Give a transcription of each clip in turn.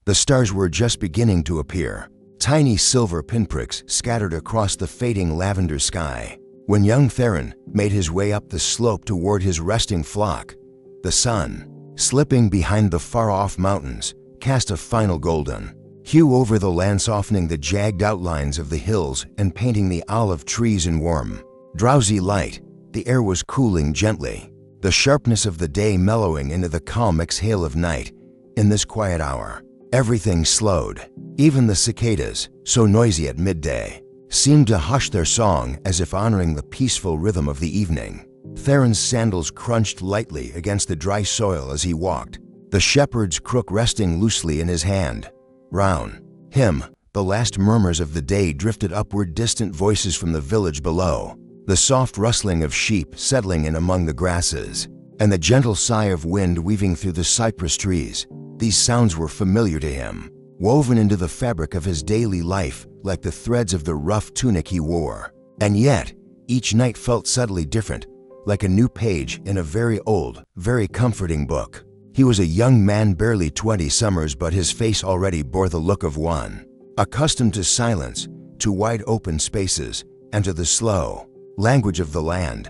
The stars were just beginning to appear, tiny silver pinpricks scattered across the fading lavender sky. When young Theron made his way up the slope toward his resting flock, the sun, slipping behind the far-off mountains, cast a final golden hue over the land, softening the jagged outlines of the hills and painting the olive trees in warm, drowsy light. The air was cooling gently, the sharpness of the day mellowing into the calm exhale of night. In this quiet hour, everything slowed. Even the cicadas, so noisy at midday, seemed to hush their song as if honoring the peaceful rhythm of the evening. Theron's sandals crunched lightly against the dry soil as he walked, the shepherd's crook resting loosely in his hand. Round him, the last murmurs of the day drifted upward, distant voices from the village below, the soft rustling of sheep settling in among the grasses, and the gentle sigh of wind weaving through the cypress trees. These sounds were familiar to him, woven into the fabric of his daily life like the threads of the rough tunic he wore. And yet, each night felt subtly different, like a new page in a very old, very comforting book. He was a young man, barely 20 summers, but his face already bore the look of one accustomed to silence, to wide open spaces, and to the slow language of the land.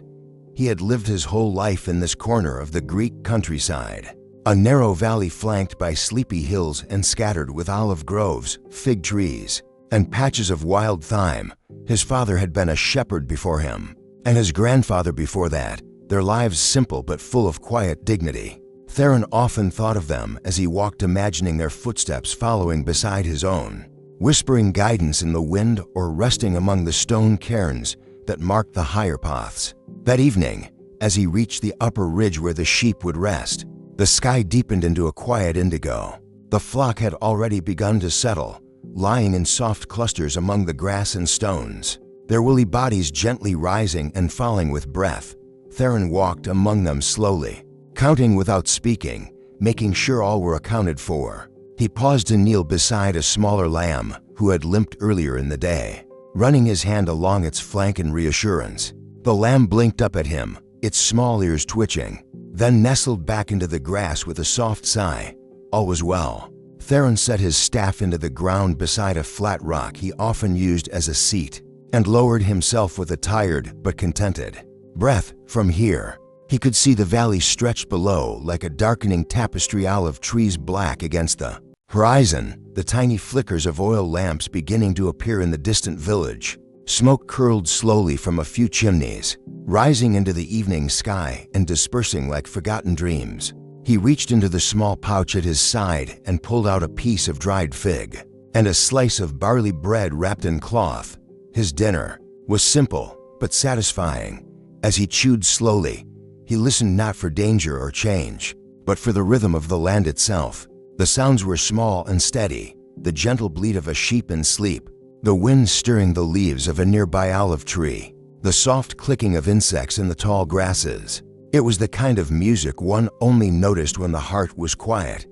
He had lived his whole life in this corner of the Greek countryside, a narrow valley flanked by sleepy hills and scattered with olive groves, fig trees, and patches of wild thyme. His father had been a shepherd before him, and his grandfather before that, their lives simple but full of quiet dignity. Theron often thought of them as he walked, imagining their footsteps following beside his own, whispering guidance in the wind or resting among the stone cairns that marked the higher paths. That evening, as he reached the upper ridge where the sheep would rest, the sky deepened into a quiet indigo. The flock had already begun to settle, lying in soft clusters among the grass and stones, their woolly bodies gently rising and falling with breath. Theron walked among them slowly, counting without speaking, making sure all were accounted for. He paused to kneel beside a smaller lamb who had limped earlier in the day, running his hand along its flank in reassurance. The lamb blinked up at him, its small ears twitching, then nestled back into the grass with a soft sigh. All was well. Theron set his staff into the ground beside a flat rock he often used as a seat, and lowered himself with a tired but contented breath. From here, he could see the valley stretched below like a darkening tapestry, olive trees black against the horizon, the tiny flickers of oil lamps beginning to appear in the distant village. Smoke curled slowly from a few chimneys, rising into the evening sky and dispersing like forgotten dreams. He reached into the small pouch at his side and pulled out a piece of dried fig and a slice of barley bread wrapped in cloth. His dinner was simple but satisfying. As he chewed slowly, he listened not for danger or change, but for the rhythm of the land itself. The sounds were small and steady, the gentle bleat of a sheep in sleep, the wind stirring the leaves of a nearby olive tree, the soft clicking of insects in the tall grasses. It was the kind of music one only noticed when the heart was quiet.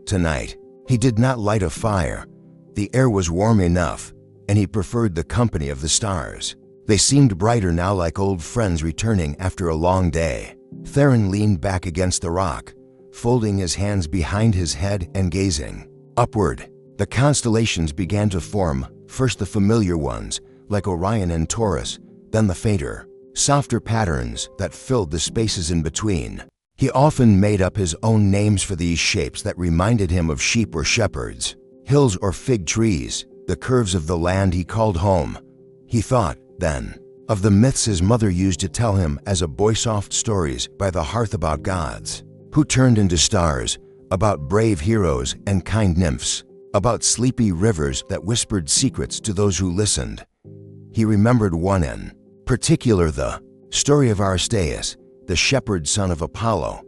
Tonight, he did not light a fire. The air was warm enough, and he preferred the company of the stars. They seemed brighter now, like old friends returning after a long day. Theron leaned back against the rock, folding his hands behind his head and gazing upward. The constellations began to form, first the familiar ones, like Orion and Taurus, then the fainter, softer patterns that filled the spaces in between. He often made up his own names for these shapes that reminded him of sheep or shepherds, hills or fig trees, the curves of the land he called home. He thought, then, of the myths his mother used to tell him as a boy, soft stories by the hearth about gods who turned into stars, about brave heroes and kind nymphs, about sleepy rivers that whispered secrets to those who listened. He remembered one in particular, the story of Aristaeus, the shepherd son of Apollo,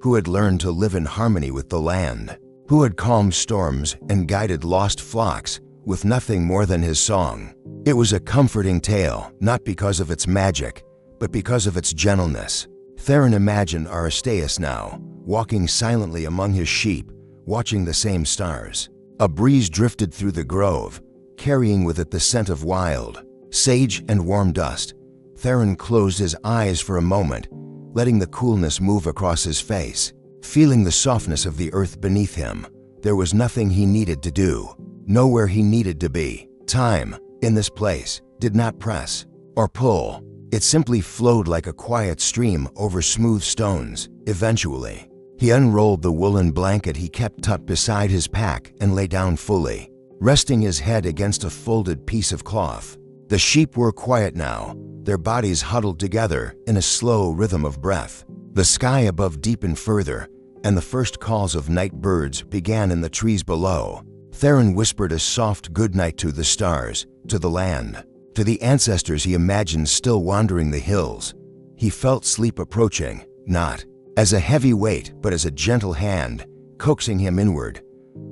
who had learned to live in harmony with the land, who had calmed storms and guided lost flocks with nothing more than his song. It was a comforting tale, not because of its magic, but because of its gentleness. Theron imagined Aristaeus now, walking silently among his sheep, watching the same stars. A breeze drifted through the grove, carrying with it the scent of wild sage and warm dust. Theron closed his eyes for a moment, letting the coolness move across his face, feeling the softness of the earth beneath him, There was nothing he needed to do, nowhere he needed to be. Time, in this place, did not press or pull. It simply flowed like a quiet stream over smooth stones. Eventually, he unrolled the woolen blanket he kept tucked beside his pack and lay down fully, resting his head against a folded piece of cloth. The sheep were quiet now, their bodies huddled together in a slow rhythm of breath. The sky above deepened further, and the first calls of night birds began in the trees below. Theron whispered a soft goodnight to the stars, to the land, to the ancestors he imagined still wandering the hills. He felt sleep approaching, not as a heavy weight, but as a gentle hand, coaxing him inward.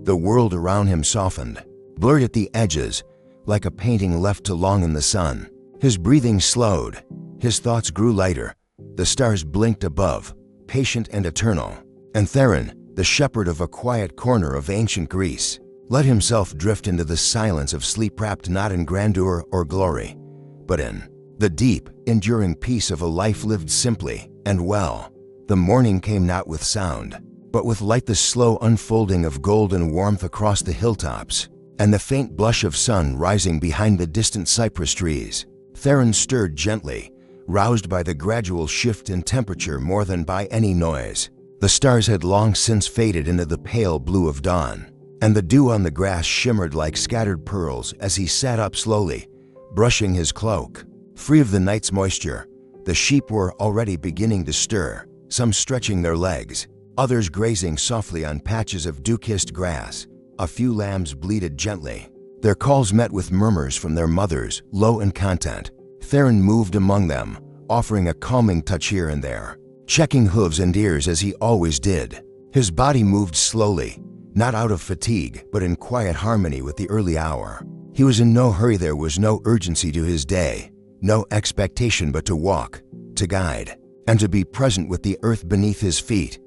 The world around him softened, blurred at the edges, like a painting left too long in the sun. His breathing slowed, his thoughts grew lighter. The stars blinked above, patient and eternal. And Theron, the shepherd of a quiet corner of ancient Greece, let himself drift into the silence of sleep, wrapped not in grandeur or glory, but in the deep, enduring peace of a life lived simply and well. The morning came not with sound, but with light, the slow unfolding of golden warmth across the hilltops, and the faint blush of sun rising behind the distant cypress trees. Theron stirred gently, roused by the gradual shift in temperature more than by any noise. The stars had long since faded into the pale blue of dawn, and the dew on the grass shimmered like scattered pearls as he sat up slowly, brushing his cloak. Free of the night's moisture, the sheep were already beginning to stir, some stretching their legs, others grazing softly on patches of dew-kissed grass. A few lambs bleated gently, their calls met with murmurs from their mothers, low in content. Theron moved among them, offering a calming touch here and there, checking hooves and ears as he always did. His body moved slowly, not out of fatigue, but in quiet harmony with the early hour. He was in no hurry. There was no urgency to his day, no expectation but to walk, to guide, and to be present with the earth beneath his feet.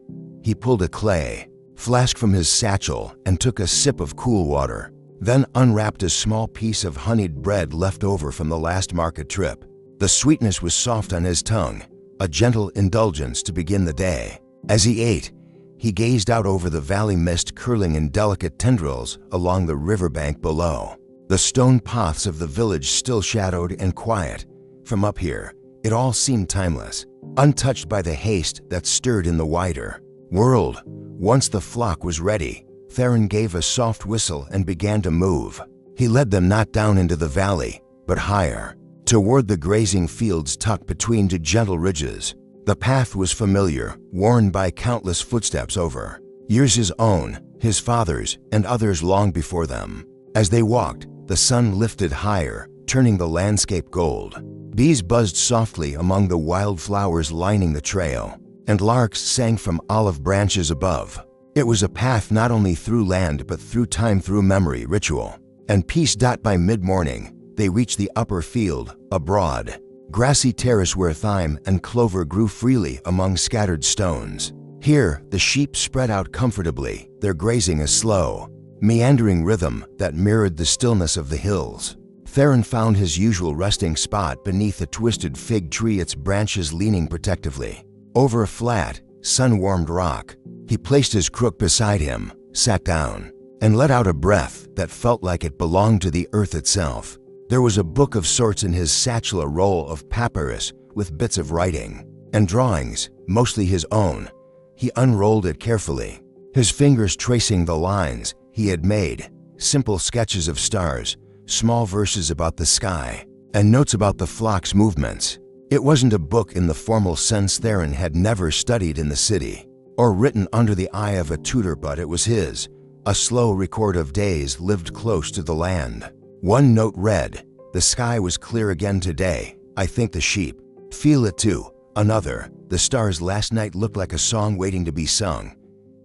He pulled a clay flask from his satchel and took a sip of cool water, then unwrapped a small piece of honeyed bread left over from the last market trip. The sweetness was soft on his tongue, a gentle indulgence to begin the day. As he ate, he gazed out over the valley, mist curling in delicate tendrils along the riverbank below. The stone paths of the village still shadowed and quiet. From up here, it all seemed timeless, untouched by the haste that stirred in the wider world. Once the flock was ready, Theron gave a soft whistle and began to move. He led them not down into the valley, but higher, toward the grazing fields tucked between two gentle ridges. The path was familiar, worn by countless footsteps over years, his own, his father's, and others long before them. As they walked, the sun lifted higher, turning the landscape gold. Bees buzzed softly among the wildflowers lining the trail, and larks sang from olive branches above. It was a path not only through land but through time, through memory, ritual, and peace. By mid-morning, they reached the upper field, a broad, grassy terrace where thyme and clover grew freely among scattered stones. Here, the sheep spread out comfortably, their grazing a slow, meandering rhythm that mirrored the stillness of the hills. Theron found his usual resting spot beneath a twisted fig tree, its branches leaning protectively over a flat, sun-warmed rock. He placed his crook beside him, sat down, and let out a breath that felt like it belonged to the earth itself. There was a book of sorts in his satchel, a roll of papyrus with bits of writing and drawings, mostly his own. He unrolled it carefully, his fingers tracing the lines he had made, simple sketches of stars, small verses about the sky, and notes about the flock's movements. It wasn't a book in the formal sense. Theron had never studied in the city or written under the eye of a tutor, but it was his, a slow record of days lived close to the land. One note read, "The sky was clear again today. I think the sheep feel it too." Another, "The stars last night looked like a song waiting to be sung."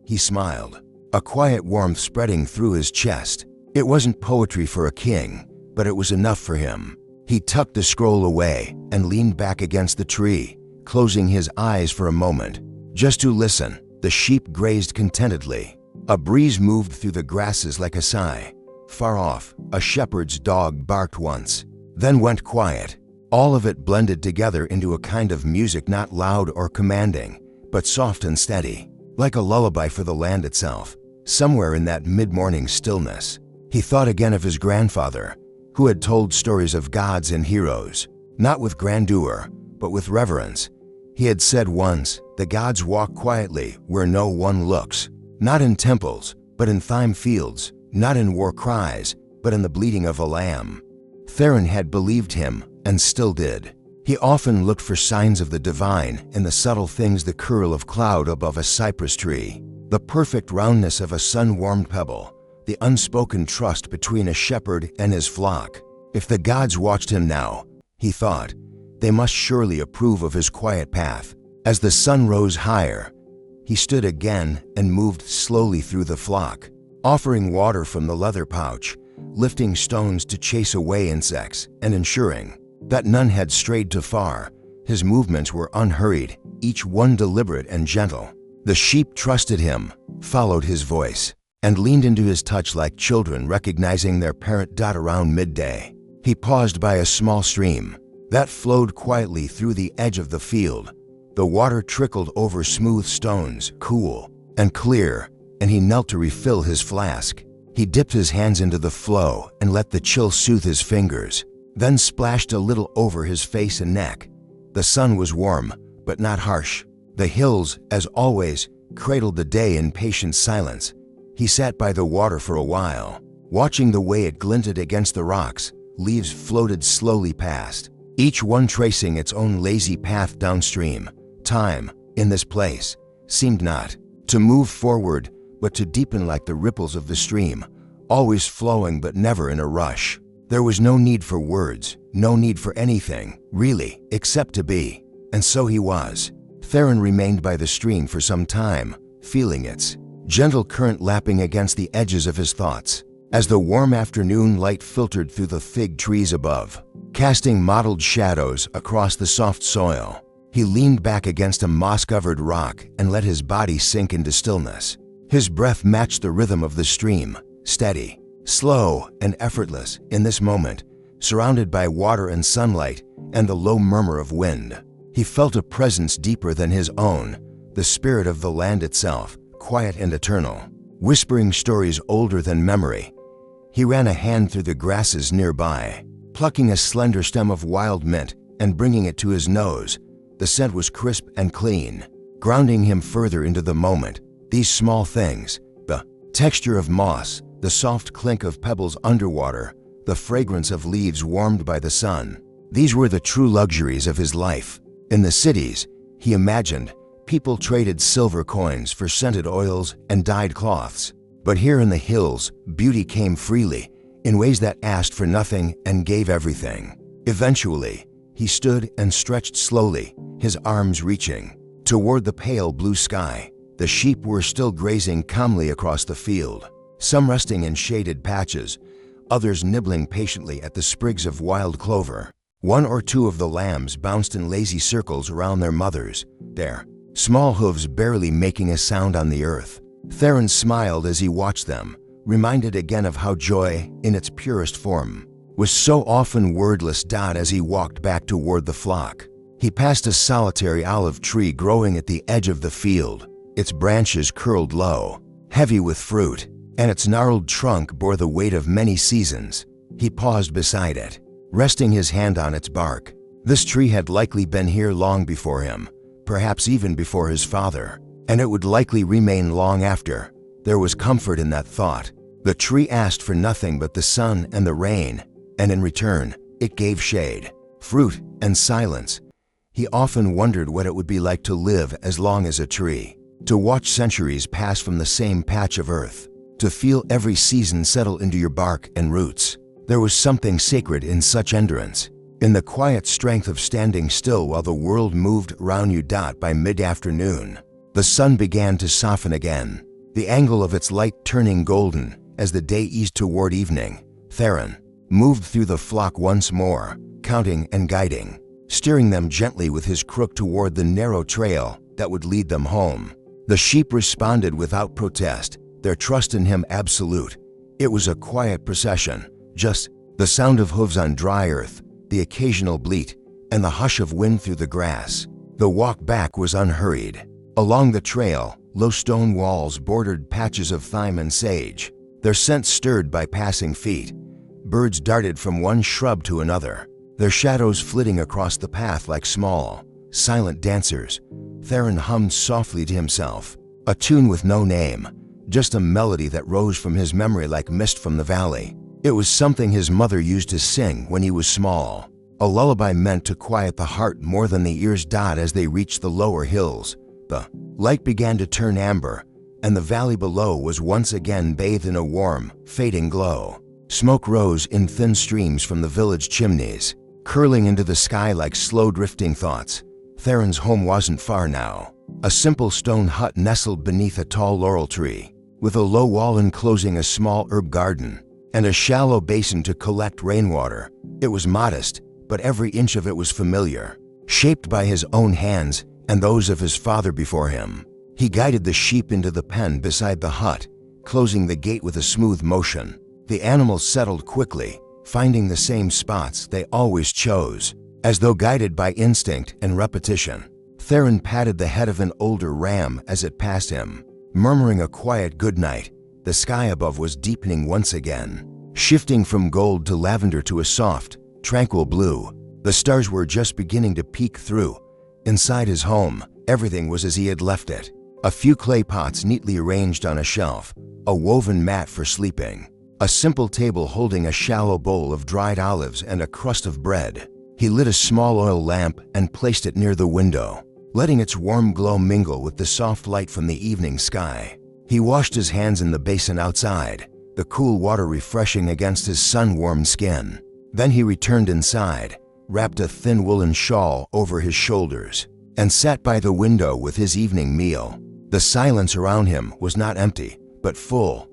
He smiled, a quiet warmth spreading through his chest. It wasn't poetry for a king, but it was enough for him. He tucked the scroll away and leaned back against the tree, closing his eyes for a moment, just to listen. The sheep grazed contentedly. A breeze moved through the grasses like a sigh. Far off, a shepherd's dog barked once, then went quiet. All of it blended together into a kind of music, not loud or commanding, but soft and steady, like a lullaby for the land itself. somewhere in that mid-morning stillness. He thought again of his grandfather, who had told stories of gods and heroes, not with grandeur, but with reverence. He had said once, "The gods walk quietly where no one looks, not in temples, but in thyme fields, not in war cries, but in the bleating of a lamb." Theron had believed him, and still did. He often looked for signs of the divine in the subtle things: the curl of cloud above a cypress tree, the perfect roundness of a sun-warmed pebble, the unspoken trust between a shepherd and his flock. If the gods watched him now, he thought, they must surely approve of his quiet path. As the sun rose higher, he stood again and moved slowly through the flock, offering water from the leather pouch, lifting stones to chase away insects, and ensuring that none had strayed too far. His movements were unhurried, each one deliberate and gentle. The sheep trusted him, followed his voice, and leaned into his touch like children recognizing their parent. Around midday, he paused by a small stream that flowed quietly through the edge of the field. The water trickled over smooth stones, cool and clear, and he knelt to refill his flask. He dipped his hands into the flow and let the chill soothe his fingers, then splashed a little over his face and neck. The sun was warm, but not harsh. The hills, as always, cradled the day in patient silence. He sat by the water for a while, watching the way it glinted against the rocks. Leaves floated slowly past, each one tracing its own lazy path downstream. Time, in this place, seemed not to move forward, but to deepen like the ripples of the stream, always flowing but never in a rush. There was no need for words, no need for anything, really, except to be. And so he was. Theron remained by the stream for some time, feeling its gentle current lapping against the edges of his thoughts. As the warm afternoon light filtered through the fig trees above, casting mottled shadows across the soft soil, he leaned back against a moss-covered rock and let his body sink into stillness. His breath matched the rhythm of the stream, steady, slow, and effortless in this moment, surrounded by water and sunlight and the low murmur of wind. He felt a presence deeper than his own, the spirit of the land itself, quiet and eternal, whispering stories older than memory. He ran a hand through the grasses nearby, plucking a slender stem of wild mint and bringing it to his nose. The scent was crisp and clean, grounding him further into the moment. These small things, the texture of moss, the soft clink of pebbles underwater, the fragrance of leaves warmed by the sun, these were the true luxuries of his life. In the cities, he imagined, people traded silver coins for scented oils and dyed cloths. But here in the hills, beauty came freely, in ways that asked for nothing and gave everything. Eventually, he stood and stretched slowly, his arms reaching toward the pale blue sky. The sheep were still grazing calmly across the field, some resting in shaded patches, others nibbling patiently at the sprigs of wild clover. One or two of the lambs bounced in lazy circles around their mothers, their small hooves barely making a sound on the earth. Theron smiled as he watched them, reminded again of how joy, in its purest form, was so often wordless. As he walked back toward the flock, he passed a solitary olive tree growing at the edge of the field. Its branches curled low, heavy with fruit, and its gnarled trunk bore the weight of many seasons. He paused beside it, resting his hand on its bark. This tree had likely been here long before him, perhaps even before his father, and it would likely remain long after. There was comfort in that thought. The tree asked for nothing but the sun and the rain, and in return, it gave shade, fruit, and silence. He often wondered what it would be like to live as long as a tree, to watch centuries pass from the same patch of earth, to feel every season settle into your bark and roots. There was something sacred in such endurance, in the quiet strength of standing still while the world moved around you. By mid-afternoon, the sun began to soften again, the angle of its light turning golden as the day eased toward evening. Theron moved through the flock once more, counting and guiding, steering them gently with his crook toward the narrow trail that would lead them home. The sheep responded without protest, their trust in him absolute. It was a quiet procession, just the sound of hooves on dry earth, the occasional bleat, and the hush of wind through the grass. The walk back was unhurried. Along the trail, low stone walls bordered patches of thyme and sage, their scent stirred by passing feet. Birds darted from one shrub to another, their shadows flitting across the path like small, silent dancers. Theron hummed softly to himself, a tune with no name, just a melody that rose from his memory like mist from the valley. It was something his mother used to sing when he was small, a lullaby meant to quiet the heart more than the ears. As they reached the lower hills, the light began to turn amber, and the valley below was once again bathed in a warm, fading glow. Smoke rose in thin streams from the village chimneys, curling into the sky like slow drifting thoughts. Theron's home wasn't far now, a simple stone hut nestled beneath a tall laurel tree, with a low wall enclosing a small herb garden and a shallow basin to collect rainwater. It was modest, but every inch of it was familiar, shaped by his own hands and those of his father before him. He guided the sheep into the pen beside the hut, closing the gate with a smooth motion. The animals settled quickly, finding the same spots they always chose, as though guided by instinct and repetition. Theron patted the head of an older ram as it passed him, murmuring a quiet goodnight. The sky above was deepening once again, shifting from gold to lavender to a soft, tranquil blue. The stars were just beginning to peek through. Inside his home, everything was as he had left it. A few clay pots neatly arranged on a shelf, a woven mat for sleeping, a simple table holding a shallow bowl of dried olives and a crust of bread. He lit a small oil lamp and placed it near the window, letting its warm glow mingle with the soft light from the evening sky. He washed his hands in the basin outside, the cool water refreshing against his sun-warmed skin. Then he returned inside, wrapped a thin woolen shawl over his shoulders, and sat by the window with his evening meal. The silence around him was not empty, but full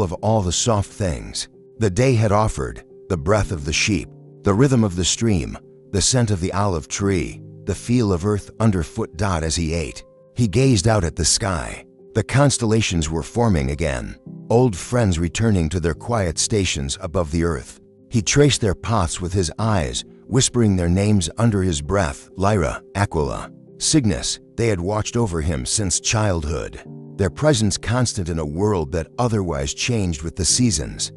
of all the soft things the day had offered: the breath of the sheep, the rhythm of the stream, the scent of the olive tree, the feel of earth underfoot. As he ate, he gazed out at the sky. The constellations were forming again, old friends returning to their quiet stations above the earth. He traced their paths with his eyes, whispering their names under his breath: Lyra, Aquila, Cygnus. They had watched over him since childhood, their presence constant in a world that otherwise changed with the seasons.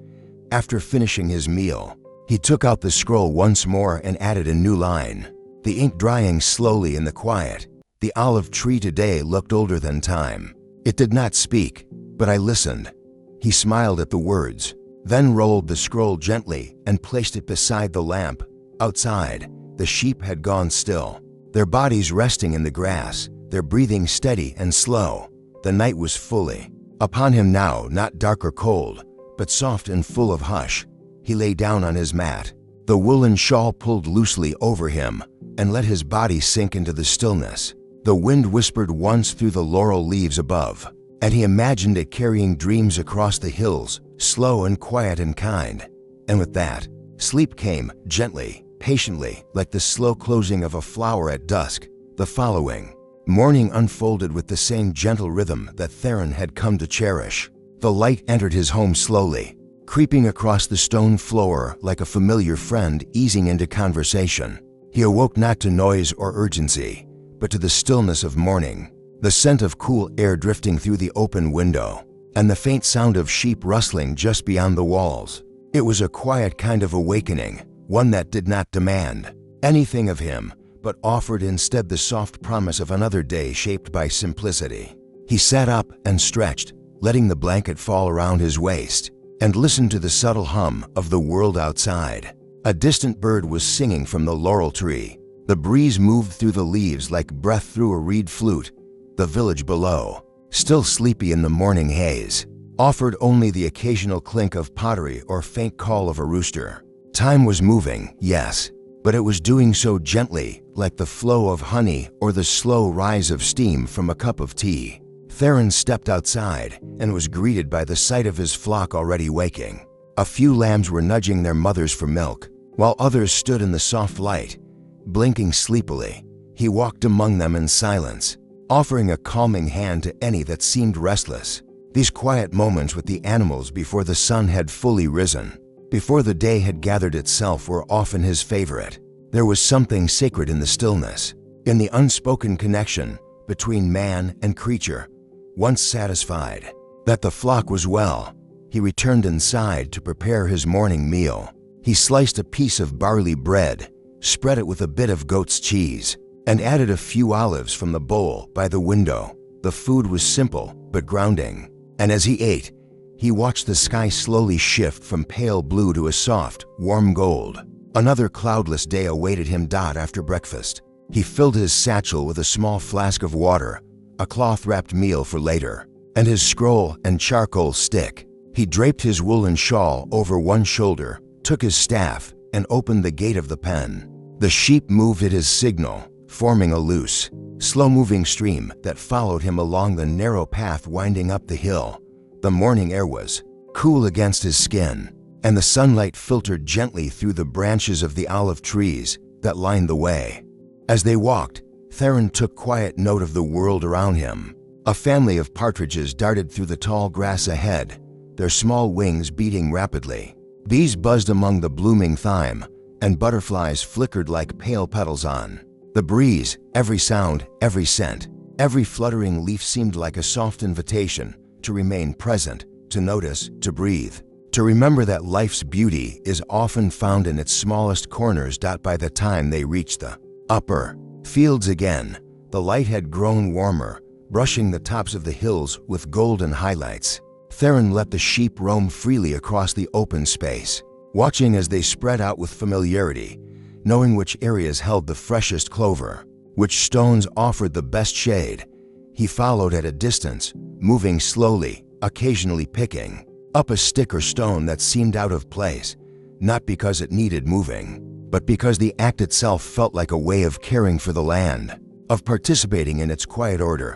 After finishing his meal, he took out the scroll once more and added a new line, the ink drying slowly in the quiet. The olive tree today looked older than time. It did not speak, but I listened. He smiled at the words, then rolled the scroll gently and placed it beside the lamp. Outside, the sheep had gone still, their bodies resting in the grass, their breathing steady and slow. The night was fully upon him now, not dark or cold, but soft and full of hush. He lay down on his mat, the woolen shawl pulled loosely over him, and let his body sink into the stillness. The wind whispered once through the laurel leaves above, and he imagined it carrying dreams across the hills, slow and quiet and kind. And with that, sleep came, gently, patiently, like the slow closing of a flower at dusk. The following morning unfolded with the same gentle rhythm that Theron had come to cherish. The light entered his home slowly, creeping across the stone floor like a familiar friend easing into conversation. He awoke not to noise or urgency, but to the stillness of morning, the scent of cool air drifting through the open window, and the faint sound of sheep rustling just beyond the walls. It was a quiet kind of awakening, one that did not demand anything of him, but offered instead the soft promise of another day shaped by simplicity. He sat up and stretched, letting the blanket fall around his waist, and listened to the subtle hum of the world outside. A distant bird was singing from the laurel tree. The breeze moved through the leaves like breath through a reed flute. The village below, still sleepy in the morning haze, offered only the occasional clink of pottery or faint call of a rooster. Time was moving, yes, but it was doing so gently, like the flow of honey or the slow rise of steam from a cup of tea. Theron stepped outside and was greeted by the sight of his flock already waking. A few lambs were nudging their mothers for milk, while others stood in the soft light, blinking sleepily. He walked among them in silence, offering a calming hand to any that seemed restless. These quiet moments with the animals before the sun had fully risen, before the day had gathered itself, were often his favorite. There was something sacred in the stillness, in the unspoken connection between man and creature, Once satisfied that the flock was well, he returned inside to prepare his morning meal. He sliced a piece of barley bread, spread it with a bit of goat's cheese, and added a few olives from the bowl by the window. The food was simple but grounding, and as he ate, he watched the sky slowly shift from pale blue to a soft, warm gold. Another cloudless day awaited him. After breakfast, he filled his satchel with a small flask of water, a cloth-wrapped meal for later, and his scroll and charcoal stick. He draped his woolen shawl over one shoulder, took his staff, and opened the gate of the pen. The sheep moved at his signal, forming a loose, slow-moving stream that followed him along the narrow path winding up the hill. The morning air was cool against his skin, and the sunlight filtered gently through the branches of the olive trees that lined the way. As they walked, Theron took quiet note of the world around him. A family of partridges darted through the tall grass ahead, their small wings beating rapidly. Bees buzzed among the blooming thyme, and butterflies flickered like pale petals on the breeze. Every sound, every scent, every fluttering leaf seemed like a soft invitation to remain present, to notice, to breathe, to remember that life's beauty is often found in its smallest corners. By the time they reached the upper fields again, the light had grown warmer, brushing the tops of the hills with golden highlights. Theron let the sheep roam freely across the open space, watching as they spread out with familiarity, knowing which areas held the freshest clover, which stones offered the best shade. He followed at a distance, moving slowly, occasionally picking up a stick or stone that seemed out of place, not because it needed moving, but because the act itself felt like a way of caring for the land, of participating in its quiet order.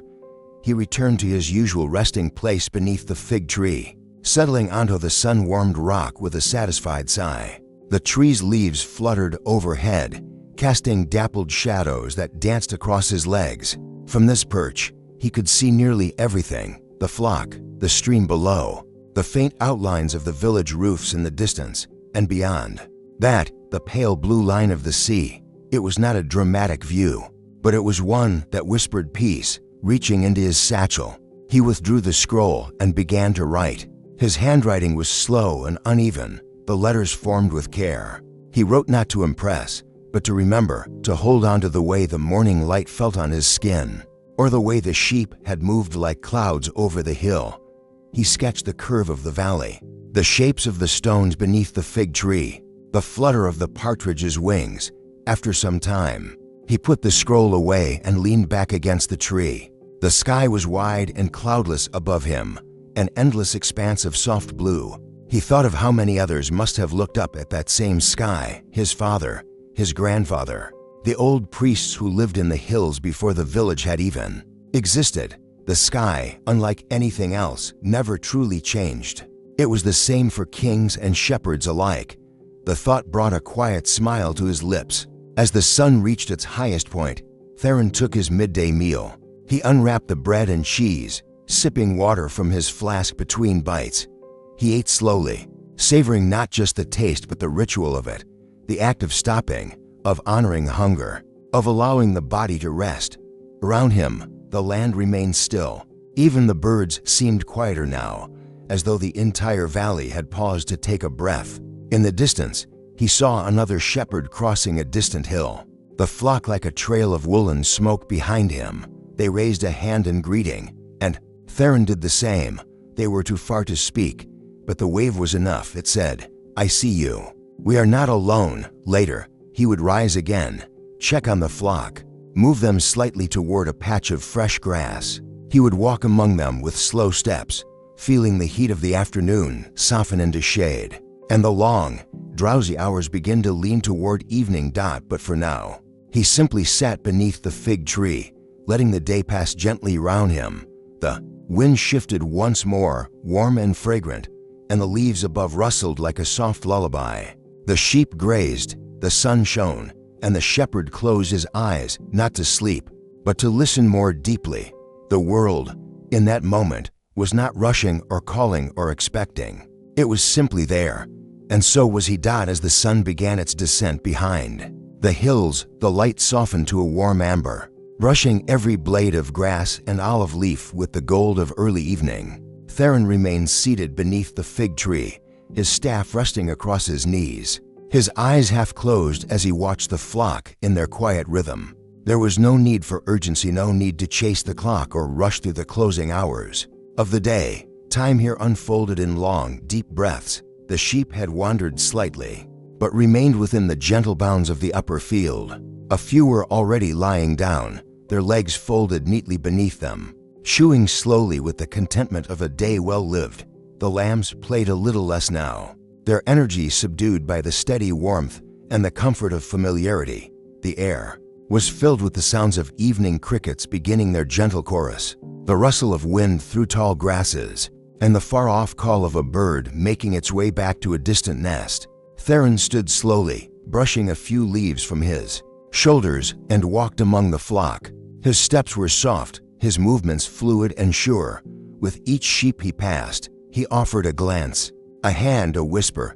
He returned to his usual resting place beneath the fig tree, settling onto the sun-warmed rock with a satisfied sigh. The tree's leaves fluttered overhead, casting dappled shadows that danced across his legs. From this perch, he could see nearly everything: the flock, the stream below, the faint outlines of the village roofs in the distance, and beyond that, the pale blue line of the sea. It was not a dramatic view, but it was one that whispered peace. Reaching into his satchel, he withdrew the scroll and began to write. His handwriting was slow and uneven, the letters formed with care. He wrote not to impress, but to remember, to hold on to the way the morning light felt on his skin, or the way the sheep had moved like clouds over the hill. He sketched the curve of the valley, the shapes of the stones beneath the fig tree, the flutter of the partridge's wings. After some time, he put the scroll away and leaned back against the tree. The sky was wide and cloudless above him, an endless expanse of soft blue. He thought of how many others must have looked up at that same sky: his father, his grandfather, the old priests who lived in the hills before the village had even existed. The sky, unlike anything else, never truly changed. It was the same for kings and shepherds alike. The thought brought a quiet smile to his lips. As the sun reached its highest point, Theron took his midday meal. He unwrapped the bread and cheese, sipping water from his flask between bites. He ate slowly, savoring not just the taste but the ritual of it, the act of stopping, of honoring hunger, of allowing the body to rest. Around him, the land remained still. Even the birds seemed quieter now, as though the entire valley had paused to take a breath. In the distance, he saw another shepherd crossing a distant hill, the flock like a trail of woolen smoke behind him. They raised a hand in greeting, and Theron did the same. They were too far to speak, but the wave was enough. It said, "I see you. We are not alone." Later, he would rise again, check on the flock, move them slightly toward a patch of fresh grass. He would walk among them with slow steps, feeling the heat of the afternoon soften into shade, and the long, drowsy hours begin to lean toward evening. But for now, he simply sat beneath the fig tree, letting the day pass gently round him. The wind shifted once more, warm and fragrant, and the leaves above rustled like a soft lullaby. The sheep grazed, the sun shone, and the shepherd closed his eyes, not to sleep, but to listen more deeply. The world, in that moment, was not rushing or calling or expecting. It was simply there, and so was he. As the sun began its descent behind the hills, the light softened to a warm amber. brushing every blade of grass and olive leaf with the gold of early evening. Theron remained seated beneath the fig tree, his staff resting across his knees, his eyes half closed as he watched the flock in their quiet rhythm. There was no need for urgency, no need to chase the clock or rush through the closing hours of the day. Time here unfolded in long, deep breaths. The sheep had wandered slightly, but remained within the gentle bounds of the upper field. A few were already lying down, their legs folded neatly beneath them, chewing slowly with the contentment of a day well lived. The lambs played a little less now, their energy subdued by the steady warmth and the comfort of familiarity. The air was filled with the sounds of evening crickets beginning their gentle chorus, the rustle of wind through tall grasses, and the far-off call of a bird making its way back to a distant nest. Theron stood slowly, brushing a few leaves from his shoulders, and walked among the flock. His steps were soft, his movements fluid and sure. With each sheep he passed, he offered a glance, a hand, a whisper.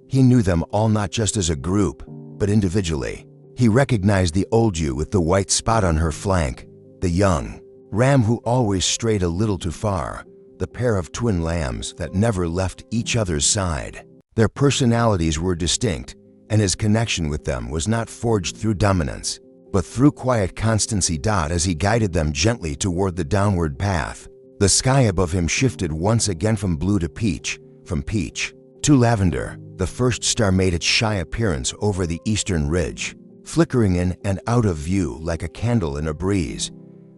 He knew them all not just as a group, but individually. He recognized the old ewe with the white spot on her flank, the young ram who always strayed a little too far, the pair of twin lambs that never left each other's side. Their personalities were distinct, and his connection with them was not forged through dominance, but through quiet constancy. As he guided them gently toward the downward path, the sky above him shifted once again from blue to peach, from peach to lavender. The first star made its shy appearance over the eastern ridge, flickering in and out of view like a candle in a breeze.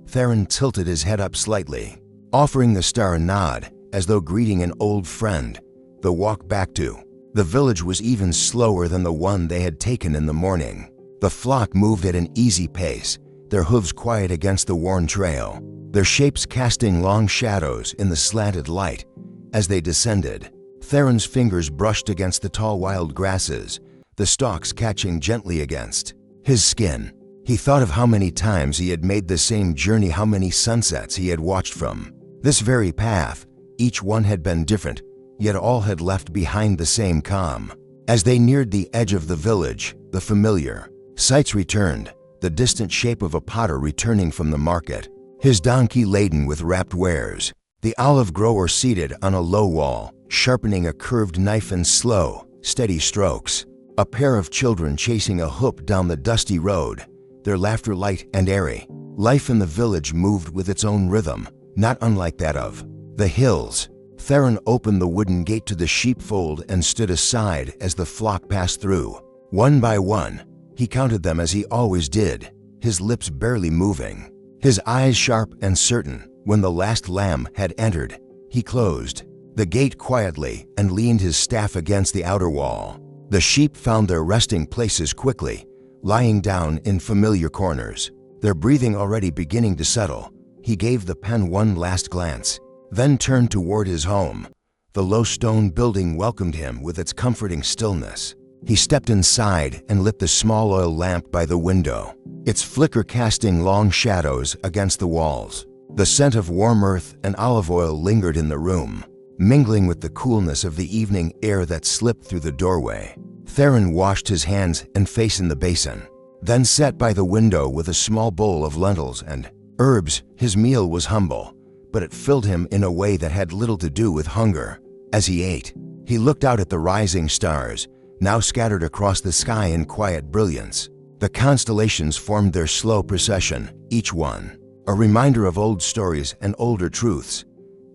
Theron tilted his head up slightly, offering the star a nod, as though greeting an old friend. The walk back to the village was even slower than the one they had taken in the morning. The flock moved at an easy pace, their hooves quiet against the worn trail, their shapes casting long shadows in the slanted light. As they descended, Theron's fingers brushed against the tall wild grasses, the stalks catching gently against his skin. He thought of how many times he had made the same journey, how many sunsets he had watched from this very path. Each one had been different, yet all had left behind the same calm. As they neared the edge of the village, the familiar sights returned, the distant shape of a potter returning from the market, his donkey laden with wrapped wares, the olive grower seated on a low wall, sharpening a curved knife in slow, steady strokes, a pair of children chasing a hoop down the dusty road, their laughter light and airy. Life in the village moved with its own rhythm, not unlike that of the hills. Theron opened the wooden gate to the sheepfold and stood aside as the flock passed through. One by one, he counted them as he always did, his lips barely moving, his eyes sharp and certain. When the last lamb had entered, he closed the gate quietly and leaned his staff against the outer wall. The sheep found their resting places quickly, lying down in familiar corners, their breathing already beginning to settle. He gave the pen one last glance, then turned toward his home. The low stone building welcomed him with its comforting stillness. He stepped inside and lit the small oil lamp by the window, its flicker casting long shadows against the walls. The scent of warm earth and olive oil lingered in the room, mingling with the coolness of the evening air that slipped through the doorway. Theron washed his hands and face in the basin, then sat by the window with a small bowl of lentils and herbs. His meal was humble, but it filled him in a way that had little to do with hunger. As he ate, he looked out at the rising stars, now scattered across the sky in quiet brilliance. The constellations formed their slow procession, each one a reminder of old stories and older truths.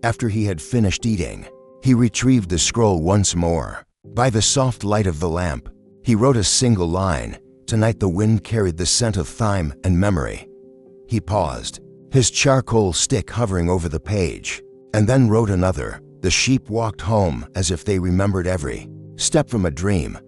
After he had finished eating, he retrieved the scroll once more. By the soft light of the lamp, he wrote a single line. Tonight the wind carried the scent of thyme and memory. He paused, his charcoal stick hovering over the page, and then wrote another. The sheep walked home as if they remembered every step from a dream.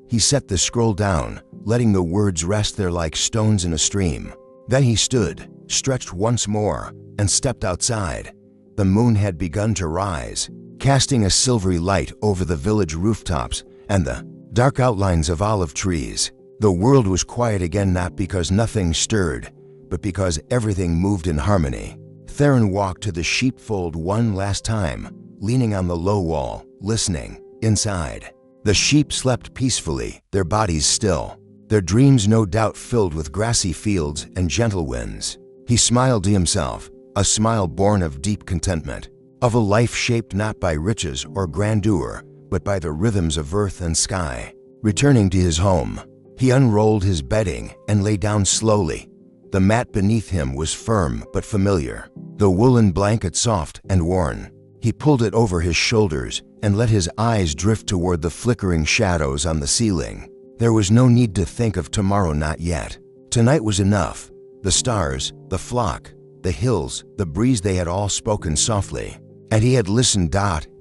He set the scroll down, letting the words rest there like stones in a stream. Then he stood, stretched once more, and stepped outside. The moon had begun to rise, casting a silvery light over the village rooftops and the dark outlines of olive trees. The world was quiet again, not because nothing stirred, but because everything moved in harmony. Theron walked to the sheepfold one last time, leaning on the low wall, listening. Inside, the sheep slept peacefully, their bodies still, their dreams no doubt filled with grassy fields and gentle winds. He smiled to himself, a smile born of deep contentment, of a life shaped not by riches or grandeur, but by the rhythms of earth and sky. Returning to his home, he unrolled his bedding and lay down slowly. The mat beneath him was firm but familiar, the woolen blanket soft and worn. He pulled it over his shoulders and let his eyes drift toward the flickering shadows on the ceiling. There was no need to think of tomorrow, not yet. Tonight was enough. The stars, the flock, the hills, the breeze, they had all spoken softly. And he had listened.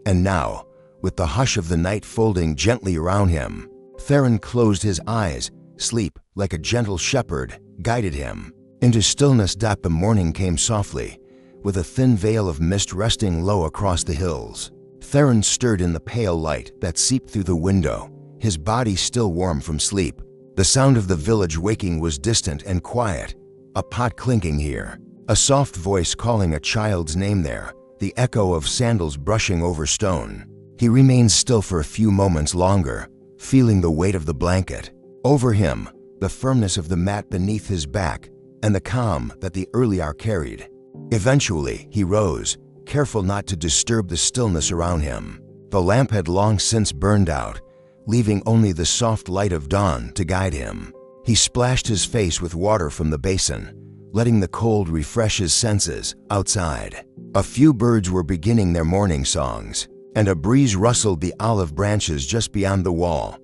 And now, with the hush of the night folding gently around him, Theron closed his eyes. Sleep, like a gentle shepherd, guided him into stillness. The morning came softly, with a thin veil of mist resting low across the hills. Theron stirred in the pale light that seeped through the window, his body still warm from sleep. The sound of the village waking was distant and quiet, a pot clinking here, a soft voice calling a child's name there, the echo of sandals brushing over stone. He remained still for a few moments longer, feeling the weight of the blanket over him, the firmness of the mat beneath his back, and the calm that the early hour carried. Eventually, he rose, careful not to disturb the stillness around him. The lamp had long since burned out, leaving only the soft light of dawn to guide him. He splashed his face with water from the basin, letting the cold refresh his senses. Outside, a few birds were beginning their morning songs, and a breeze rustled the olive branches just beyond the wall.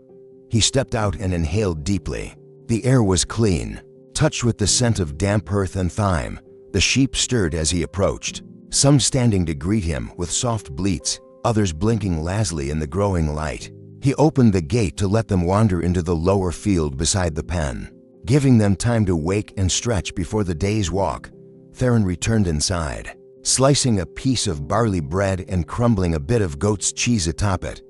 He stepped out and inhaled deeply. The air was clean, touched with the scent of damp earth and thyme. The sheep stirred as he approached, some standing to greet him with soft bleats, others blinking lazily in the growing light. He opened the gate to let them wander into the lower field beside the pen, giving them time to wake and stretch before the day's walk. Theron returned inside, slicing a piece of barley bread and crumbling a bit of goat's cheese atop it.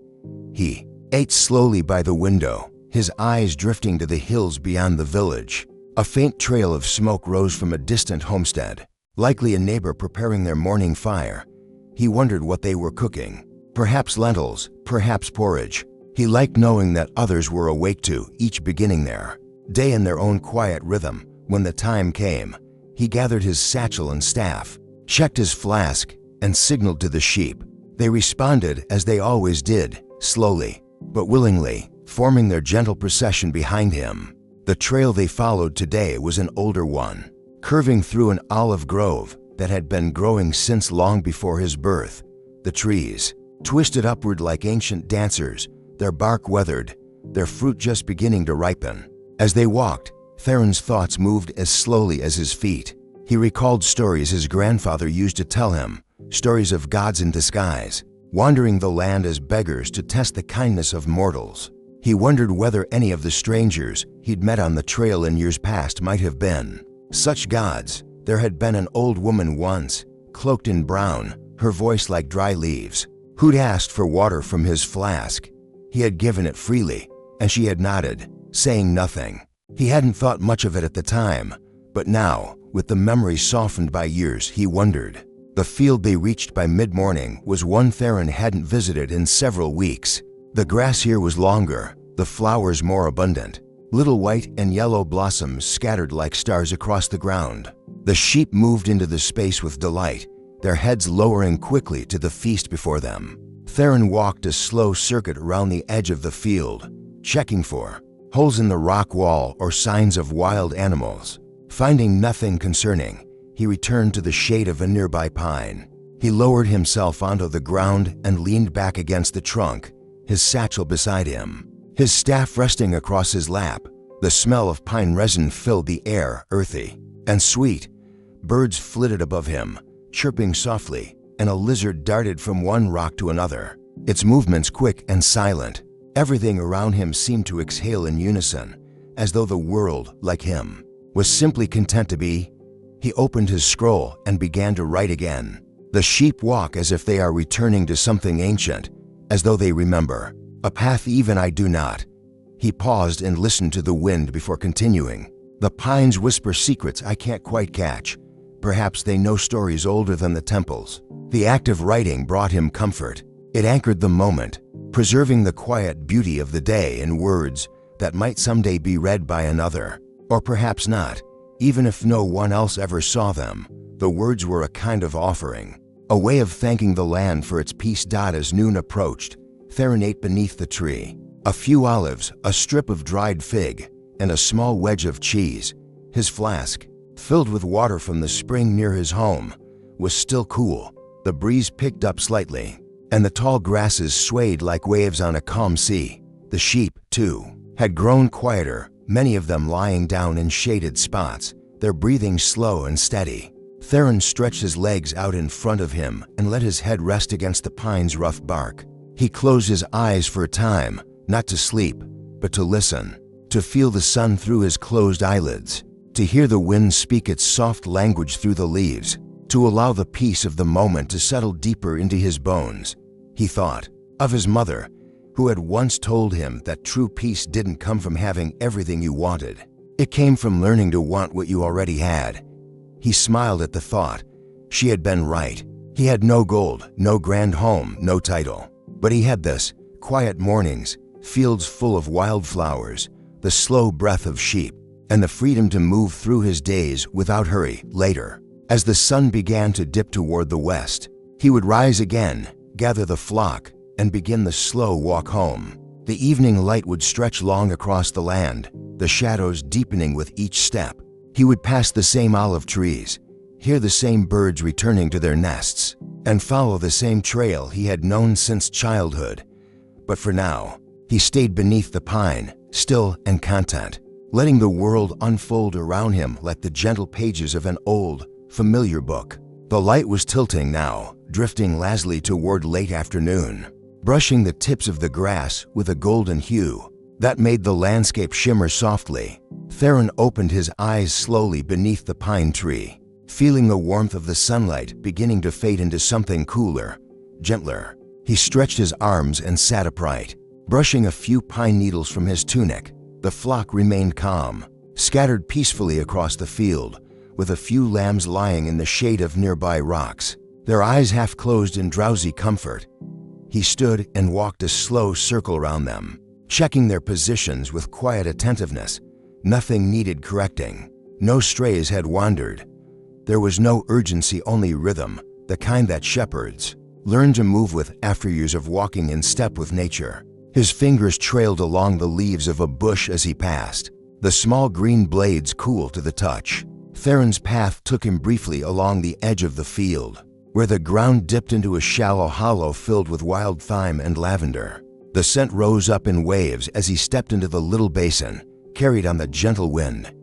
He ate slowly by the window, his eyes drifting to the hills beyond the village. A faint trail of smoke rose from a distant homestead, likely a neighbor preparing their morning fire. He wondered what they were cooking. Perhaps lentils, perhaps porridge. He liked knowing that others were awake too, each beginning their day in their own quiet rhythm. When the time came, he gathered his satchel and staff, checked his flask, and signaled to the sheep. They responded as they always did, slowly, but willingly, forming their gentle procession behind him. The trail they followed today was an older one, curving through an olive grove that had been growing since long before his birth. The trees, twisted upward like ancient dancers, their bark weathered, their fruit just beginning to ripen. As they walked, Theron's thoughts moved as slowly as his feet. He recalled stories his grandfather used to tell him, stories of gods in disguise, wandering the land as beggars to test the kindness of mortals. He wondered whether any of the strangers he'd met on the trail in years past might have been such gods. There had been an old woman once, cloaked in brown, her voice like dry leaves, who'd asked for water from his flask. He had given it freely, and she had nodded, saying nothing. He hadn't thought much of it at the time, but now, with the memory softened by years, he wondered. The field they reached by mid-morning was one Theron hadn't visited in several weeks. The grass here was longer, the flowers more abundant, little white and yellow blossoms scattered like stars across the ground. The sheep moved into the space with delight, their heads lowering quickly to the feast before them. Theron walked a slow circuit around the edge of the field, checking for holes in the rock wall or signs of wild animals. Finding nothing concerning, he returned to the shade of a nearby pine. He lowered himself onto the ground and leaned back against the trunk, his satchel beside him, his staff resting across his lap. The smell of pine resin filled the air, earthy and sweet. Birds flitted above him, chirping softly, and a lizard darted from one rock to another, its movements quick and silent. Everything around him seemed to exhale in unison, as though the world, like him, was simply content to be. He opened his scroll and began to write again. The sheep walk as if they are returning to something ancient, as though they remember. A path even I do not. He paused and listened to the wind before continuing. The pines whisper secrets I can't quite catch. Perhaps they know stories older than the temples. The act of writing brought him comfort. It anchored the moment, preserving the quiet beauty of the day in words that might someday be read by another. Or perhaps not. Even if no one else ever saw them, the words were a kind of offering, a way of thanking the land for its peace. As noon approached, Theron ate beneath the tree. A few olives, a strip of dried fig, and a small wedge of cheese. His flask, filled with water from the spring near his home, was still cool. The breeze picked up slightly, and the tall grasses swayed like waves on a calm sea. The sheep, too, had grown quieter, many of them lying down in shaded spots, their breathing slow and steady. Theron stretched his legs out in front of him and let his head rest against the pine's rough bark. He closed his eyes for a time, not to sleep, but to listen, to feel the sun through his closed eyelids, to hear the wind speak its soft language through the leaves, to allow the peace of the moment to settle deeper into his bones. He thought of his mother, who had once told him that true peace didn't come from having everything you wanted. It came from learning to want what you already had. He smiled at the thought. She had been right. He had no gold, no grand home, no title. But he had this: quiet mornings, fields full of wildflowers, the slow breath of sheep, and the freedom to move through his days without hurry. Later, as the sun began to dip toward the west, he would rise again, gather the flock, and begin the slow walk home. The evening light would stretch long across the land, the shadows deepening with each step. He would pass the same olive trees, hear the same birds returning to their nests, and follow the same trail he had known since childhood. But for now, he stayed beneath the pine, still and content, letting the world unfold around him like the gentle pages of an old, familiar book. The light was tilting now, drifting lazily toward late afternoon, brushing the tips of the grass with a golden hue that made the landscape shimmer softly. Theron opened his eyes slowly beneath the pine tree, feeling the warmth of the sunlight beginning to fade into something cooler, gentler. He stretched his arms and sat upright, brushing a few pine needles from his tunic. The flock remained calm, scattered peacefully across the field, with a few lambs lying in the shade of nearby rocks, their eyes half closed in drowsy comfort. He stood and walked a slow circle around them, checking their positions with quiet attentiveness. Nothing needed correcting. No strays had wandered. There was no urgency, only rhythm, the kind that shepherds learn to move with after years of walking in step with nature. His fingers trailed along the leaves of a bush as he passed, the small green blades cool to the touch. Theron's path took him briefly along the edge of the field, where the ground dipped into a shallow hollow filled with wild thyme and lavender. The scent rose up in waves as he stepped into the little basin, carried on the gentle wind.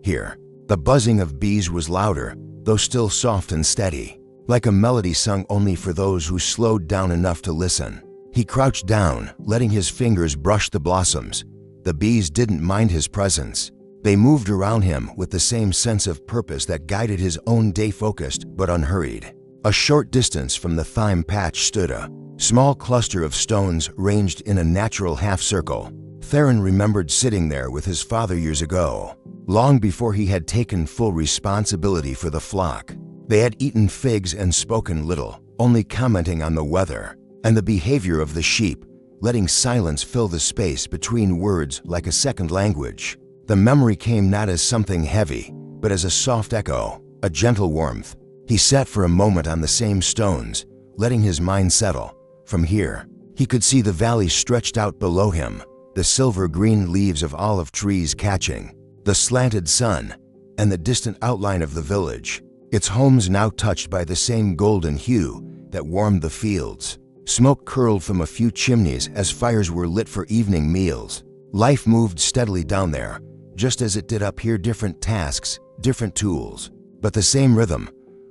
Here, the buzzing of bees was louder, though still soft and steady, like a melody sung only for those who slowed down enough to listen. He crouched down, letting his fingers brush the blossoms. The bees didn't mind his presence. They moved around him with the same sense of purpose that guided his own day, focused but unhurried. A short distance from the thyme patch stood a small cluster of stones ranged in a natural half-circle. Theron remembered sitting there with his father years ago, long before he had taken full responsibility for the flock. They had eaten figs and spoken little, only commenting on the weather and the behavior of the sheep, letting silence fill the space between words like a second language. The memory came not as something heavy, but as a soft echo, a gentle warmth. He sat for a moment on the same stones, letting his mind settle. From here, he could see the valley stretched out below him, the silver-green leaves of olive trees catching the slanted sun, and the distant outline of the village, its homes now touched by the same golden hue that warmed the fields. Smoke curled from a few chimneys as fires were lit for evening meals. Life moved steadily down there, just as it did up here. Different tasks, different tools, but the same rhythm.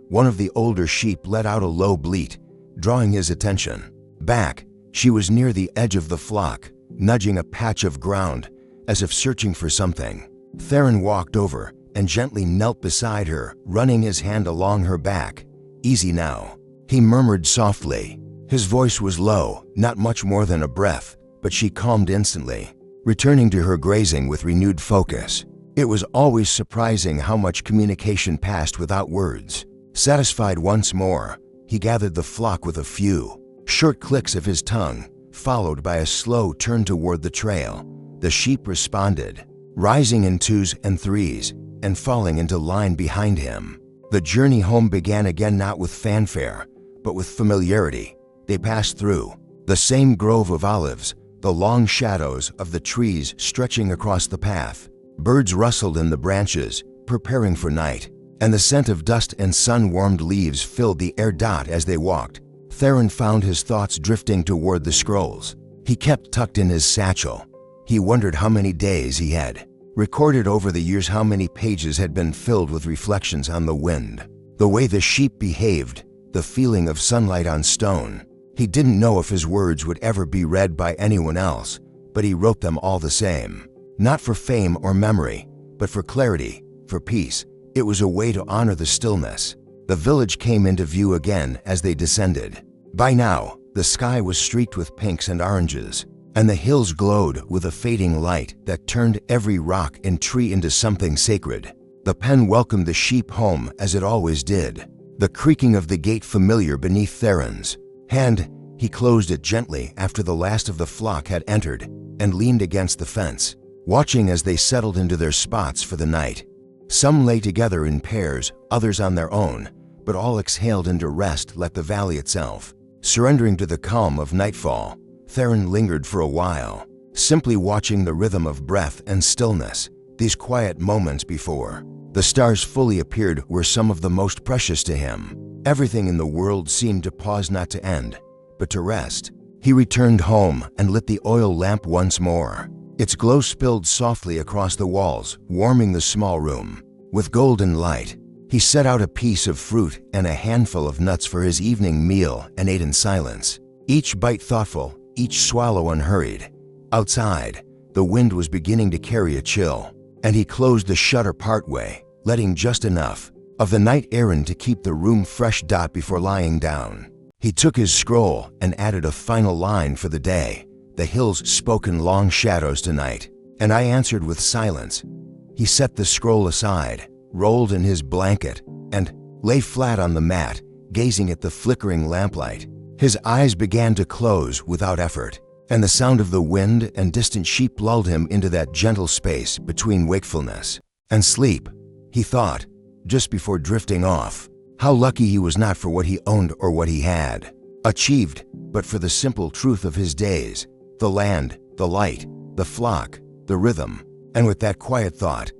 One of the older sheep let out a low bleat, drawing his attention. Back, she was near the edge of the flock, nudging a patch of ground, as if searching for something. Theron walked over and gently knelt beside her, running his hand along her back. "Easy now," he murmured softly. His voice was low, not much more than a breath, but she calmed instantly, returning to her grazing with renewed focus. It was always surprising how much communication passed without words. Satisfied once more, he gathered the flock with a few short clicks of his tongue, followed by a slow turn toward the trail. The sheep responded, rising in twos and threes, and falling into line behind him. The journey home began again, not with fanfare, but with familiarity. They passed through the same grove of olives, the long shadows of the trees stretching across the path. Birds rustled in the branches, preparing for night, and the scent of dust and sun-warmed leaves filled the air. As they walked, Theron found his thoughts drifting toward the scrolls he kept tucked in his satchel. He wondered how many days he had recorded over the years, how many pages had been filled with reflections on the wind, the way the sheep behaved, the feeling of sunlight on stone. He didn't know if his words would ever be read by anyone else, but he wrote them all the same. Not for fame or memory, but for clarity, for peace. It was a way to honor the stillness. The village came into view again as they descended. By now, the sky was streaked with pinks and oranges, and the hills glowed with a fading light that turned every rock and tree into something sacred. The pen welcomed the sheep home as it always did, the creaking of the gate familiar beneath Theron's hand. He closed it gently after the last of the flock had entered and leaned against the fence, watching as they settled into their spots for the night. Some lay together in pairs, others on their own, but all exhaled into rest like the valley itself. Surrendering to the calm of nightfall, Theron lingered for a while, simply watching the rhythm of breath and stillness. These quiet moments before the stars fully appeared were some of the most precious to him. Everything in the world seemed to pause, not to end, but to rest. He returned home and lit the oil lamp once more. Its glow spilled softly across the walls, warming the small room with golden light. He set out a piece of fruit and a handful of nuts for his evening meal and ate in silence, each bite thoughtful, each swallow unhurried. Outside, the wind was beginning to carry a chill, and he closed the shutter partway, letting just enough of the night air in to keep the room fresh. Before lying down, he took his scroll and added a final line for the day. The hills spoke in long shadows tonight, and I answered with silence. He set the scroll aside, rolled in his blanket, and lay flat on the mat, gazing at the flickering lamplight. His eyes began to close without effort, and the sound of the wind and distant sheep lulled him into that gentle space between wakefulness and sleep. He thought, just before drifting off, how lucky he was, not for what he owned or what he had achieved, but for the simple truth of his days, the land, the light, the flock, the rhythm. And with that quiet thought,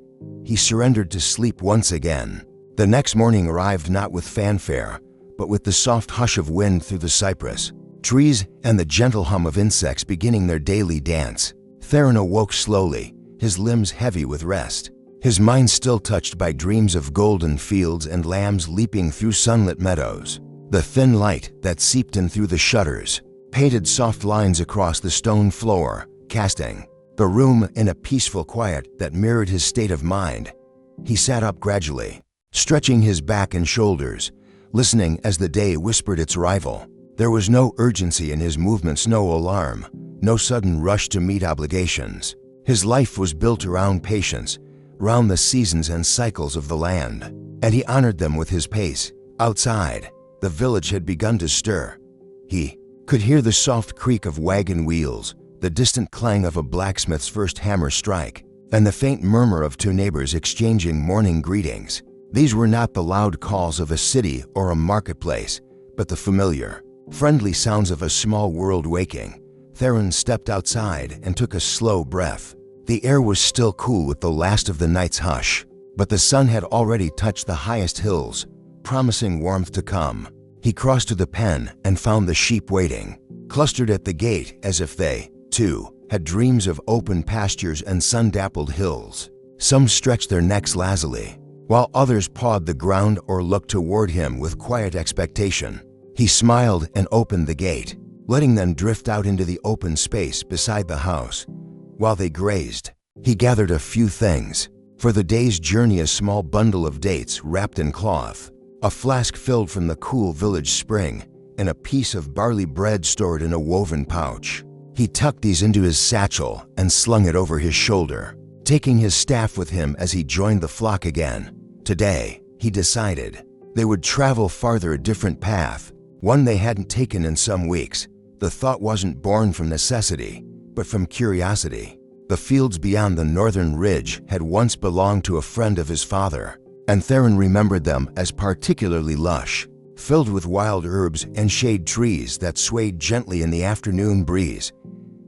he surrendered to sleep once again. The next morning arrived not with fanfare, but with the soft hush of wind through the cypress trees and the gentle hum of insects beginning their daily dance. Theron awoke slowly, his limbs heavy with rest, his mind still touched by dreams of golden fields and lambs leaping through sunlit meadows. The thin light that seeped in through the shutters painted soft lines across the stone floor, casting the room in a peaceful quiet that mirrored his state of mind. He sat up gradually, stretching his back and shoulders, listening as the day whispered its arrival. There was no urgency in his movements, no alarm, no sudden rush to meet obligations. His life was built around patience, around the seasons and cycles of the land, and he honored them with his pace. Outside, the village had begun to stir. He could hear the soft creak of wagon wheels, the distant clang of a blacksmith's first hammer strike, and the faint murmur of two neighbors exchanging morning greetings. These were not the loud calls of a city or a marketplace, but the familiar, friendly sounds of a small world waking. Theron stepped outside and took a slow breath. The air was still cool with the last of the night's hush, but the sun had already touched the highest hills, promising warmth to come. He crossed to the pen and found the sheep waiting, clustered at the gate as if they, too, had dreams of open pastures and sun-dappled hills. Some stretched their necks lazily, while others pawed the ground or looked toward him with quiet expectation. He smiled and opened the gate, letting them drift out into the open space beside the house. While they grazed, he gathered a few things. For the day's journey, a small bundle of dates wrapped in cloth, a flask filled from the cool village spring, and a piece of barley bread stored in a woven pouch. He tucked these into his satchel and slung it over his shoulder, taking his staff with him as he joined the flock again. Today, he decided, they would travel farther, a different path, one they hadn't taken in some weeks. The thought wasn't born from necessity, but from curiosity. The fields beyond the northern ridge had once belonged to a friend of his father, and Theron remembered them as particularly lush, filled with wild herbs and shade trees that swayed gently in the afternoon breeze.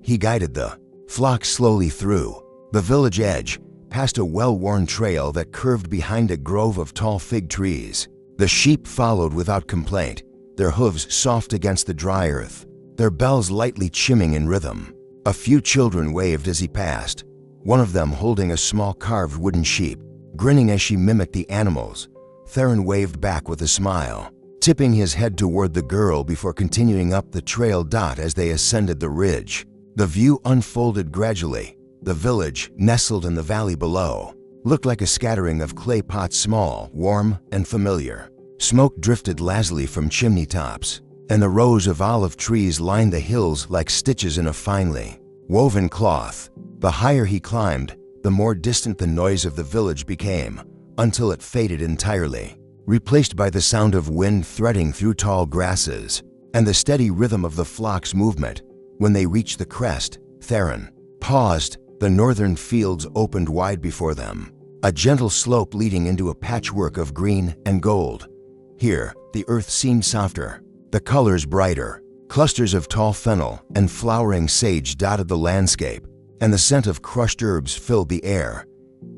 He guided the flock slowly through the village edge, past a well-worn trail that curved behind a grove of tall fig trees. The sheep followed without complaint, their hooves soft against the dry earth, their bells lightly chimming in rhythm. A few children waved as he passed, one of them holding a small carved wooden sheep. Grinning as she mimicked the animals, Theron waved back with a smile, tipping his head toward the girl before continuing up the trail. As they ascended the ridge, the view unfolded gradually. The village, nestled in the valley below, looked like a scattering of clay pots, small, warm, and familiar. Smoke drifted lazily from chimney tops, and the rows of olive trees lined the hills like stitches in a finely woven cloth. The higher he climbed, the more distant the noise of the village became, until it faded entirely, replaced by the sound of wind threading through tall grasses and the steady rhythm of the flock's movement. When they reached the crest, Theron paused. The northern fields opened wide before them, a gentle slope leading into a patchwork of green and gold. Here, the earth seemed softer, the colors brighter. Clusters of tall fennel and flowering sage dotted the landscape, and the scent of crushed herbs filled the air.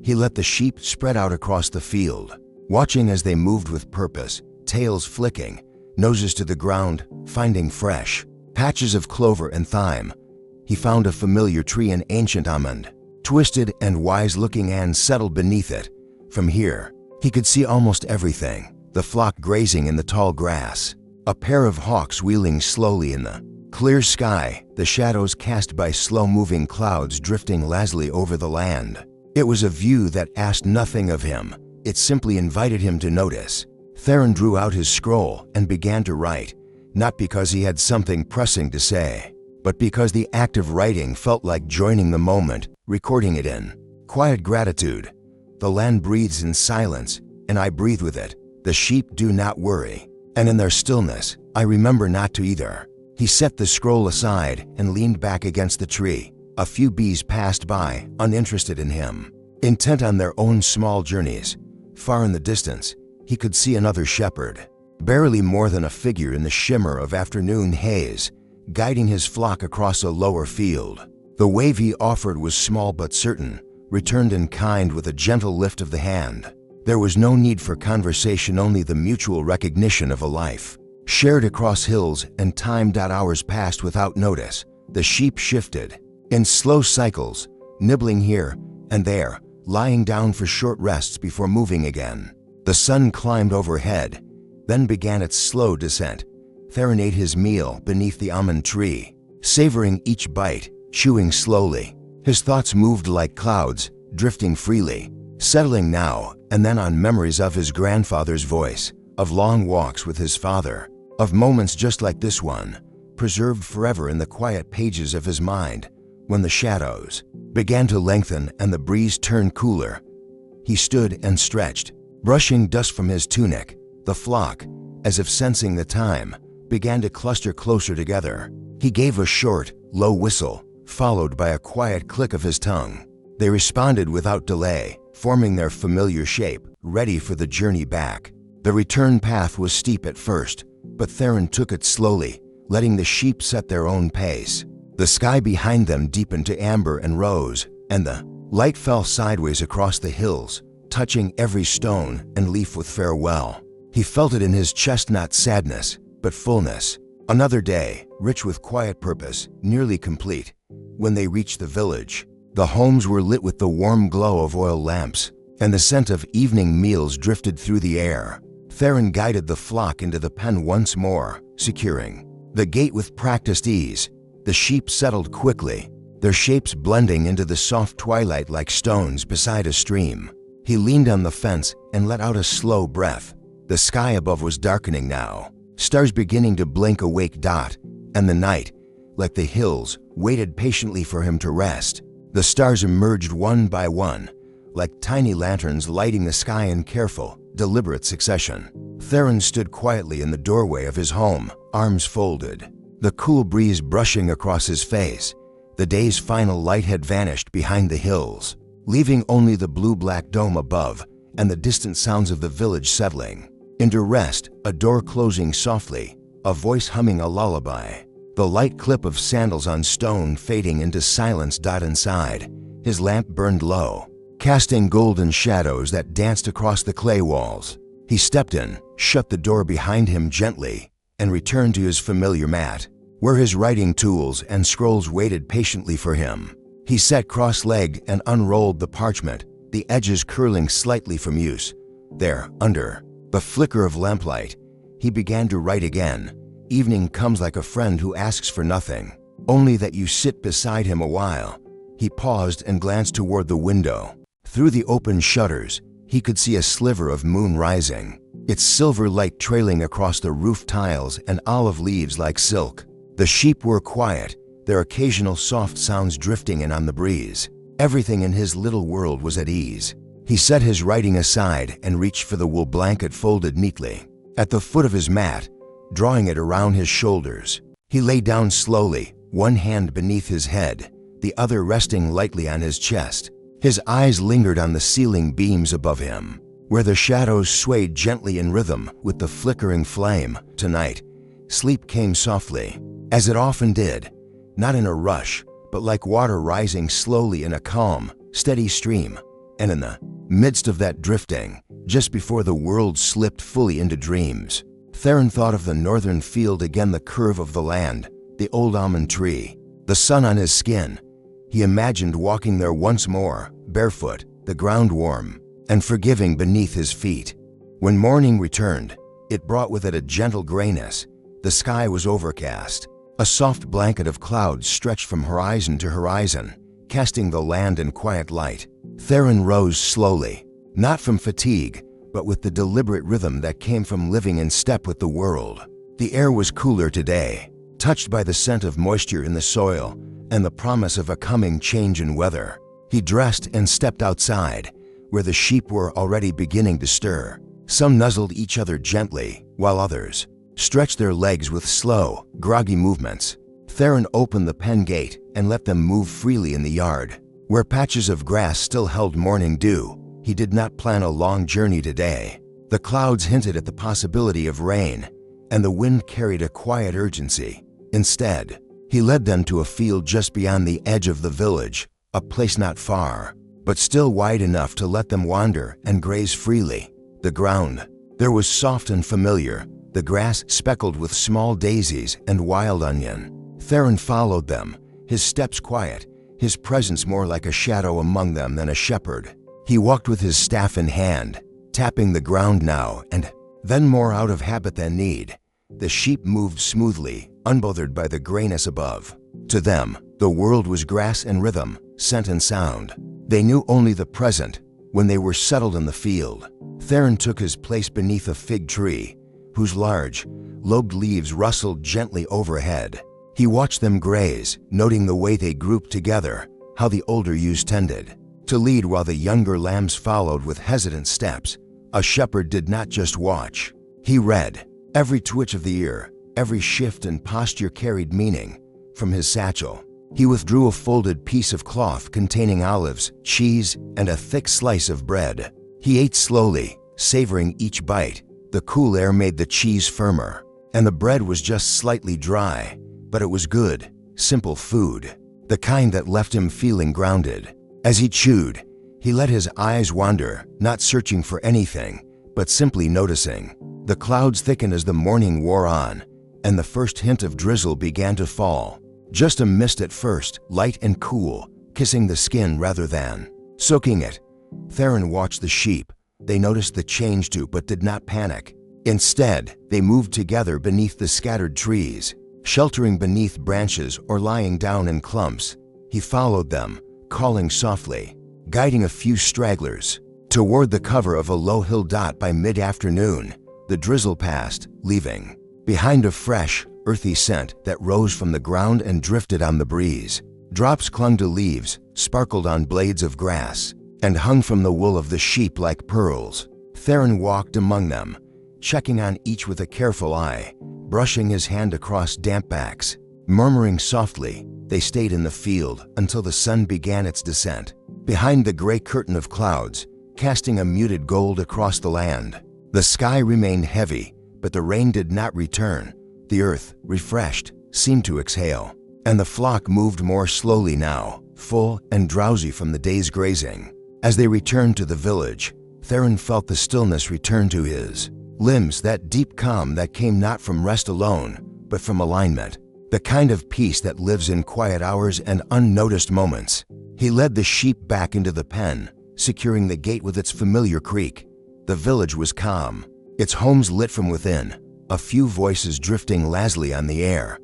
He let the sheep spread out across the field, watching as they moved with purpose, tails flicking, noses to the ground, finding fresh patches of clover and thyme. He found a familiar tree, an ancient almond, twisted and wise-looking, and settled beneath it. From here, he could see almost everything: the flock grazing in the tall grass, a pair of hawks wheeling slowly in the clear sky, the shadows cast by slow-moving clouds drifting lazily over the land. It was a view that asked nothing of him. It simply invited him to notice. Theron drew out his scroll and began to write, not because he had something pressing to say, but because the act of writing felt like joining the moment, recording it in quiet gratitude. The land breathes in silence, and I breathe with it. The sheep do not worry, and in their stillness, I remember not to either. He set the scroll aside and leaned back against the tree. A few bees passed by, uninterested in him, intent on their own small journeys. Far in the distance, he could see another shepherd, barely more than a figure in the shimmer of afternoon haze, guiding his flock across a lower field. The wave he offered was small but certain, returned in kind with a gentle lift of the hand. There was no need for conversation, only the mutual recognition of a life shared across hills and time. Hours passed without notice. The sheep shifted in slow cycles, nibbling here and there, lying down for short rests before moving again. The sun climbed overhead, then began its slow descent. Theron ate his meal beneath the almond tree, savoring each bite, chewing slowly. His thoughts moved like clouds, drifting freely, settling now and then on memories of his grandfather's voice, of long walks with his father, of moments just like this one, preserved forever in the quiet pages of his mind. When the shadows began to lengthen and the breeze turned cooler, he stood and stretched, brushing dust from his tunic. The flock, as if sensing the time, began to cluster closer together. He gave a short, low whistle, followed by a quiet click of his tongue. They responded without delay, forming their familiar shape, ready for the journey back. The return path was steep at first, but Theron took it slowly, letting the sheep set their own pace. The sky behind them deepened to amber and rose, and the light fell sideways across the hills, touching every stone and leaf with farewell. He felt it in his chest, not sadness, but fullness. Another day, rich with quiet purpose, nearly complete. When they reached the village, the homes were lit with the warm glow of oil lamps, and the scent of evening meals drifted through the air. Theron guided the flock into the pen once more, securing the gate with practiced ease. The sheep settled quickly, their shapes blending into the soft twilight like stones beside a stream. He leaned on the fence and let out a slow breath. The sky above was darkening now, stars beginning to blink awake. And the night, like the hills, waited patiently for him to rest. The stars emerged one by one, like tiny lanterns lighting the sky in careful, deliberate succession. Theron stood quietly in the doorway of his home, arms folded, the cool breeze brushing across his face. The day's final light had vanished behind the hills, leaving only the blue-black dome above and the distant sounds of the village settling into rest, a door closing softly, a voice humming a lullaby, the light clip of sandals on stone fading into silence. Inside, his lamp burned low, casting golden shadows that danced across the clay walls. He stepped in, shut the door behind him gently, and returned to his familiar mat, where his writing tools and scrolls waited patiently for him. He sat cross-legged and unrolled the parchment, the edges curling slightly from use. There, under the flicker of lamplight, he began to write again. Evening comes like a friend who asks for nothing, only that you sit beside him a while. He paused and glanced toward the window. Through the open shutters, he could see a sliver of moon rising, its silver light trailing across the roof tiles and olive leaves like silk. The sheep were quiet, their occasional soft sounds drifting in on the breeze. Everything in his little world was at ease. He set his writing aside and reached for the wool blanket folded neatly at the foot of his mat, drawing it around his shoulders. He lay down slowly, one hand beneath his head, the other resting lightly on his chest. His eyes lingered on the ceiling beams above him, where the shadows swayed gently in rhythm with the flickering flame. Tonight, sleep came softly, as it often did, not in a rush, but like water rising slowly in a calm, steady stream. And in the midst of that drifting, just before the world slipped fully into dreams, Theron thought of the northern field again, the curve of the land, the old almond tree, the sun on his skin. He imagined walking there once more, barefoot, the ground warm and forgiving beneath his feet. When morning returned, it brought with it a gentle grayness. The sky was overcast. A soft blanket of clouds stretched from horizon to horizon, casting the land in quiet light. Theron rose slowly, not from fatigue, but with the deliberate rhythm that came from living in step with the world. The air was cooler today, touched by the scent of moisture in the soil and the promise of a coming change in weather. He dressed and stepped outside, where the sheep were already beginning to stir. Some nuzzled each other gently, while others stretched their legs with slow, groggy movements. Theron opened the pen gate and let them move freely in the yard, where patches of grass still held morning dew. He did not plan a long journey today. The clouds hinted at the possibility of rain, and the wind carried a quiet urgency. Instead, he led them to a field just beyond the edge of the village, a place not far, but still wide enough to let them wander and graze freely. The ground there was soft and familiar, the grass speckled with small daisies and wild onion. Theron followed them, his steps quiet, his presence more like a shadow among them than a shepherd. He walked with his staff in hand, tapping the ground now and then more out of habit than need. The sheep moved smoothly, unbothered by the grayness above. To them, the world was grass and rhythm, scent and sound. They knew only the present, when they were settled in the field. Theron took his place beneath a fig tree, whose large, lobed leaves rustled gently overhead. He watched them graze, noting the way they grouped together, how the older ewes tended to lead while the younger lambs followed with hesitant steps. A shepherd did not just watch. He read. Every twitch of the ear, every shift and posture carried meaning. From his satchel, he withdrew a folded piece of cloth containing olives, cheese, and a thick slice of bread. He ate slowly, savoring each bite. The cool air made the cheese firmer, and the bread was just slightly dry, but it was good, simple food, the kind that left him feeling grounded. As he chewed, he let his eyes wander, not searching for anything, but simply noticing. The clouds thickened as the morning wore on, and the first hint of drizzle began to fall. Just a mist at first, light and cool, kissing the skin rather than soaking it. Theron watched the sheep. They noticed the change too, but did not panic. Instead, they moved together beneath the scattered trees, sheltering beneath branches or lying down in clumps. He followed them, calling softly, guiding a few stragglers toward the cover of a low hill. By mid-afternoon, the drizzle passed, leaving behind a fresh, earthy scent that rose from the ground and drifted on the breeze. Drops clung to leaves, sparkled on blades of grass, and hung from the wool of the sheep like pearls. Theron walked among them, checking on each with a careful eye, brushing his hand across damp backs, murmuring softly, They stayed in the field until the sun began its descent, behind the gray curtain of clouds, casting a muted gold across the land. The sky remained heavy, but the rain did not return. The earth, refreshed, seemed to exhale, and the flock moved more slowly now, full and drowsy from the day's grazing. As they returned to the village, Theron felt the stillness return to his limbs, that deep calm that came not from rest alone, but from alignment, the kind of peace that lives in quiet hours and unnoticed moments. He led the sheep back into the pen, securing the gate with its familiar creak. The village was calm, its homes lit from within, a few voices drifting lazily on the air.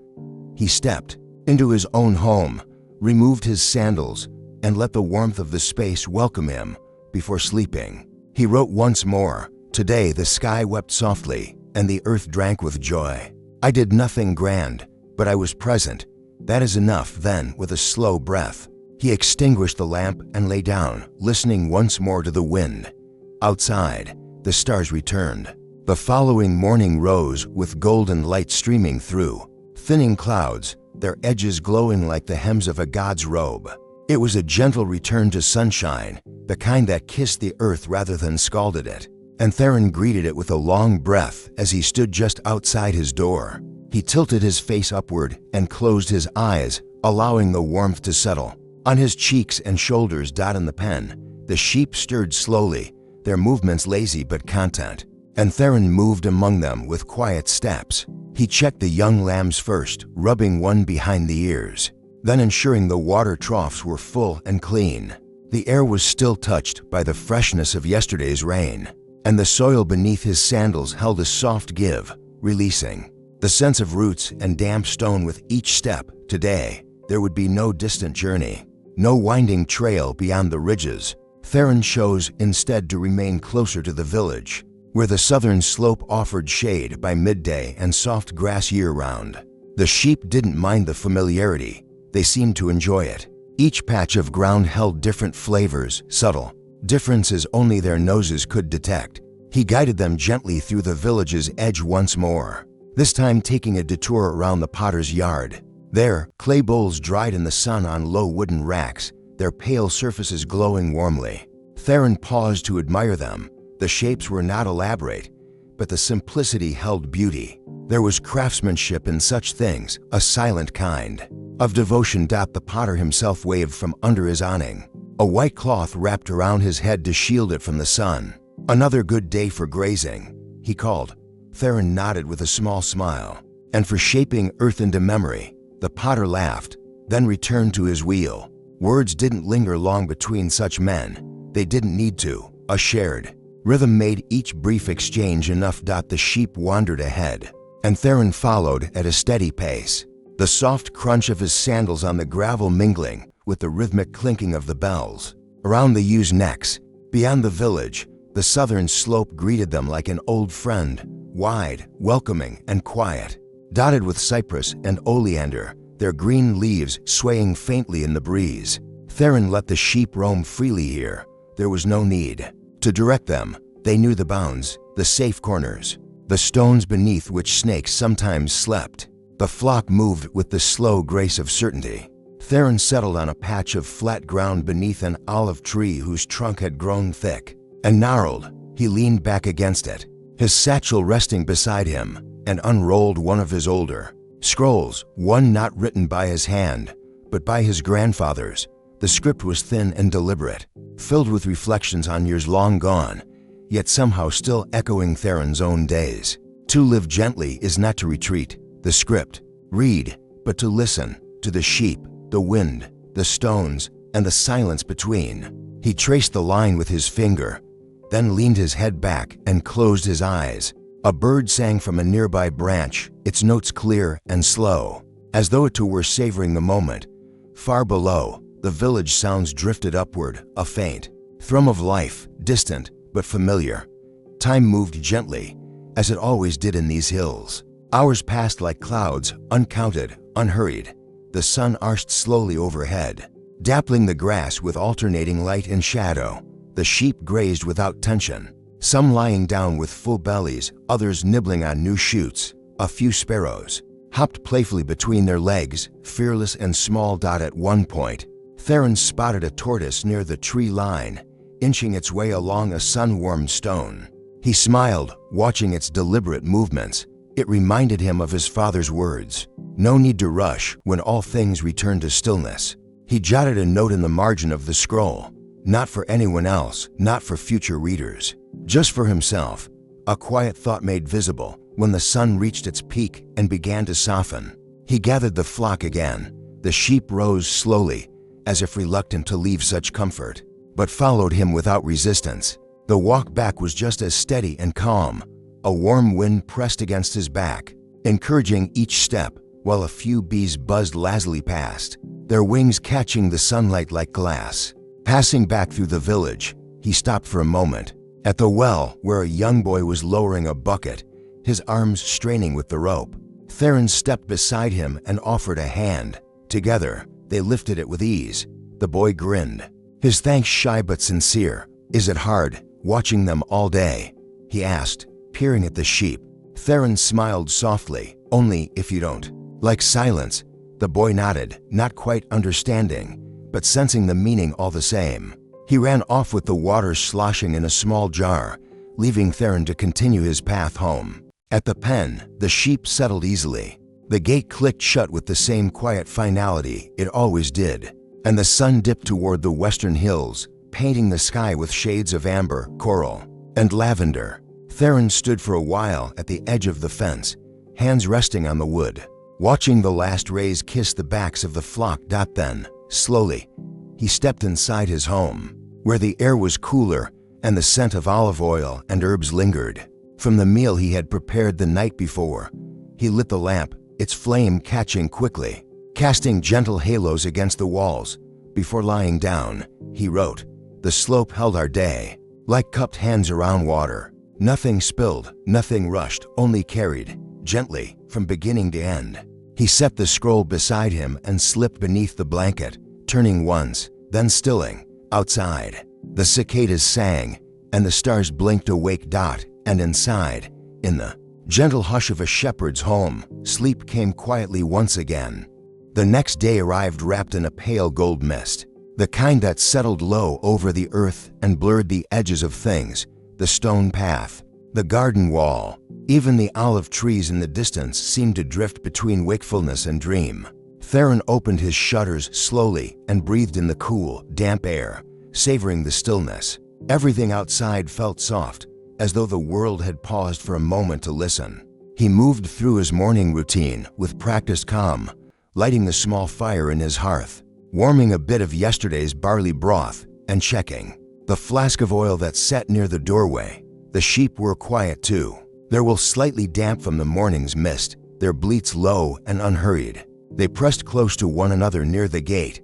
He stepped into his own home, removed his sandals, and let the warmth of the space welcome him before sleeping. He wrote once more. Today the sky wept softly, and the earth drank with joy. I did nothing grand, but I was present. That is enough. Then, with a slow breath, he extinguished the lamp and lay down, listening once more to the wind. Outside, the stars returned. The following morning rose with golden light streaming through thinning clouds, their edges glowing like the hems of a god's robe. It was a gentle return to sunshine, the kind that kissed the earth rather than scalded it. And Theron greeted it with a long breath as he stood just outside his door. He tilted his face upward and closed his eyes, allowing the warmth to settle. On his cheeks and shoulders in the pen, the sheep stirred slowly, their movements lazy but content, and Theron moved among them with quiet steps. He checked the young lambs first, rubbing one behind the ears, then ensuring the water troughs were full and clean. The air was still touched by the freshness of yesterday's rain, and the soil beneath his sandals held a soft give, releasing the sense of roots and damp stone with each step. Today, there would be no distant journey, no winding trail beyond the ridges. Theron chose instead to remain closer to the village, where the southern slope offered shade by midday and soft grass year-round. The sheep didn't mind the familiarity. They seemed to enjoy it. Each patch of ground held different flavors, subtle differences only their noses could detect. He guided them gently through the village's edge once more, this time taking a detour around the potter's yard. There, clay bowls dried in the sun on low wooden racks, their pale surfaces glowing warmly. Theron paused to admire them. The shapes were not elaborate, but the simplicity held beauty. There was craftsmanship in such things, a silent kind of devotion. The potter himself waved from under his awning, a white cloth wrapped around his head to shield it from the sun. Another good day for grazing, he called. Theron nodded with a small smile. And for shaping earth into memory, the potter laughed, then returned to his wheel. Words didn't linger long between such men. They didn't need to. A shared rhythm made each brief exchange enough. The sheep wandered ahead, and Theron followed at a steady pace, the soft crunch of his sandals on the gravel mingling with the rhythmic clinking of the bells around the ewes' necks. Beyond the village, the southern slope greeted them like an old friend, wide, welcoming, and quiet, dotted with cypress and oleander, their green leaves swaying faintly in the breeze. Theron let the sheep roam freely here. There was no need to direct them. They knew the bounds, the safe corners, the stones beneath which snakes sometimes slept. The flock moved with the slow grace of certainty. Theron settled on a patch of flat ground beneath an olive tree whose trunk had grown thick and gnarled. He leaned back against it, his satchel resting beside him, and unrolled one of his older scrolls, one not written by his hand, but by his grandfather's. The script was thin and deliberate, filled with reflections on years long gone, yet somehow still echoing Theron's own days. To live gently is not to retreat, the script, read, but to listen, to the sheep, the wind, the stones, and the silence between. He traced the line with his finger, then leaned his head back and closed his eyes. A bird sang from a nearby branch, its notes clear and slow, as though it too were savoring the moment. Far below, the village sounds drifted upward, a faint thrum of life, distant but familiar. Time moved gently, as it always did in these hills. Hours passed like clouds, uncounted, unhurried. The sun arched slowly overhead, dappling the grass with alternating light and shadow. The sheep grazed without tension, some lying down with full bellies, others nibbling on new shoots. A few sparrows hopped playfully between their legs, fearless and small. At one point, Theron spotted a tortoise near the tree line, inching its way along a sun-warmed stone. He smiled, watching its deliberate movements. It reminded him of his father's words, "No need to rush when all things return to stillness." He jotted a note in the margin of the scroll, not for anyone else, not for future readers, just for himself. A quiet thought made visible when the sun reached its peak and began to soften. He gathered the flock again. The sheep rose slowly, as if reluctant to leave such comfort, but followed him without resistance. The walk back was just as steady and calm. A warm wind pressed against his back, encouraging each step, while a few bees buzzed lazily past, their wings catching the sunlight like glass. Passing back through the village, he stopped for a moment. At the well, where a young boy was lowering a bucket, his arms straining with the rope, Theron stepped beside him and offered a hand. Together, they lifted it with ease. The boy grinned, his thanks shy but sincere. "Is it hard, watching them all day?" he asked, peering at the sheep. Theron smiled softly. "Only if you don't like silence." The boy nodded, not quite understanding, but sensing the meaning all the same. He ran off with the water sloshing in a small jar, leaving Theron to continue his path home. At the pen, the sheep settled easily. The gate clicked shut with the same quiet finality it always did, and the sun dipped toward the western hills, painting the sky with shades of amber, coral, and lavender. Theron stood for a while at the edge of the fence, hands resting on the wood, watching the last rays kiss the backs of the flock. Then, slowly, he stepped inside his home, where the air was cooler and the scent of olive oil and herbs lingered. From the meal he had prepared the night before, he lit the lamp, its flame catching quickly, casting gentle halos against the walls. Before lying down, he wrote, "The slope held our day, like cupped hands around water. Nothing spilled, nothing rushed, only carried, gently, from beginning to end." He set the scroll beside him and slipped beneath the blanket, turning once, then stilling. Outside, the cicadas sang, and the stars blinked awake. And inside, in the gentle hush of a shepherd's home, sleep came quietly once again. The next day arrived wrapped in a pale gold mist, the kind that settled low over the earth and blurred the edges of things, the stone path, the garden wall. Even the olive trees in the distance seemed to drift between wakefulness and dream. Theron opened his shutters slowly and breathed in the cool, damp air, savoring the stillness. Everything outside felt soft, as though the world had paused for a moment to listen. He moved through his morning routine with practiced calm, lighting the small fire in his hearth, warming a bit of yesterday's barley broth, and checking the flask of oil that sat near the doorway. The sheep were quiet too, their wool slightly damp from the morning's mist, their bleats low and unhurried. They pressed close to one another near the gate,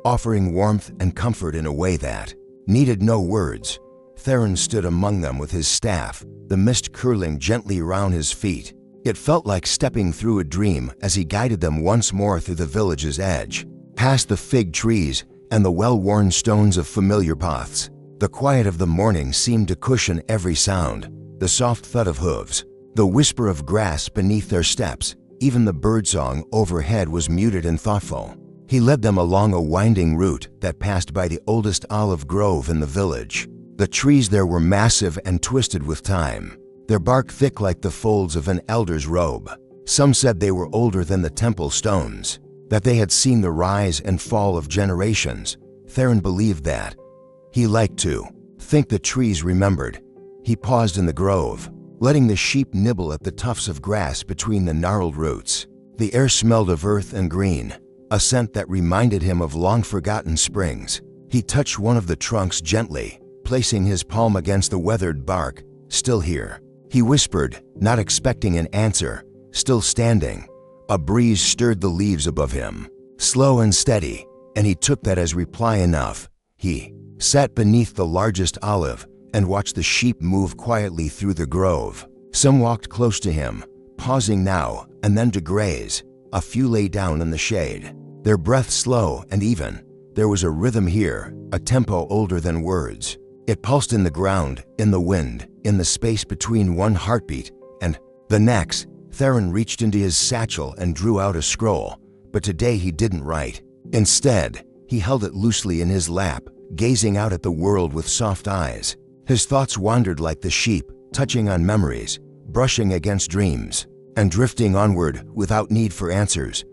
offering warmth and comfort in a way that needed no words. Theron stood among them with his staff, the mist curling gently around his feet. It felt like stepping through a dream as he guided them once more through the village's edge, past the fig trees and the well-worn stones of familiar paths. The quiet of the morning seemed to cushion every sound, the soft thud of hooves, the whisper of grass beneath their steps. Even the birdsong overhead was muted and thoughtful. He led them along a winding route that passed by the oldest olive grove in the village. The trees there were massive and twisted with time, their bark thick like the folds of an elder's robe. Some said they were older than the temple stones, that they had seen the rise and fall of generations. Theron believed that. He liked to think the trees remembered. He paused in the grove, letting the sheep nibble at the tufts of grass between the gnarled roots. The air smelled of earth and green, a scent that reminded him of long-forgotten springs. He touched one of the trunks gently, placing his palm against the weathered bark. "Still here," he whispered, not expecting an answer. Still standing. A breeze stirred the leaves above him, slow and steady, and he took that as reply enough. He sat beneath the largest olive and watched the sheep move quietly through the grove. Some walked close to him, pausing now and then to graze. A few lay down in the shade, their breath slow and even. There was a rhythm here, a tempo older than words. It pulsed in the ground, in the wind, in the space between one heartbeat and the next. Theron reached into his satchel and drew out a scroll, but today he didn't write. Instead, he held it loosely in his lap, gazing out at the world with soft eyes. His thoughts wandered like the sheep, touching on memories, brushing against dreams, and drifting onward without need for answers.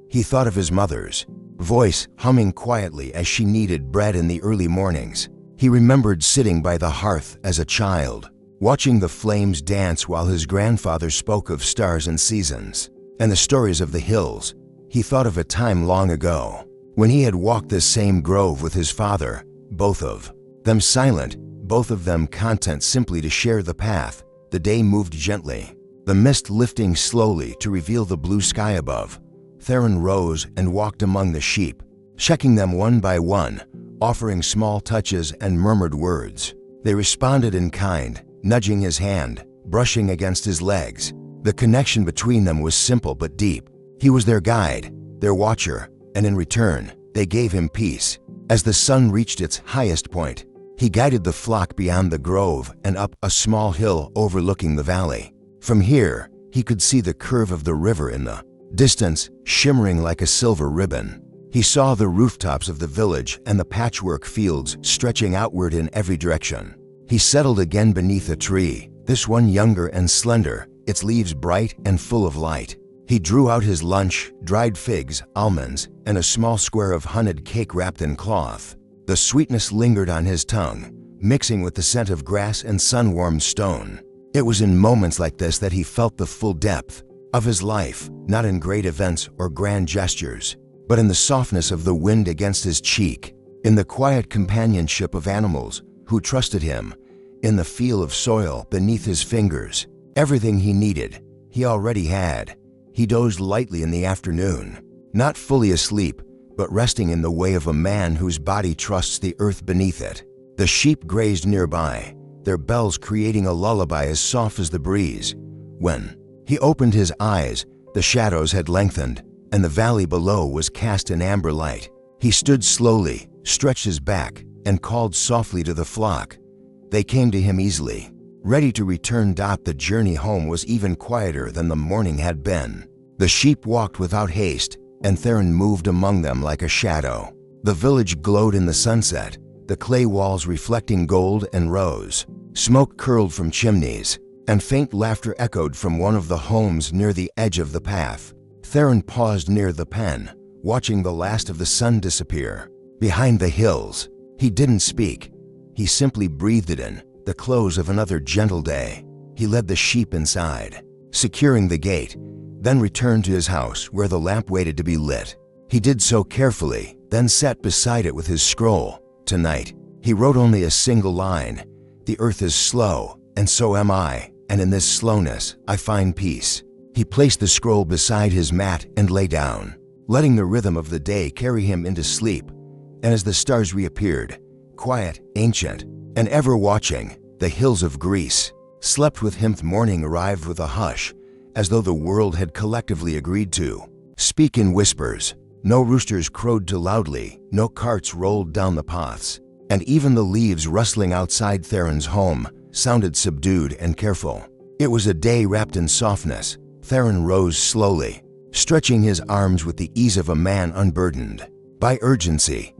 He thought of his mother's voice humming quietly as she kneaded bread in the early mornings. He remembered sitting by the hearth as a child, watching the flames dance while his grandfather spoke of stars and seasons, and the stories of the hills. He thought of a time long ago, when he had walked this same grove with his father, both of them silent, both of them content simply to share the path. The day moved gently, the mist lifting slowly to reveal the blue sky above. Theron rose and walked among the sheep, checking them one by one, offering small touches and murmured words. They responded in kind, nudging his hand, brushing against his legs. The connection between them was simple but deep. He was their guide, their watcher, and in return, they gave him peace. As the sun reached its highest point, he guided the flock beyond the grove and up a small hill overlooking the valley. From here, he could see the curve of the river in the distance, shimmering like a silver ribbon. He saw the rooftops of the village and the patchwork fields stretching outward in every direction. He settled again beneath a tree, this one younger and slender, its leaves bright and full of light. He drew out his lunch, dried figs, almonds, and a small square of honeyed cake wrapped in cloth. The sweetness lingered on his tongue, mixing with the scent of grass and sun-warmed stone. It was in moments like this that he felt the full depth of his life, not in great events or grand gestures, but in the softness of the wind against his cheek, in the quiet companionship of animals who trusted him, in the feel of soil beneath his fingers. Everything he needed, he already had. He dozed lightly in the afternoon, not fully asleep, but resting in the way of a man whose body trusts the earth beneath it. The sheep grazed nearby, their bells creating a lullaby as soft as the breeze. When he opened his eyes, the shadows had lengthened, and the valley below was cast in amber light. He stood slowly, stretched his back, and called softly to the flock. They came to him easily, ready to return. The journey home was even quieter than the morning had been. The sheep walked without haste, and Theron moved among them like a shadow. The village glowed in the sunset, the clay walls reflecting gold and rose. Smoke curled from chimneys, and faint laughter echoed from one of the homes near the edge of the path. Theron paused near the pen, watching the last of the sun disappear behind the hills. He didn't speak. He simply breathed it in, the close of another gentle day. He led the sheep inside, securing the gate, then returned to his house where the lamp waited to be lit. He did so carefully, then sat beside it with his scroll. Tonight, he wrote only a single line. The earth is slow, and so am I, and in this slowness, I find peace. He placed the scroll beside his mat and lay down, letting the rhythm of the day carry him into sleep. And as the stars reappeared, quiet, ancient, and ever watching, the hills of Greece slept with him. Morning arrived with a hush, as though the world had collectively agreed to speak in whispers. No roosters crowed too loudly, no carts rolled down the paths, and even the leaves rustling outside Theron's home sounded subdued and careful. It was a day wrapped in softness. Theron rose slowly, stretching his arms with the ease of a man unburdened by urgency.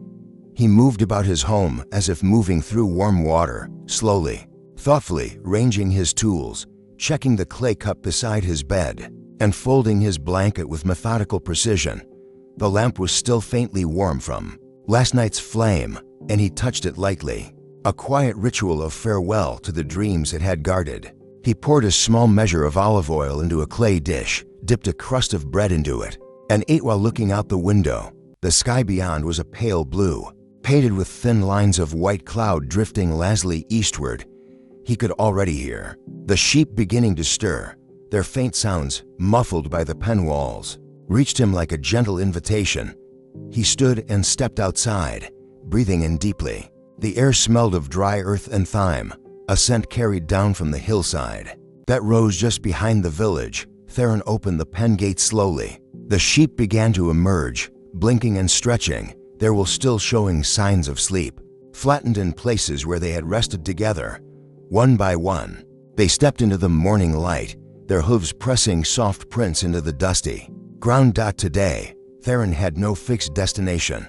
He moved about his home as if moving through warm water, slowly, thoughtfully arranging his tools, checking the clay cup beside his bed, and folding his blanket with methodical precision. The lamp was still faintly warm from last night's flame, and he touched it lightly, a quiet ritual of farewell to the dreams it had guarded. He poured a small measure of olive oil into a clay dish, dipped a crust of bread into it, and ate while looking out the window. The sky beyond was a pale blue, painted with thin lines of white cloud drifting lazily eastward. He could already hear the sheep beginning to stir, their faint sounds, muffled by the pen walls, reached him like a gentle invitation. He stood and stepped outside, breathing in deeply. The air smelled of dry earth and thyme, a scent carried down from the hillside that rose just behind the village. Theron opened the pen gate slowly. The sheep began to emerge, blinking and stretching, their wool still showing signs of sleep, flattened in places where they had rested together. One by one, they stepped into the morning light, their hooves pressing soft prints into the dusty ground. Today, Theron had no fixed destination.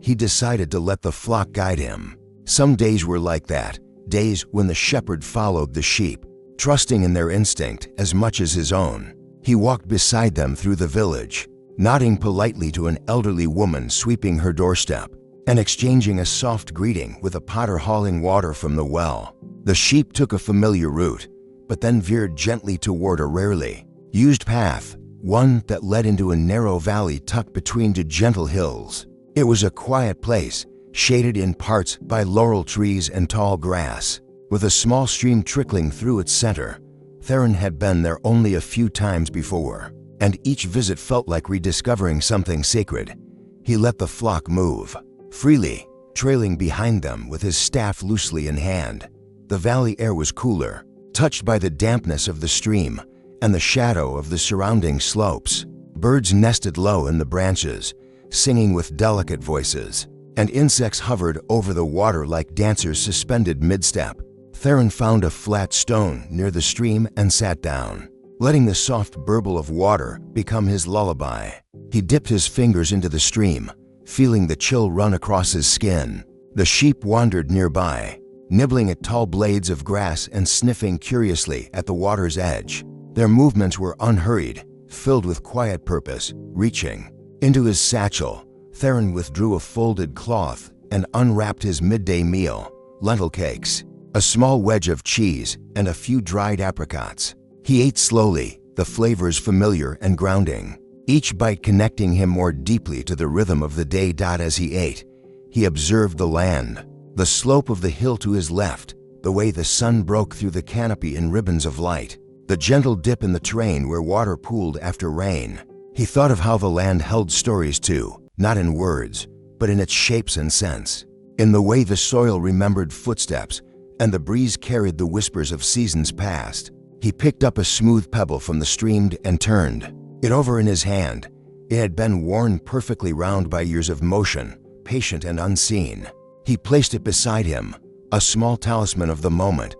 He decided to let the flock guide him. Some days were like that, days when the shepherd followed the sheep, trusting in their instinct as much as his own. He walked beside them through the village, nodding politely to an elderly woman sweeping her doorstep, and exchanging a soft greeting with a potter hauling water from the well. The sheep took a familiar route, but then veered gently toward a rarely used path, one that led into a narrow valley tucked between two gentle hills. It was a quiet place, shaded in parts by laurel trees and tall grass, with a small stream trickling through its center. Theron had been there only a few times before, and each visit felt like rediscovering something sacred. He let the flock move freely, trailing behind them with his staff loosely in hand. The valley air was cooler, touched by the dampness of the stream and the shadow of the surrounding slopes. Birds nested low in the branches, singing with delicate voices, and insects hovered over the water like dancers suspended mid-step. Theron found a flat stone near the stream and sat down, letting the soft burble of water become his lullaby. He dipped his fingers into the stream, feeling the chill run across his skin. The sheep wandered nearby, nibbling at tall blades of grass and sniffing curiously at the water's edge. Their movements were unhurried, filled with quiet purpose. Reaching into his satchel, Theron withdrew a folded cloth and unwrapped his midday meal: lentil cakes, a small wedge of cheese, and a few dried apricots. He ate slowly, the flavors familiar and grounding, each bite connecting him more deeply to the rhythm of the day. As he ate, he observed the land, the slope of the hill to his left, the way the sun broke through the canopy in ribbons of light, the gentle dip in the terrain where water pooled after rain. He thought of how the land held stories too, not in words, but in its shapes and scents, in the way the soil remembered footsteps and the breeze carried the whispers of seasons past. He picked up a smooth pebble from the stream and turned it over in his hand. It had been worn perfectly round by years of motion, patient and unseen. He placed it beside him, a small talisman of the moment.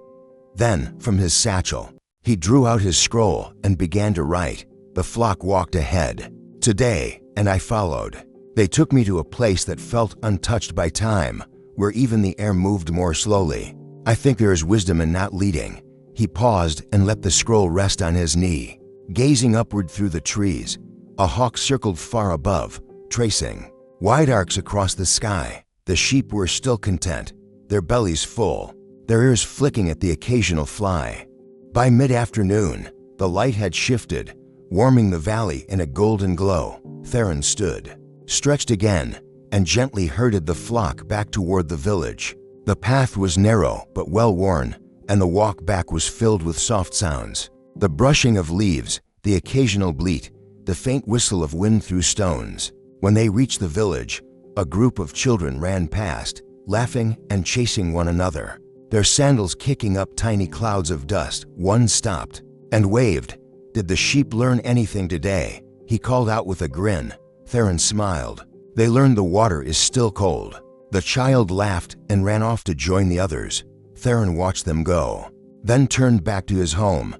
Then, from his satchel, he drew out his scroll and began to write. The flock walked ahead today, and I followed. They took me to a place that felt untouched by time, where even the air moved more slowly. I think there is wisdom in not leading. He paused and let the scroll rest on his knee. Gazing upward through the trees, a hawk circled far above, tracing wide arcs across the sky. The sheep were still content, their bellies full, their ears flicking at the occasional fly. By mid-afternoon, the light had shifted, warming the valley in a golden glow. Theron stood, stretched again, and gently herded the flock back toward the village. The path was narrow but well-worn, and the walk back was filled with soft sounds. The brushing of leaves, the occasional bleat, the faint whistle of wind through stones. When they reached the village, a group of children ran past, laughing and chasing one another, their sandals kicking up tiny clouds of dust. One stopped and waved. "Did the sheep learn anything today?" he called out with a grin. Theron smiled. "They learned the water is still cold." The child laughed and ran off to join the others. Theron watched them go, then turned back to his home.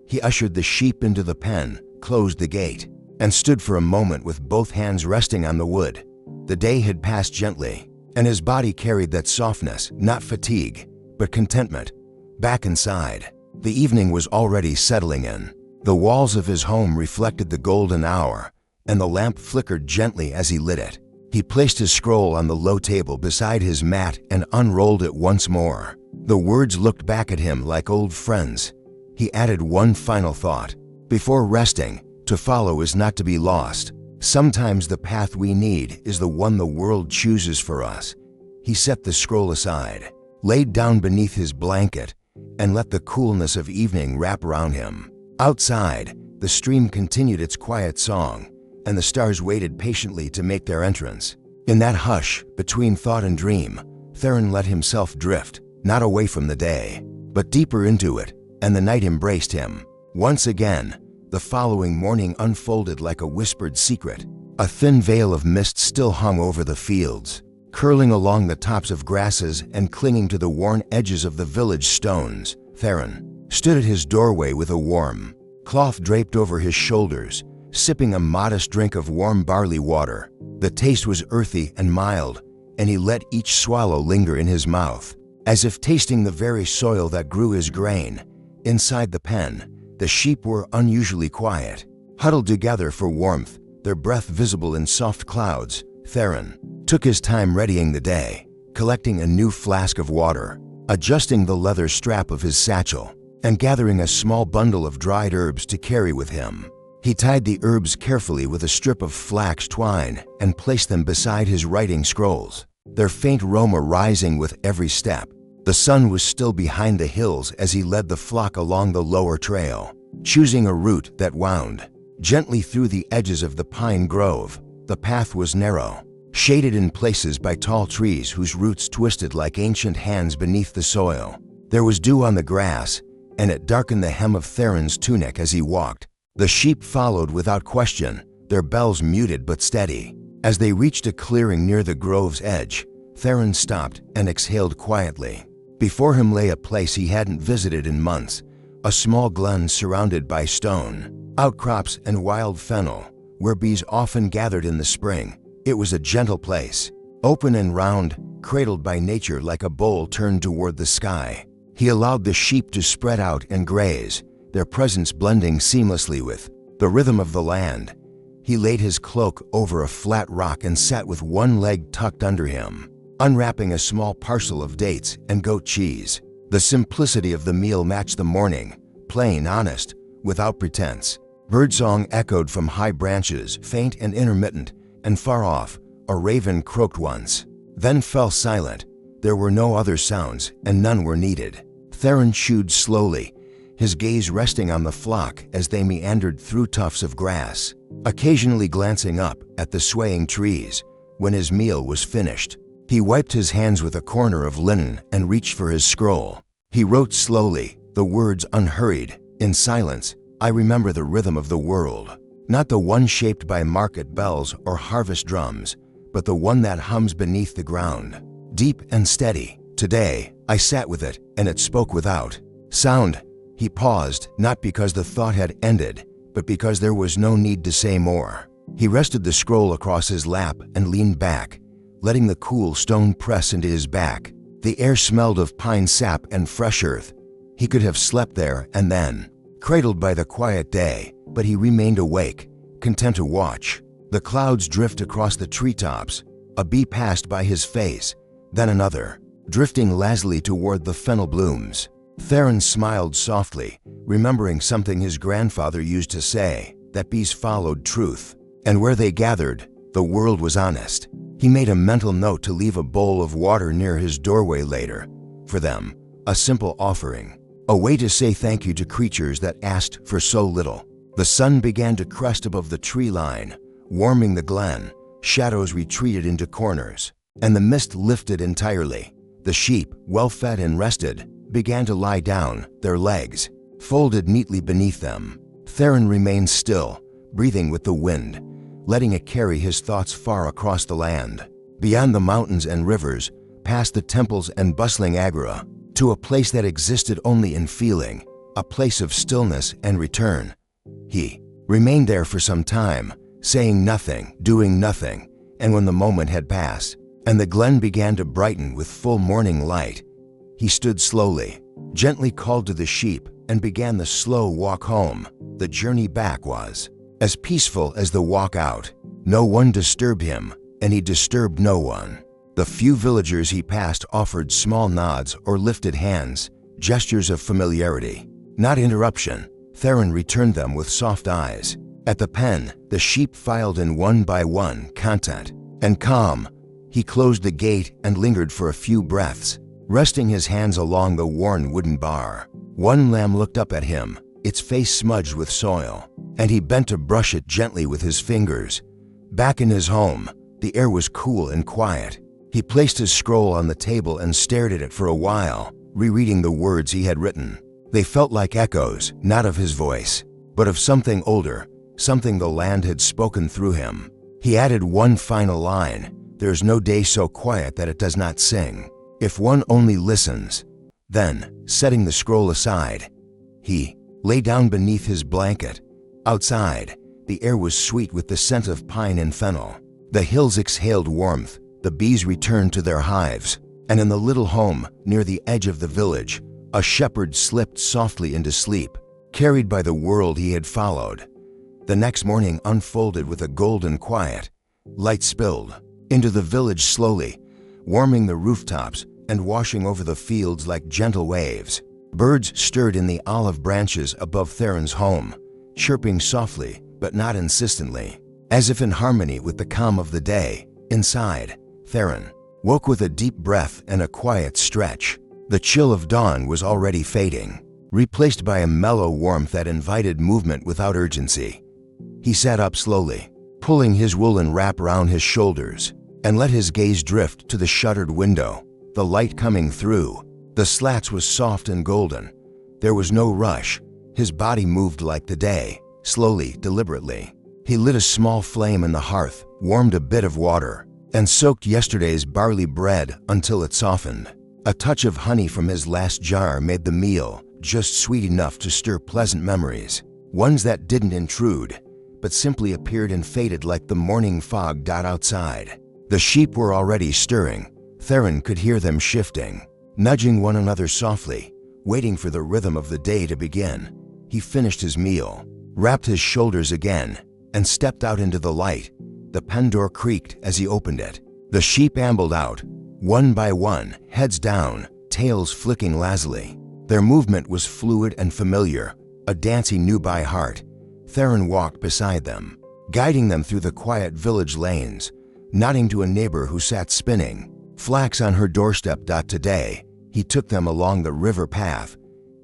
He ushered the sheep into the pen, closed the gate, and stood for a moment with both hands resting on the wood. The day had passed gently, and his body carried that softness, not fatigue, but contentment. Back inside, the evening was already settling in. The walls of his home reflected the golden hour, and the lamp flickered gently as he lit it. He placed his scroll on the low table beside his mat and unrolled it once more. The words looked back at him like old friends. He added one final thought. Before resting, to follow is not to be lost. Sometimes the path we need is the one the world chooses for us. He set the scroll aside, laid down beneath his blanket, and let the coolness of evening wrap around him. Outside, the stream continued its quiet song, and the stars waited patiently to make their entrance. In that hush, between thought and dream, Theron let himself drift, not away from the day, but deeper into it, and the night embraced him. Once again, the following morning unfolded like a whispered secret. A thin veil of mist still hung over the fields, curling along the tops of grasses and clinging to the worn edges of the village stones. Theron stood at his doorway with a warm, cloth draped over his shoulders, sipping a modest drink of warm barley water. The taste was earthy and mild, and he let each swallow linger in his mouth, as if tasting the very soil that grew his grain. Inside the pen, the sheep were unusually quiet, huddled together for warmth, their breath visible in soft clouds. Theron took his time readying the day, collecting a new flask of water, adjusting the leather strap of his satchel, and gathering a small bundle of dried herbs to carry with him. He tied the herbs carefully with a strip of flax twine and placed them beside his writing scrolls, their faint aroma rising with every step. The sun was still behind the hills as he led the flock along the lower trail, choosing a route that wound gently through the edges of the pine grove. The path was narrow, shaded in places by tall trees whose roots twisted like ancient hands beneath the soil. There was dew on the grass, and it darkened the hem of Theron's tunic as he walked. The sheep followed without question, their bells muted but steady. As they reached a clearing near the grove's edge, Theron stopped and exhaled quietly. Before him lay a place he hadn't visited in months, a small glen surrounded by stone outcrops and wild fennel, where bees often gathered in the spring. It was a gentle place, open and round, cradled by nature like a bowl turned toward the sky. He allowed the sheep to spread out and graze, their presence blending seamlessly with the rhythm of the land. He laid his cloak over a flat rock and sat with one leg tucked under him, unwrapping a small parcel of dates and goat cheese. The simplicity of the meal matched the morning, plain, honest, without pretense. Birdsong echoed from high branches, faint and intermittent, and far off, a raven croaked once, then fell silent. There were no other sounds, and none were needed. Theron chewed slowly, his gaze resting on the flock as they meandered through tufts of grass, occasionally glancing up at the swaying trees. When his meal was finished, he wiped his hands with a corner of linen and reached for his scroll. He wrote slowly, the words unhurried, in silence. I remember the rhythm of the world, not the one shaped by market bells or harvest drums, but the one that hums beneath the ground, deep and steady. Today, I sat with it, and it spoke without sound. He paused, not because the thought had ended, but because there was no need to say more. He rested the scroll across his lap and leaned back, letting the cool stone press into his back. The air smelled of pine sap and fresh earth. He could have slept there and then, cradled by the quiet day, but he remained awake, content to watch. The clouds drift across the treetops. A bee passed by his face, then another, drifting lazily toward the fennel blooms. Theron smiled softly, remembering something his grandfather used to say, that bees followed truth, and where they gathered, the world was honest. He made a mental note to leave a bowl of water near his doorway later. For them, a simple offering, a way to say thank you to creatures that asked for so little. The sun began to crest above the tree line, warming the glen. Shadows retreated into corners, and the mist lifted entirely. The sheep, well fed and rested, began to lie down, their legs folded neatly beneath them. Theron remained still, breathing with the wind, letting it carry his thoughts far across the land, beyond the mountains and rivers, past the temples and bustling agora, to a place that existed only in feeling, a place of stillness and return. He remained there for some time, saying nothing, doing nothing, and when the moment had passed, and the glen began to brighten with full morning light, he stood slowly, gently called to the sheep, and began the slow walk home. The journey back was as peaceful as the walk out. No one disturbed him, and he disturbed no one. The few villagers he passed offered small nods or lifted hands, gestures of familiarity, not interruption. Theron returned them with soft eyes. At the pen, the sheep filed in one by one, content and calm. He closed the gate and lingered for a few breaths, resting his hands along the worn wooden bar. One lamb looked up at him, its face smudged with soil, and he bent to brush it gently with his fingers. Back in his home, the air was cool and quiet. He placed his scroll on the table and stared at it for a while, rereading the words he had written. They felt like echoes, not of his voice, but of something older, something the land had spoken through him. He added one final line, "There's no day so quiet that it does not sing, if one only listens." Then, setting the scroll aside, he lay down beneath his blanket. Outside, the air was sweet with the scent of pine and fennel. The hills exhaled warmth, the bees returned to their hives, and in the little home near the edge of the village, a shepherd slipped softly into sleep, carried by the world he had followed. The next morning unfolded with a golden quiet. Light spilled into the village slowly, warming the rooftops and washing over the fields like gentle waves. Birds stirred in the olive branches above Theron's home, chirping softly but not insistently, as if in harmony with the calm of the day. Inside, Theron woke with a deep breath and a quiet stretch. The chill of dawn was already fading, replaced by a mellow warmth that invited movement without urgency. He sat up slowly, pulling his woolen wrap around his shoulders, and let his gaze drift to the shuttered window. The light coming through the slats was soft and golden. There was no rush. His body moved like the day, slowly, deliberately. He lit a small flame in the hearth, warmed a bit of water, and soaked yesterday's barley bread until it softened. A touch of honey from his last jar made the meal just sweet enough to stir pleasant memories, ones that didn't intrude, but simply appeared and faded like the morning fog outside. The sheep were already stirring. Theron could hear them shifting, nudging one another softly, waiting for the rhythm of the day to begin. He finished his meal, wrapped his shoulders again, and stepped out into the light. The pen door creaked as he opened it. The sheep ambled out, one by one, heads down, tails flicking lazily. Their movement was fluid and familiar, a dance he knew by heart. Theron walked beside them, guiding them through the quiet village lanes, nodding to a neighbor who sat spinning flax on her doorstep. Today, he took them along the river path.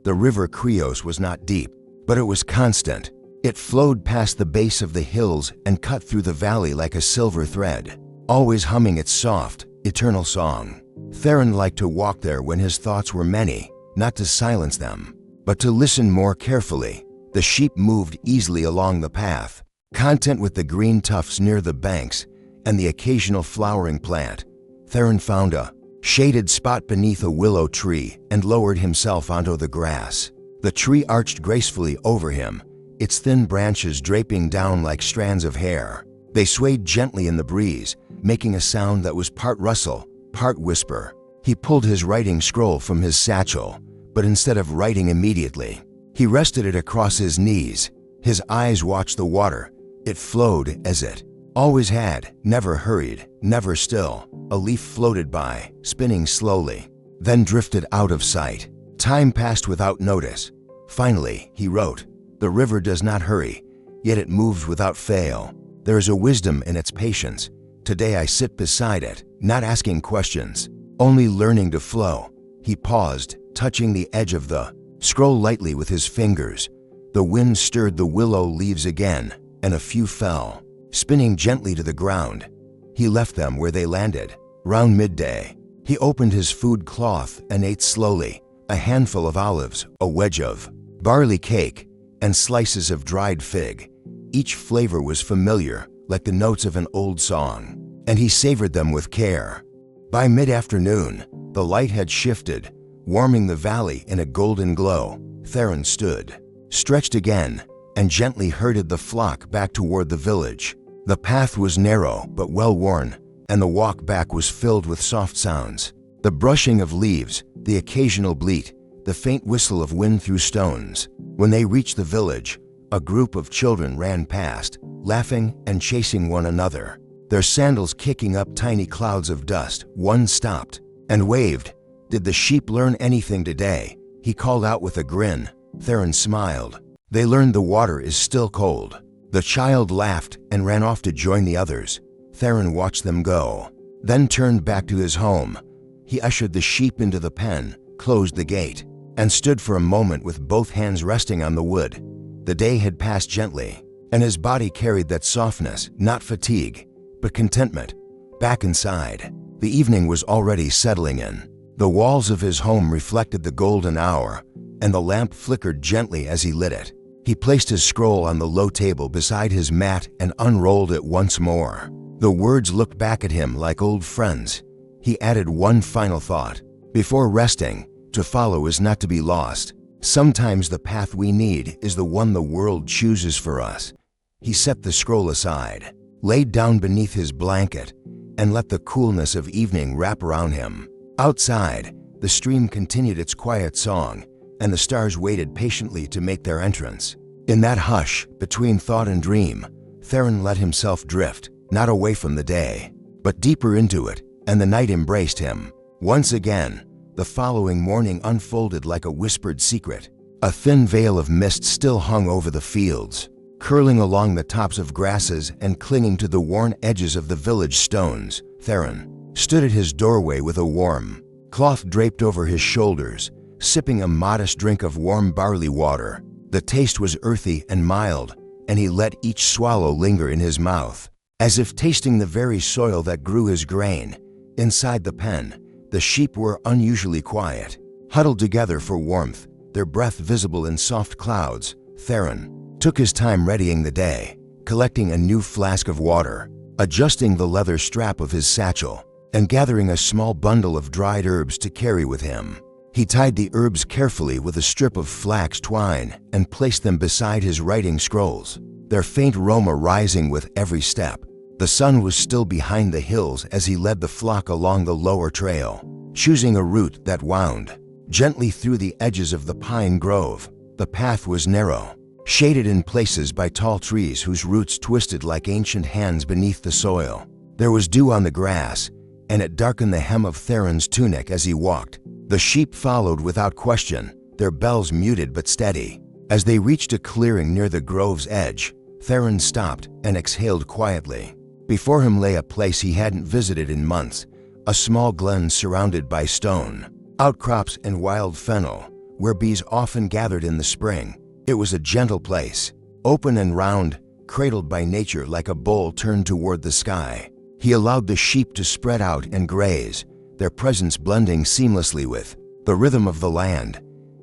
The river Creos was not deep, but it was constant. It flowed past the base of the hills and cut through the valley like a silver thread, always humming its soft, eternal song. Theron liked to walk there when his thoughts were many, not to silence them, but to listen more carefully. The sheep moved easily along the path, content with the green tufts near the banks and the occasional flowering plant. Theron found a shaded spot beneath a willow tree and lowered himself onto the grass. The tree arched gracefully over him, its thin branches draping down like strands of hair. They swayed gently in the breeze, making a sound that was part rustle, part whisper. He pulled his writing scroll from his satchel, but instead of writing immediately, he rested it across his knees. His eyes watched the water. It flowed as it always had, never hurried, never still. A leaf floated by, spinning slowly, then drifted out of sight. Time passed without notice. Finally, he wrote, "The river does not hurry, yet it moves without fail. There is a wisdom in its patience. Today I sit beside it, not asking questions, only learning to flow." He paused, touching the edge of the scroll lightly with his fingers. The wind stirred the willow leaves again, and a few fell, spinning gently to the ground. He left them where they landed. Round midday, he opened his food cloth and ate slowly, a handful of olives, a wedge of barley cake, and slices of dried fig. Each flavor was familiar, like the notes of an old song, and he savored them with care. By mid-afternoon, the light had shifted, warming the valley in a golden glow. Theron stood, stretched again, and gently herded the flock back toward the village. The path was narrow but well-worn, and the walk back was filled with soft sounds. The brushing of leaves, the occasional bleat, the faint whistle of wind through stones. When they reached the village, a group of children ran past, laughing and chasing one another, their sandals kicking up tiny clouds of dust. One stopped and waved. "Did the sheep learn anything today?" he called out with a grin. Theron smiled. "They learned the water is still cold." The child laughed and ran off to join the others. Theron watched them go, then turned back to his home. He ushered the sheep into the pen, closed the gate, and stood for a moment with both hands resting on the wood. The day had passed gently, and his body carried that softness, not fatigue, but contentment. Back inside, the evening was already settling in. The walls of his home reflected the golden hour, and the lamp flickered gently as he lit it. He placed his scroll on the low table beside his mat and unrolled it once more. The words looked back at him like old friends. He added one final thought. Before resting, to follow is not to be lost. Sometimes the path we need is the one the world chooses for us. He set the scroll aside, laid down beneath his blanket, and let the coolness of evening wrap around him. Outside, the stream continued its quiet song, and the stars waited patiently to make their entrance. In that hush, between thought and dream, Theron let himself drift, not away from the day, but deeper into it, and the night embraced him. Once again, the following morning unfolded like a whispered secret. A thin veil of mist still hung over the fields, curling along the tops of grasses and clinging to the worn edges of the village stones. Theron stood at his doorway with a warm cloth draped over his shoulders, sipping a modest drink of warm barley water. The taste was earthy and mild, and he let each swallow linger in his mouth, as if tasting the very soil that grew his grain. Inside the pen, the sheep were unusually quiet, huddled together for warmth, their breath visible in soft clouds. Theron took his time readying the day, collecting a new flask of water, adjusting the leather strap of his satchel, and gathering a small bundle of dried herbs to carry with him. He tied the herbs carefully with a strip of flax twine and placed them beside his writing scrolls, their faint aroma rising with every step. The sun was still behind the hills as he led the flock along the lower trail, choosing a route that wound gently through the edges of the pine grove. The path was narrow, shaded in places by tall trees whose roots twisted like ancient hands beneath the soil. There was dew on the grass, and it darkened the hem of Theron's tunic as he walked. The sheep followed without question, their bells muted but steady. As they reached a clearing near the grove's edge, Theron stopped and exhaled quietly. Before him lay a place he hadn't visited in months, a small glen surrounded by stone outcrops and wild fennel, where bees often gathered in the spring. It was a gentle place, open and round, cradled by nature like a bowl turned toward the sky. He allowed the sheep to spread out and graze, their presence blending seamlessly with the rhythm of the land.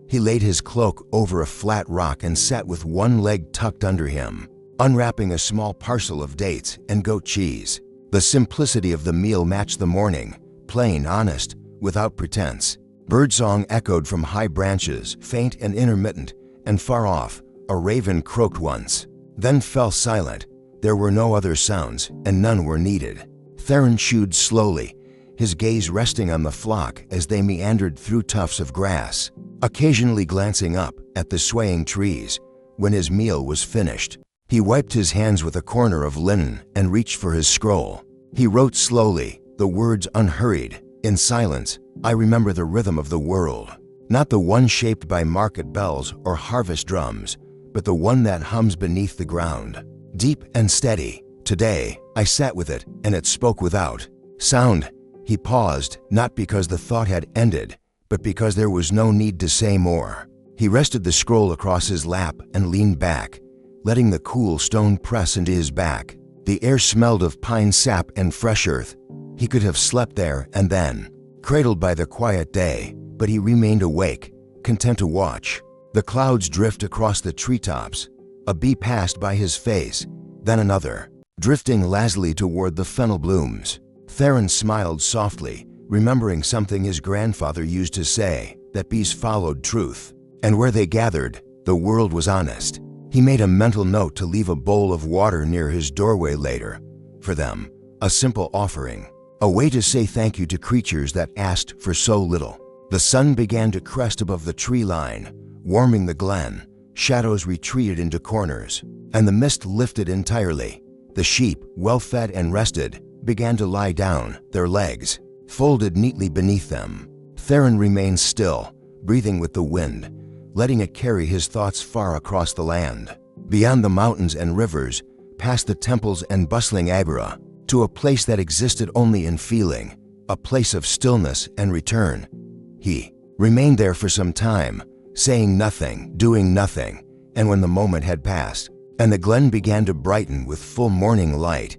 He laid his cloak over a flat rock and sat with one leg tucked under him, unwrapping a small parcel of dates and goat cheese. The simplicity of the meal matched the morning, plain, honest, without pretense. Birdsong echoed from high branches, faint and intermittent, and far off, a raven croaked once, then fell silent. There were no other sounds, and none were needed. Theron chewed slowly, his gaze resting on the flock as they meandered through tufts of grass, occasionally glancing up at the swaying trees. When his meal was finished, he wiped his hands with a corner of linen and reached for his scroll. He wrote slowly, the words unhurried. In silence, I remember the rhythm of the world, not the one shaped by market bells or harvest drums, but the one that hums beneath the ground, deep and steady. Today, I sat with it, and it spoke without sound. He paused, not because the thought had ended, but because there was no need to say more. He rested the scroll across his lap and leaned back, letting the cool stone press into his back. The air smelled of pine sap and fresh earth. He could have slept there and then, cradled by the quiet day, but he remained awake, content to watch the clouds drift across the treetops. A bee passed by his face, then another, drifting lazily toward the fennel blooms. Theron smiled softly, remembering something his grandfather used to say, that bees followed truth, and where they gathered, the world was honest. He made a mental note to leave a bowl of water near his doorway later. For them, a simple offering, a way to say thank you to creatures that asked for so little. The sun began to crest above the tree line, warming the glen. Shadows retreated into corners, and the mist lifted entirely. The sheep, well fed and rested, began to lie down, their legs folded neatly beneath them. Theron remained still, breathing with the wind, letting it carry his thoughts far across the land, beyond the mountains and rivers, past the temples and bustling agora, to a place that existed only in feeling, a place of stillness and return. He remained there for some time, saying nothing, doing nothing, and when the moment had passed, and the glen began to brighten with full morning light,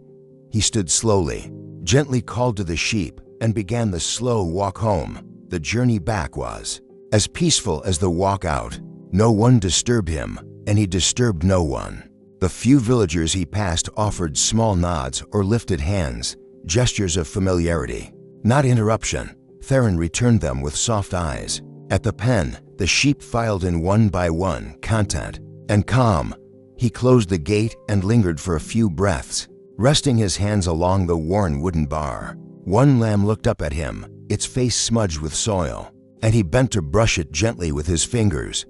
he stood slowly, gently called to the sheep, and began the slow walk home. The journey back was as peaceful as the walk out. No one disturbed him, and he disturbed no one. The few villagers he passed offered small nods or lifted hands, gestures of familiarity, not interruption. Theron returned them with soft eyes. At the pen, The sheep filed in one by one, content and calm. He closed the gate and lingered for a few breaths, resting his hands along the worn wooden bar. One lamb looked up at him, its face smudged with soil, and he bent to brush it gently with his fingers.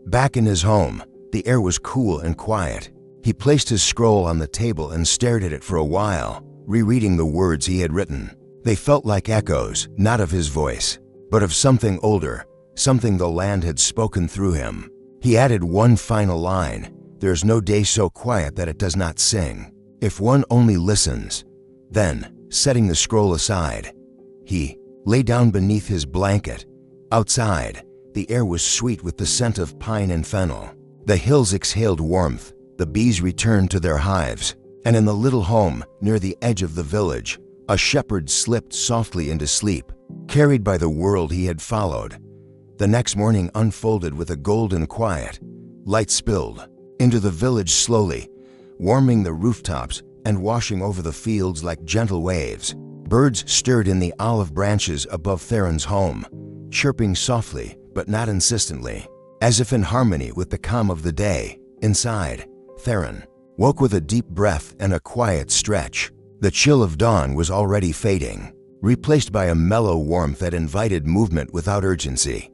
Back in his home, the air was cool and quiet. He placed his scroll on the table and stared at it for a while, rereading the words he had written. They felt like echoes, not of his voice, but of something older, something the land had spoken through him. He added one final line: "There's no day so quiet that it does not sing, if one only listens." Then, setting the scroll aside, he lay down beneath his blanket. Outside, the air was sweet with the scent of pine and fennel. The hills exhaled warmth, the bees returned to their hives, and in the little home near the edge of the village, a shepherd slipped softly into sleep, carried by the world he had followed. The next morning unfolded with a golden quiet. Light spilled into the village slowly, warming the rooftops and washing over the fields like gentle waves. Birds stirred in the olive branches above Theron's home, chirping softly but not insistently, as if in harmony with the calm of the day. Inside, Theron woke with a deep breath and a quiet stretch. The chill of dawn was already fading, replaced by a mellow warmth that invited movement without urgency.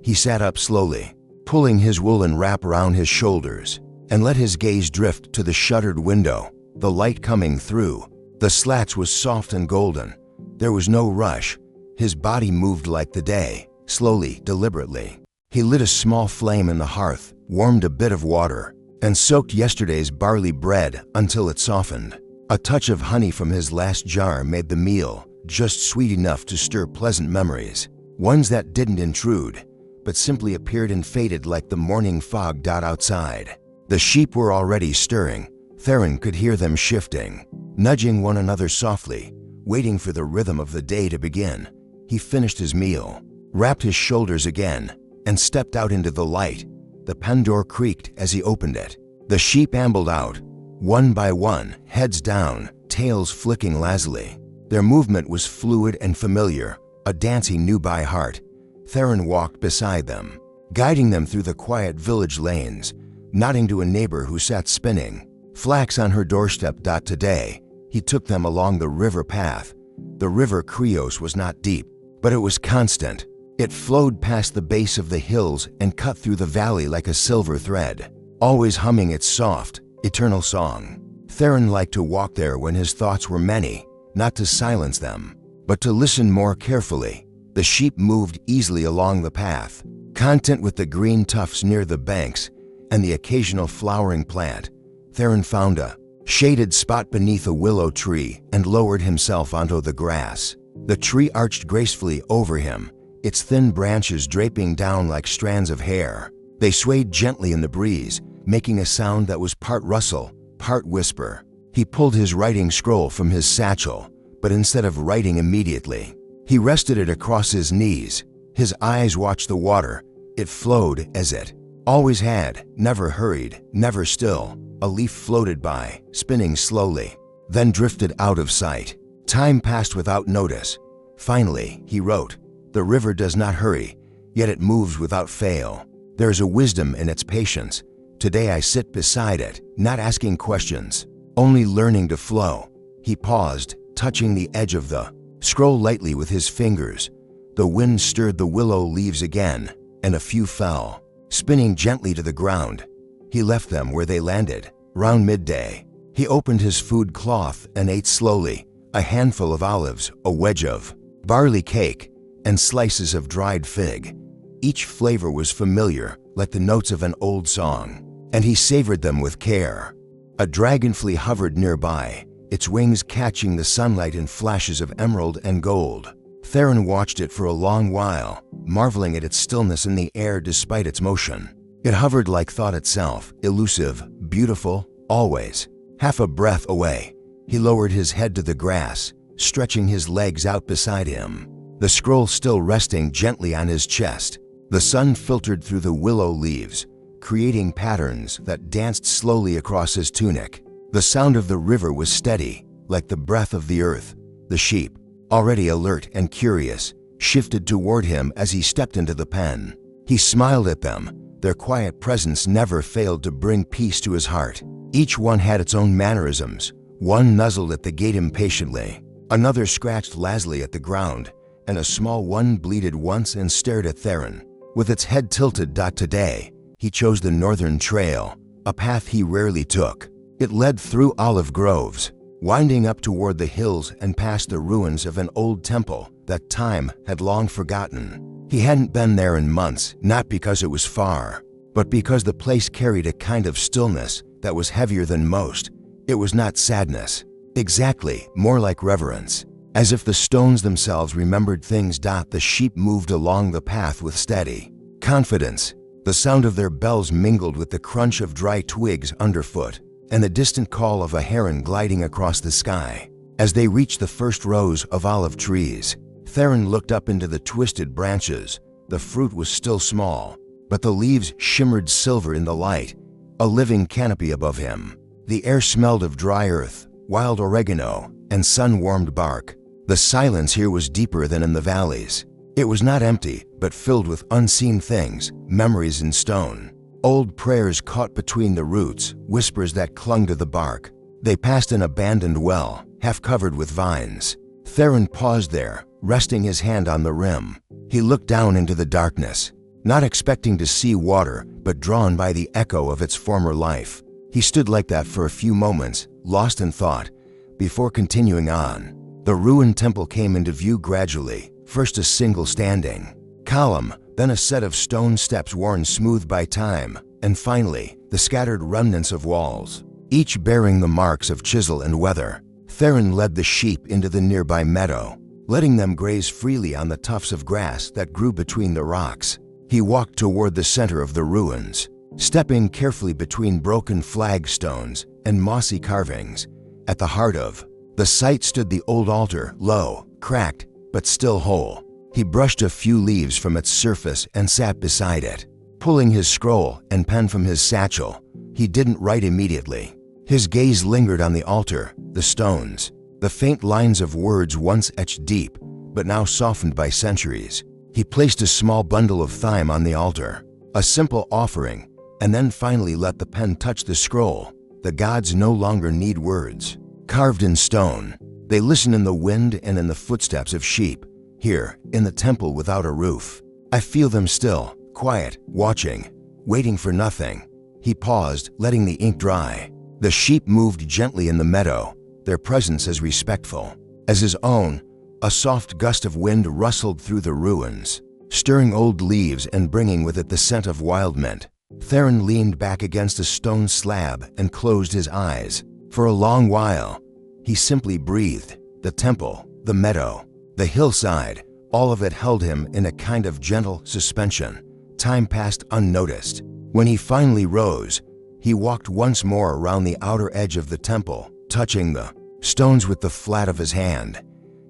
He sat up slowly, pulling his woolen wrap around his shoulders, and let his gaze drift to the shuttered window. The light coming through the slats was soft and golden. There was no rush. His body moved like the day, slowly, deliberately. He lit a small flame in the hearth, warmed a bit of water, and soaked yesterday's barley bread until it softened. A touch of honey from his last jar made the meal just sweet enough to stir pleasant memories, ones that didn't intrude, but simply appeared and faded like the morning fog outside. The sheep were already stirring. Theron could hear them shifting, nudging one another softly, waiting for the rhythm of the day to begin. He finished his meal, wrapped his shoulders again, and stepped out into the light. The pen door creaked as he opened it. The sheep ambled out, one by one, heads down, tails flicking lazily. Their movement was fluid and familiar, a dance he knew by heart. Theron walked beside them, guiding them through the quiet village lanes, nodding to a neighbor who sat spinning flax on her doorstep. Today, he took them along the river path. The river Creos was not deep, but it was constant. It flowed past the base of the hills and cut through the valley like a silver thread, always humming its soft, eternal song. Theron liked to walk there when his thoughts were many, not to silence them, but to listen more carefully. The sheep moved easily along the path, content with the green tufts near the banks and the occasional flowering plant. Theron found a shaded spot beneath a willow tree and lowered himself onto the grass. The tree arched gracefully over him, its thin branches draping down like strands of hair. They swayed gently in the breeze, making a sound that was part rustle, part whisper. He pulled his writing scroll from his satchel, but instead of writing immediately, he rested it across his knees. His eyes watched the water. It flowed as it always had, never hurried, never still. A leaf floated by, spinning slowly, then drifted out of sight. Time passed without notice. Finally, he wrote, "The river does not hurry, yet it moves without fail. There is a wisdom in its patience. Today I sit beside it, not asking questions, only learning to flow." He paused, touching the edge of the scroll lightly with his fingers. The wind stirred the willow leaves again, and a few fell, spinning gently to the ground. He left them where they landed. Round midday, he opened his food cloth and ate slowly, a handful of olives, a wedge of barley cake, and slices of dried fig. Each flavor was familiar, like the notes of an old song, and he savored them with care. A dragonfly hovered nearby, its wings catching the sunlight in flashes of emerald and gold. Theron watched it for a long while, marveling at its stillness in the air despite its motion. It hovered like thought itself, elusive, beautiful, always. Half a breath away, he lowered his head to the grass, stretching his legs out beside him, the scroll still resting gently on his chest. The sun filtered through the willow leaves, creating patterns that danced slowly across his tunic. The sound of the river was steady, like the breath of the earth. The sheep, already alert and curious, shifted toward him as he stepped into the pen. He smiled at them. Their quiet presence never failed to bring peace to his heart. Each one had its own mannerisms. One nuzzled at the gate impatiently, another scratched lazily at the ground, and a small one bleated once and stared at Theron. With its head tilted. Today, he chose the northern trail, a path he rarely took. It led through olive groves, winding up toward the hills and past the ruins of an old temple that time had long forgotten. He hadn't been there in months, not because it was far, but because the place carried a kind of stillness that was heavier than most. It was not sadness. Exactly, more like reverence. As if the stones themselves remembered things. The sheep moved along the path with steady confidence. The sound of their bells mingled with the crunch of dry twigs underfoot and the distant call of a heron gliding across the sky. As they reached the first rows of olive trees, Theron looked up into the twisted branches. The fruit was still small, but the leaves shimmered silver in the light, a living canopy above him. The air smelled of dry earth, wild oregano, and sun-warmed bark. The silence here was deeper than in the valleys. It was not empty, but filled with unseen things, memories in stone. Old prayers caught between the roots, whispers that clung to the bark. They passed an abandoned well, half covered with vines. Theron paused there, resting his hand on the rim. He looked down into the darkness, not expecting to see water, but drawn by the echo of its former life. He stood like that for a few moments, lost in thought, before continuing on. The ruined temple came into view gradually, first a single standing column, then a set of stone steps worn smooth by time, and finally, the scattered remnants of walls, each bearing the marks of chisel and weather. Theron led the sheep into the nearby meadow, letting them graze freely on the tufts of grass that grew between the rocks. He walked toward the center of the ruins, stepping carefully between broken flagstones and mossy carvings. At the heart of the site stood the old altar, low, cracked, but still whole. He brushed a few leaves from its surface and sat beside it. Pulling his scroll and pen from his satchel, he didn't write immediately. His gaze lingered on the altar, the stones, the faint lines of words once etched deep, but now softened by centuries. He placed a small bundle of thyme on the altar, a simple offering, and then finally let the pen touch the scroll. The gods no longer need words. Carved in stone, they listen in the wind and in the footsteps of sheep. Here, in the temple without a roof, I feel them still, quiet, watching, waiting for nothing. He paused, letting the ink dry. The sheep moved gently in the meadow, their presence as respectful as his own. A soft gust of wind rustled through the ruins, stirring old leaves and bringing with it the scent of wild mint. Theron leaned back against a stone slab and closed his eyes. For a long while, he simply breathed. The temple, the meadow, the hillside, all of it held him in a kind of gentle suspension. Time passed unnoticed. When he finally rose, he walked once more around the outer edge of the temple, touching the stones with the flat of his hand.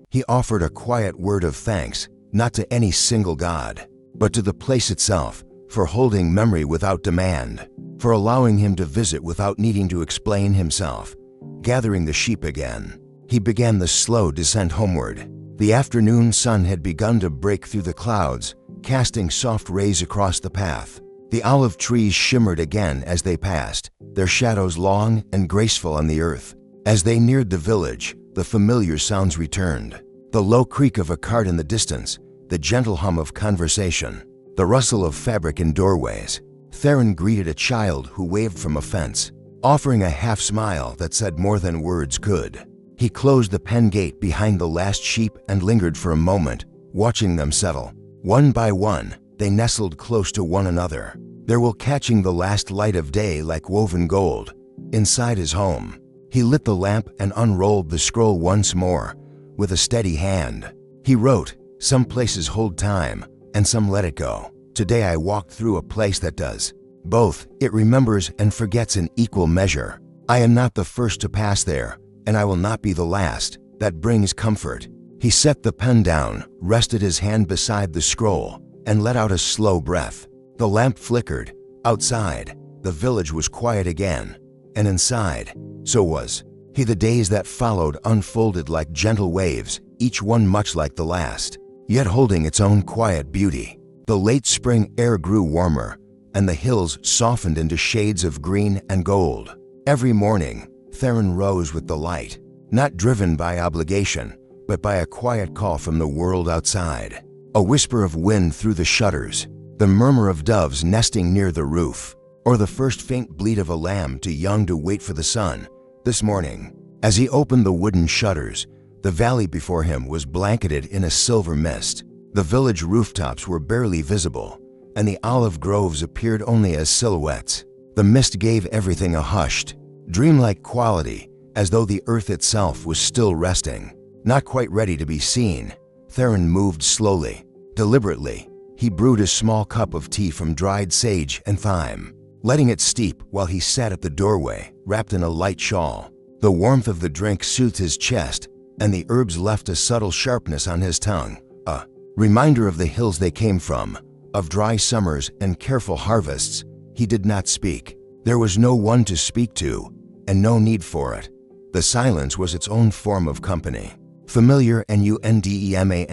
He offered a quiet word of thanks, not to any single god, but to the place itself, for holding memory without demand, for allowing him to visit without needing to explain himself. Gathering the sheep again, he began the slow descent homeward. The afternoon sun had begun to break through the clouds, casting soft rays across the path. The olive trees shimmered again as they passed, their shadows long and graceful on the earth. As they neared the village, the familiar sounds returned. The low creak of a cart in the distance, the gentle hum of conversation, the rustle of fabric in doorways. Theron greeted a child who waved from a fence, offering a half-smile that said more than words could. He closed the pen gate behind the last sheep and lingered for a moment, watching them settle. One by one, they nestled close to one another, their will catching the last light of day like woven gold. Inside his home, he lit the lamp and unrolled the scroll once more. With a steady hand, he wrote, "Some places hold time, and some let it go. Today I walked through a place that does both. It remembers and forgets in equal measure. I am not the first to pass there, and I will not be the last. That brings comfort." He set the pen down, rested his hand beside the scroll, and let out a slow breath. The lamp flickered. Outside, the village was quiet again, and inside, so was he. The days that followed unfolded like gentle waves, each one much like the last, yet holding its own quiet beauty. The late spring air grew warmer, and the hills softened into shades of green and gold. Every morning, Theron rose with the light, not driven by obligation, but by a quiet call from the world outside. A whisper of wind through the shutters, the murmur of doves nesting near the roof, or the first faint bleat of a lamb too young to wait for the sun. This morning, as he opened the wooden shutters, the valley before him was blanketed in a silver mist. The village rooftops were barely visible, and the olive groves appeared only as silhouettes. The mist gave everything a hushed, dreamlike quality, as though the earth itself was still resting. Not quite ready to be seen, Theron moved slowly. Deliberately, he brewed a small cup of tea from dried sage and thyme, letting it steep while he sat at the doorway, wrapped in a light shawl. The warmth of the drink soothed his chest, and the herbs left a subtle sharpness on his tongue, a reminder of the hills they came from, of dry summers and careful harvests. He did not speak. There was no one to speak to, and no need for it. The silence was its own form of company. Familiar and undemanding.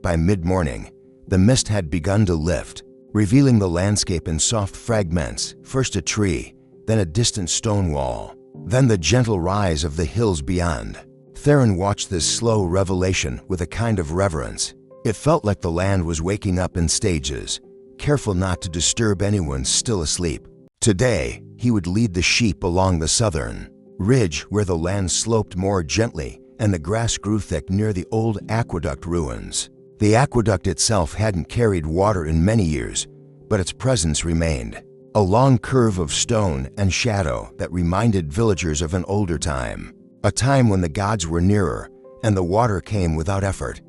By mid-morning, the mist had begun to lift, revealing the landscape in soft fragments, first a tree, then a distant stone wall, then the gentle rise of the hills beyond. Theron watched this slow revelation with a kind of reverence. It felt like the land was waking up in stages, careful not to disturb anyone still asleep. Today, he would lead the sheep along the southern ridge where the land sloped more gently and the grass grew thick near the old aqueduct ruins. The aqueduct itself hadn't carried water in many years, but its presence remained. A long curve of stone and shadow that reminded villagers of an older time, a time when the gods were nearer and the water came without effort.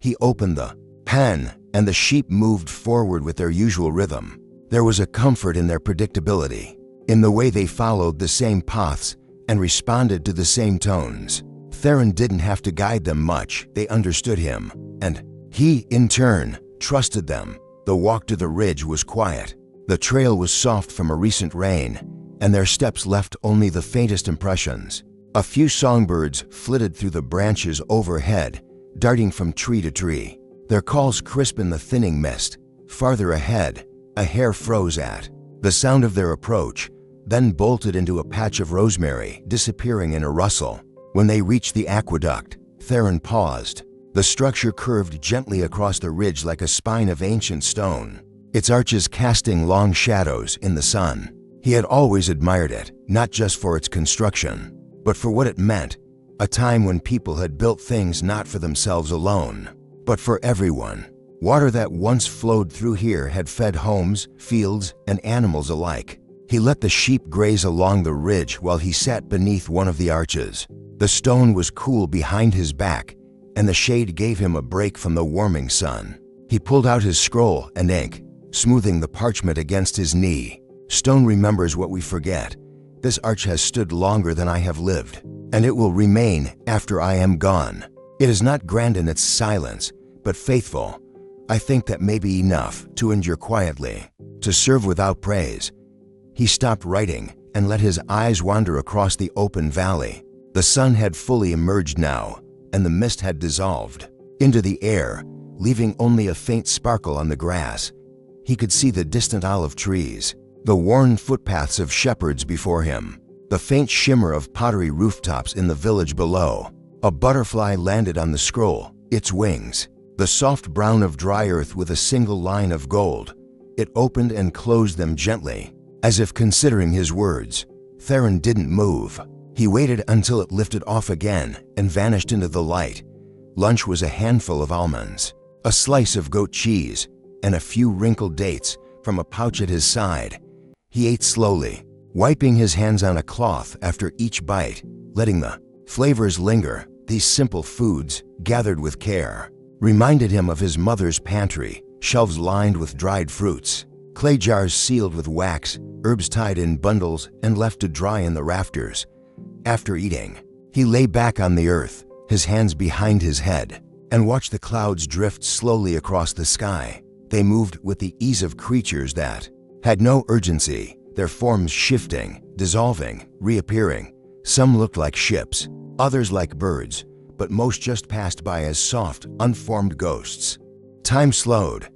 He opened the pen, and the sheep moved forward with their usual rhythm. There was a comfort in their predictability, in the way they followed the same paths and responded to the same tones. Theron didn't have to guide them much. They understood him, and he, in turn, trusted them. The walk to the ridge was quiet. The trail was soft from a recent rain, and their steps left only the faintest impressions. A few songbirds flitted through the branches overhead, darting from tree to tree, their calls crisp in the thinning mist. Farther ahead, a hare froze at the sound of their approach, then bolted into a patch of rosemary, disappearing in a rustle. When they reached the aqueduct, Theron paused. The structure curved gently across the ridge like a spine of ancient stone, its arches casting long shadows in the sun. He had always admired it, not just for its construction, but for what it meant, a time when people had built things not for themselves alone, but for everyone. Water that once flowed through here had fed homes, fields, and animals alike. He let the sheep graze along the ridge while he sat beneath one of the arches. The stone was cool behind his back, and the shade gave him a break from the warming sun. He pulled out his scroll and ink, smoothing the parchment against his knee. Stone remembers what we forget. This arch has stood longer than I have lived, and it will remain after I am gone. It is not grand in its silence, but faithful. I think that may be enough to endure quietly, to serve without praise. He stopped writing and let his eyes wander across the open valley. The sun had fully emerged now, and the mist had dissolved into the air, leaving only a faint sparkle on the grass. He could see the distant olive trees, the worn footpaths of shepherds before him, the faint shimmer of pottery rooftops in the village below. A butterfly landed on the scroll, its wings, the soft brown of dry earth with a single line of gold. It opened and closed them gently, as if considering his words. Theron didn't move. He waited until it lifted off again and vanished into the light. Lunch was a handful of almonds, a slice of goat cheese, and a few wrinkled dates from a pouch at his side. He ate slowly, wiping his hands on a cloth after each bite, letting the flavors linger. These simple foods, gathered with care, reminded him of his mother's pantry, shelves lined with dried fruits, clay jars sealed with wax, herbs tied in bundles and left to dry in the rafters. After eating, he lay back on the earth, his hands behind his head, and watched the clouds drift slowly across the sky. They moved with the ease of creatures that had no urgency, their forms shifting, dissolving, reappearing. Some looked like ships, others like birds, but most just passed by as soft, unformed ghosts. Time slowed.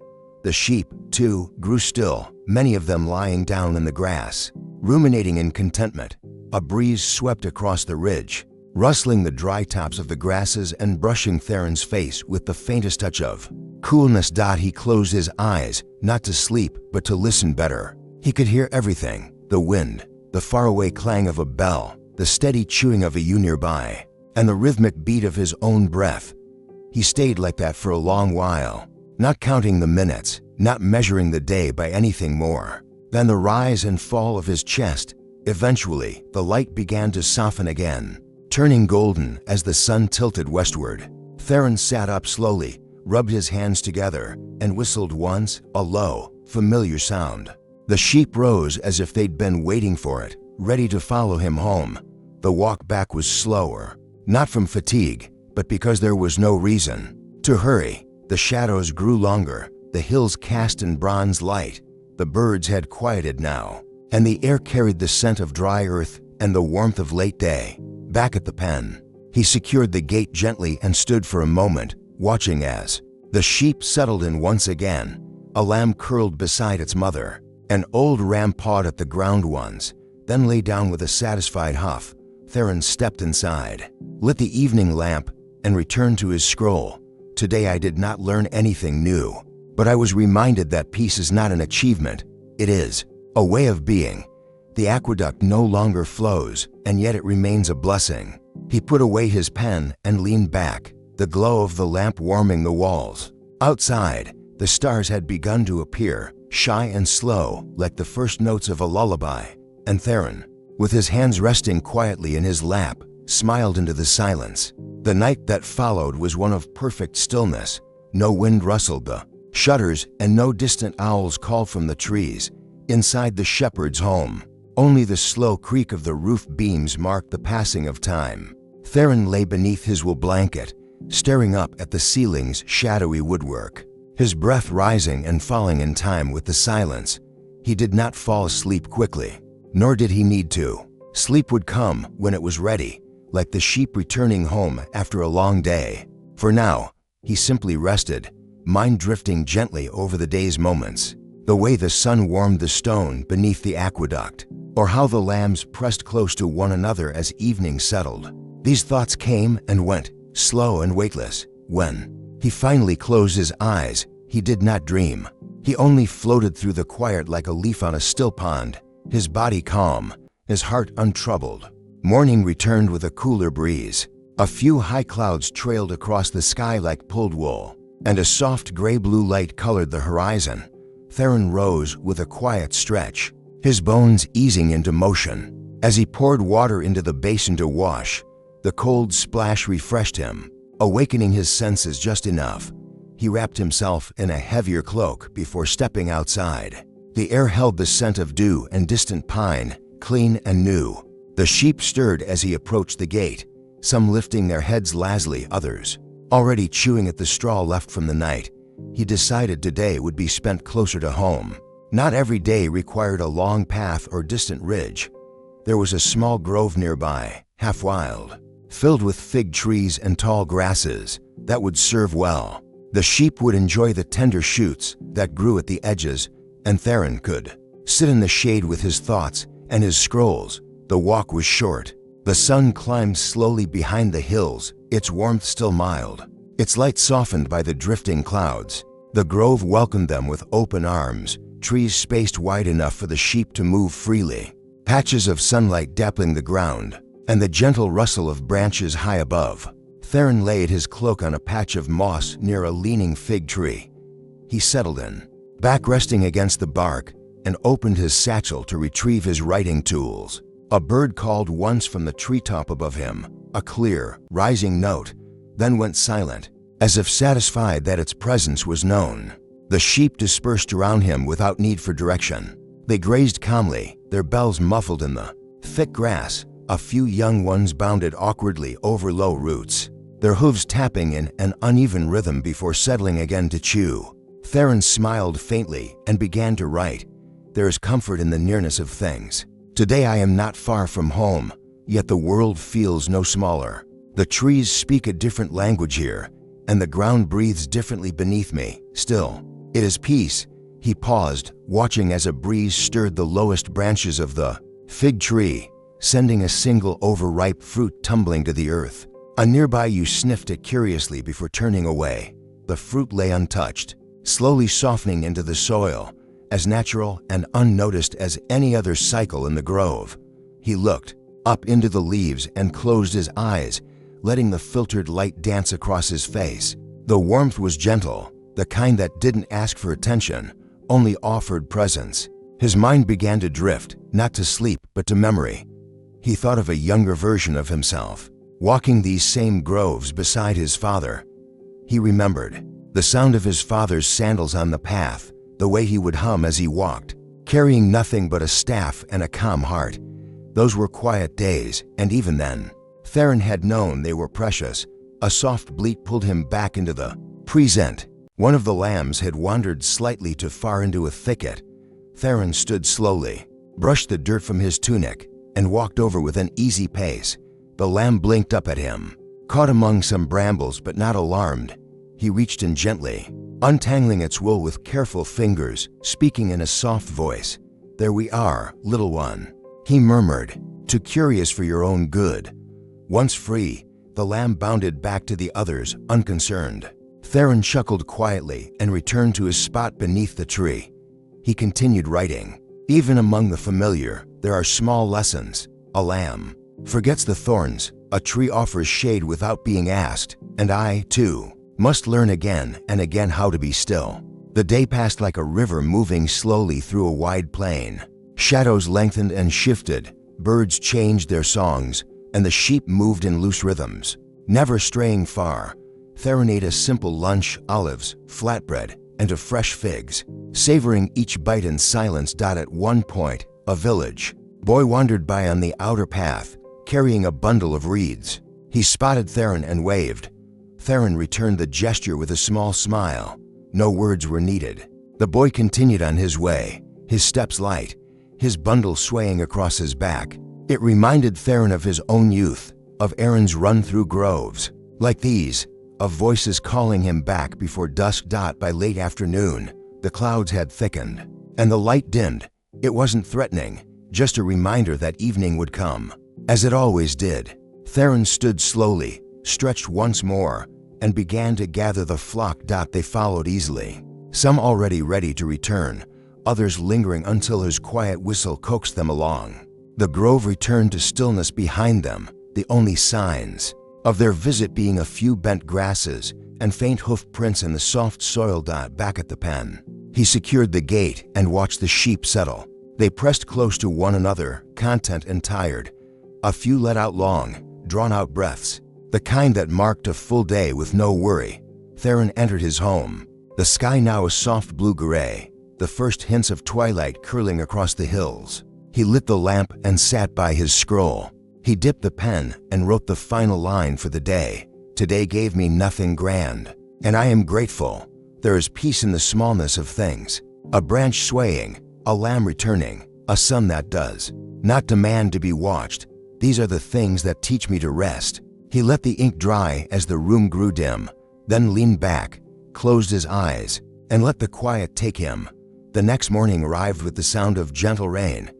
The sheep, too, grew still, many of them lying down in the grass, ruminating in contentment. A breeze swept across the ridge, rustling the dry tops of the grasses and brushing Theron's face with the faintest touch of coolness. He closed his eyes, not to sleep, but to listen better. He could hear everything: the wind, the faraway clang of a bell, the steady chewing of a ewe nearby, and the rhythmic beat of his own breath. He stayed like that for a long while, not counting the minutes, not measuring the day by anything more than the rise and fall of his chest. Eventually, the light began to soften again, turning golden as the sun tilted westward. Theron sat up slowly, rubbed his hands together, and whistled once, a low, familiar sound. The sheep rose as if they'd been waiting for it, ready to follow him home. The walk back was slower, not from fatigue, but because there was no reason to hurry. The shadows grew longer, the hills cast in bronze light. The birds had quieted now, and the air carried the scent of dry earth and the warmth of late day. Back at the pen, he secured the gate gently and stood for a moment, watching as the sheep settled in once again. A lamb curled beside its mother. An old ram pawed at the ground once, then lay down with a satisfied huff. Theron stepped inside, lit the evening lamp, and returned to his scroll. Today I did not learn anything new, but I was reminded that peace is not an achievement. It is a way of being. The aqueduct no longer flows, and yet it remains a blessing. He put away his pen and leaned back, the glow of the lamp warming the walls. Outside, the stars had begun to appear, shy and slow, like the first notes of a lullaby, and Theron, with his hands resting quietly in his lap, smiled into the silence. The night that followed was one of perfect stillness. No wind rustled the shutters, and no distant owls called from the trees. Inside the shepherd's home, only the slow creak of the roof beams marked the passing of time. Theron lay beneath his wool blanket, staring up at the ceiling's shadowy woodwork, his breath rising and falling in time with the silence. He did not fall asleep quickly, nor did he need to. Sleep would come when it was ready, like the sheep returning home after a long day. For now, he simply rested, mind drifting gently over the day's moments. The way the sun warmed the stone beneath the aqueduct, or how the lambs pressed close to one another as evening settled. These thoughts came and went, slow and weightless. When he finally closed his eyes, he did not dream. He only floated through the quiet like a leaf on a still pond, his body calm, his heart untroubled. Morning returned with a cooler breeze. A few high clouds trailed across the sky like pulled wool, and a soft gray-blue light colored the horizon. Theron rose with a quiet stretch, his bones easing into motion. As he poured water into the basin to wash, the cold splash refreshed him, awakening his senses just enough. He wrapped himself in a heavier cloak before stepping outside. The air held the scent of dew and distant pine, clean and new. The sheep stirred as he approached the gate, some lifting their heads lazily, others already chewing at the straw left from the night. He decided today would be spent closer to home. Not every day required a long path or distant ridge. There was a small grove nearby, half wild, filled with fig trees and tall grasses that would serve well. The sheep would enjoy the tender shoots that grew at the edges, and Theron could sit in the shade with his thoughts and his scrolls. The walk was short. The sun climbed slowly behind the hills, its warmth still mild, its light softened by the drifting clouds. The grove welcomed them with open arms, trees spaced wide enough for the sheep to move freely, patches of sunlight dappling the ground, and the gentle rustle of branches high above. Theron laid his cloak on a patch of moss near a leaning fig tree. He settled in, back resting against the bark, and opened his satchel to retrieve his writing tools. A bird called once from the treetop above him, a clear, rising note, then went silent, as if satisfied that its presence was known. The sheep dispersed around him without need for direction. They grazed calmly, their bells muffled in the thick grass. A few young ones bounded awkwardly over low roots, their hooves tapping in an uneven rhythm before settling again to chew. Theron smiled faintly and began to write. There is comfort in the nearness of things. Today I am not far from home, yet the world feels no smaller. The trees speak a different language here, and the ground breathes differently beneath me. Still, It is peace. He paused, watching as a breeze stirred the lowest branches of the fig tree, sending a single overripe fruit tumbling to the earth. A nearby youth sniffed it curiously before turning away. The fruit lay untouched, slowly softening into the soil, as natural and unnoticed as any other cycle in the grove. He looked up into the leaves and closed his eyes, letting the filtered light dance across his face. The warmth was gentle, the kind that didn't ask for attention, only offered presence. His mind began to drift, not to sleep, but to memory. He thought of a younger version of himself, walking these same groves beside his father. He remembered the sound of his father's sandals on the path, the way he would hum as he walked, carrying nothing but a staff and a calm heart. Those were quiet days, and even then, Theron had known they were precious. A soft bleat pulled him back into the present. One of the lambs had wandered slightly too far into a thicket. Theron stood slowly, brushed the dirt from his tunic, and walked over with an easy pace. The lamb blinked up at him, caught among some brambles but not alarmed. He reached in gently, untangling its wool with careful fingers, speaking in a soft voice. "There we are, little one," he murmured, "too curious for your own good." Once free, the lamb bounded back to the others, unconcerned. Theron chuckled quietly and returned to his spot beneath the tree. He continued writing. Even among the familiar, there are small lessons. A lamb forgets the thorns, a tree offers shade without being asked, and I, too, must learn again and again how to be still. The day passed like a river moving slowly through a wide plain. Shadows lengthened and shifted, birds changed their songs, and the sheep moved in loose rhythms. Never straying far, Theron ate a simple lunch, olives, flatbread, and fresh figs, savoring each bite in silence. At one point, a village boy wandered by on the outer path, carrying a bundle of reeds. He spotted Theron and waved. Theron returned the gesture with a small smile. No words were needed. The boy continued on his way, his steps light, his bundle swaying across his back. It reminded Theron of his own youth, of errands run through groves like these, of voices calling him back before dusk. By late afternoon, the clouds had thickened, and the light dimmed. It wasn't threatening, just a reminder that evening would come. As it always did, Theron stood slowly, stretched once more, and began to gather the flock. They followed easily, some already ready to return, others lingering until his quiet whistle coaxed them along. The grove returned to stillness behind them, the only signs of their visit being a few bent grasses and faint hoof prints in the soft soil. Back at the pen, he secured the gate and watched the sheep settle. They pressed close to one another, content and tired. A few let out long, drawn-out breaths, the kind that marked a full day with no worry. Theron entered his home, the sky now a soft blue-gray, the first hints of twilight curling across the hills. He lit the lamp and sat by his scroll. He dipped the pen and wrote the final line for the day. "Today gave me nothing grand, and I am grateful. There is peace in the smallness of things. A branch swaying, a lamb returning, a sun that does not demand to be watched. These are the things that teach me to rest." He let the ink dry as the room grew dim, then leaned back, closed his eyes, and let the quiet take him. The next morning arrived with the sound of gentle rain.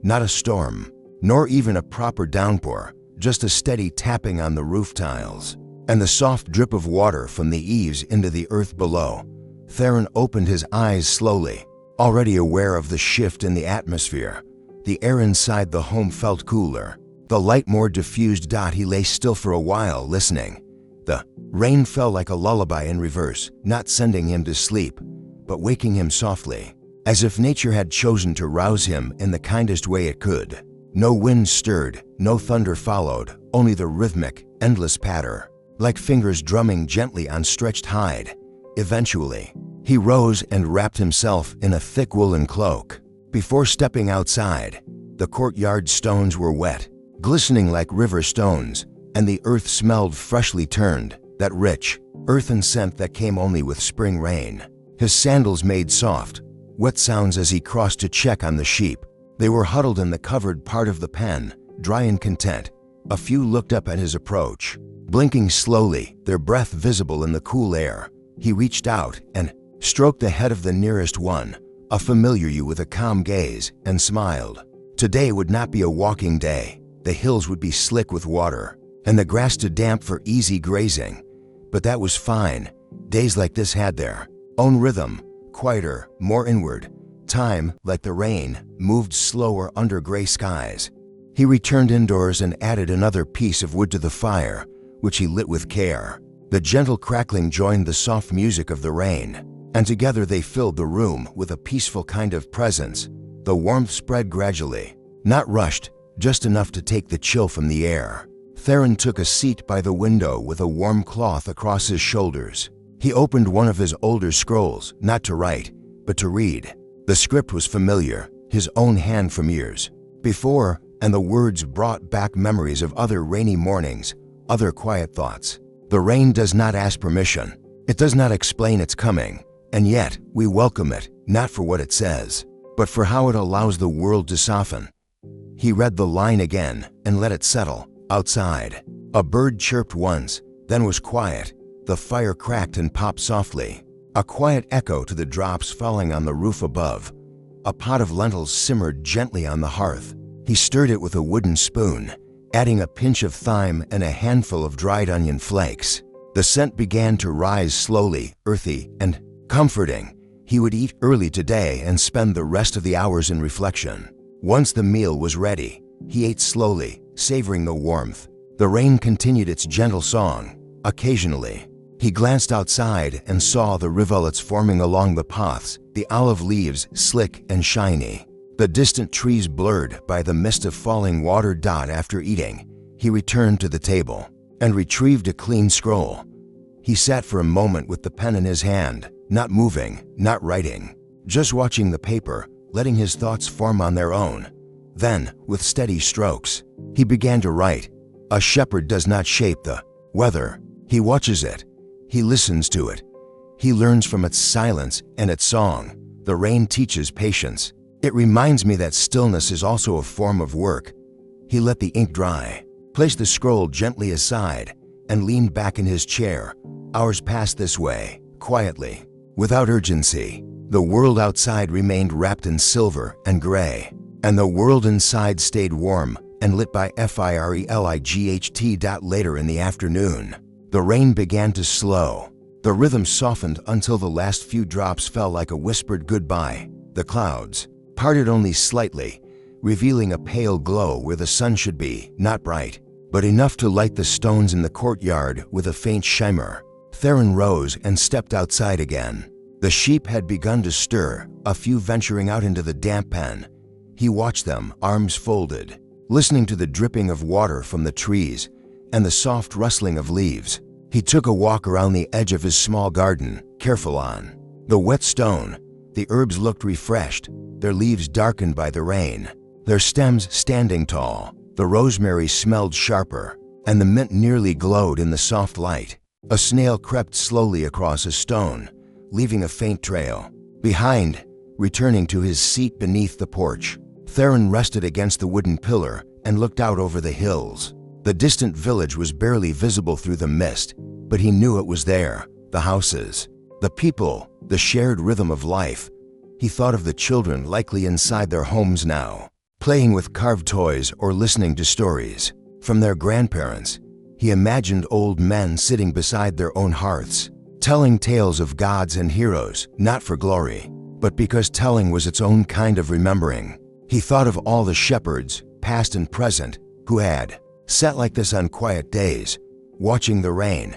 Not a storm, nor even a proper downpour, just a steady tapping on the roof tiles, and the soft drip of water from the eaves into the earth below. Theron opened his eyes slowly, already aware of the shift in the atmosphere. The air inside the home felt cooler, the light more diffused. He lay still for a while, listening. The rain fell like a lullaby in reverse, not sending him to sleep, but waking him softly, as if nature had chosen to rouse him in the kindest way it could. No wind stirred, no thunder followed, only the rhythmic, endless patter, like fingers drumming gently on stretched hide. Eventually, he rose and wrapped himself in a thick woolen cloak. Before stepping outside, the courtyard stones were wet, glistening like river stones, and the earth smelled freshly turned, that rich, earthen scent that came only with spring rain. His sandals made soft, wet sounds as he crossed to check on the sheep. They were huddled in the covered part of the pen, dry and content. A few looked up at his approach, blinking slowly, their breath visible in the cool air. He reached out and stroked the head of the nearest one, a familiar you with a calm gaze, and smiled. Today would not be a walking day. The hills would be slick with water, and the grass too damp for easy grazing. But that was fine. Days like this had their own rhythm, quieter, more inward. Time, like the rain, moved slower under gray skies. He returned indoors and added another piece of wood to the fire, which he lit with care. The gentle crackling joined the soft music of the rain, and together they filled the room with a peaceful kind of presence. The warmth spread gradually, not rushed, just enough to take the chill from the air. Theron took a seat by the window with a warm cloth across his shoulders. He opened one of his older scrolls, not to write, but to read. The script was familiar, his own hand from years before, and the words brought back memories of other rainy mornings, other quiet thoughts. The rain does not ask permission. It does not explain its coming, and yet we welcome it, not for what it says, but for how it allows the world to soften. He read the line again and let it settle. Outside, a bird chirped once, then was quiet. The fire cracked and popped softly, a quiet echo to the drops falling on the roof above. A pot of lentils simmered gently on the hearth. He stirred it with a wooden spoon, adding a pinch of thyme and a handful of dried onion flakes. The scent began to rise slowly, earthy and comforting. He would eat early today and spend the rest of the hours in reflection. Once the meal was ready, he ate slowly, savoring the warmth. The rain continued its gentle song. Occasionally, he glanced outside and saw the rivulets forming along the paths, the olive leaves slick and shiny, the distant trees blurred by the mist of falling water. After eating, he returned to the table and retrieved a clean scroll. He sat for a moment with the pen in his hand, not moving, not writing, just watching the paper, letting his thoughts form on their own. Then, with steady strokes, he began to write. A shepherd does not shape the weather. He watches it. He listens to it. He learns from its silence and its song. The rain teaches patience. It reminds me that stillness is also a form of work. He let the ink dry, placed the scroll gently aside, and leaned back in his chair. Hours passed this way, quietly, without urgency. The world outside remained wrapped in silver and gray, and the world inside stayed warm and lit by firelight. Later in the afternoon, the rain began to slow. The rhythm softened until the last few drops fell like a whispered goodbye. The clouds parted only slightly, revealing a pale glow where the sun should be, not bright, but enough to light the stones in the courtyard with a faint shimmer. Theron rose and stepped outside again. The sheep had begun to stir, a few venturing out into the damp pen. He watched them, arms folded, listening to the dripping of water from the trees and the soft rustling of leaves. He took a walk around the edge of his small garden, careful on the wet stone. The herbs looked refreshed, their leaves darkened by the rain, their stems standing tall. The rosemary smelled sharper, and the mint nearly glowed in the soft light. A snail crept slowly across a stone, leaving a faint trail. Behind, returning to his seat beneath the porch, Theron rested against the wooden pillar and looked out over the hills. The distant village was barely visible through the mist, but he knew it was there. The houses, the people, the shared rhythm of life. He thought of the children likely inside their homes now, playing with carved toys or listening to stories from their grandparents. He imagined old men sitting beside their own hearths, telling tales of gods and heroes, not for glory, but because telling was its own kind of remembering. He thought of all the shepherds, past and present, who had sat like this on quiet days, watching the rain,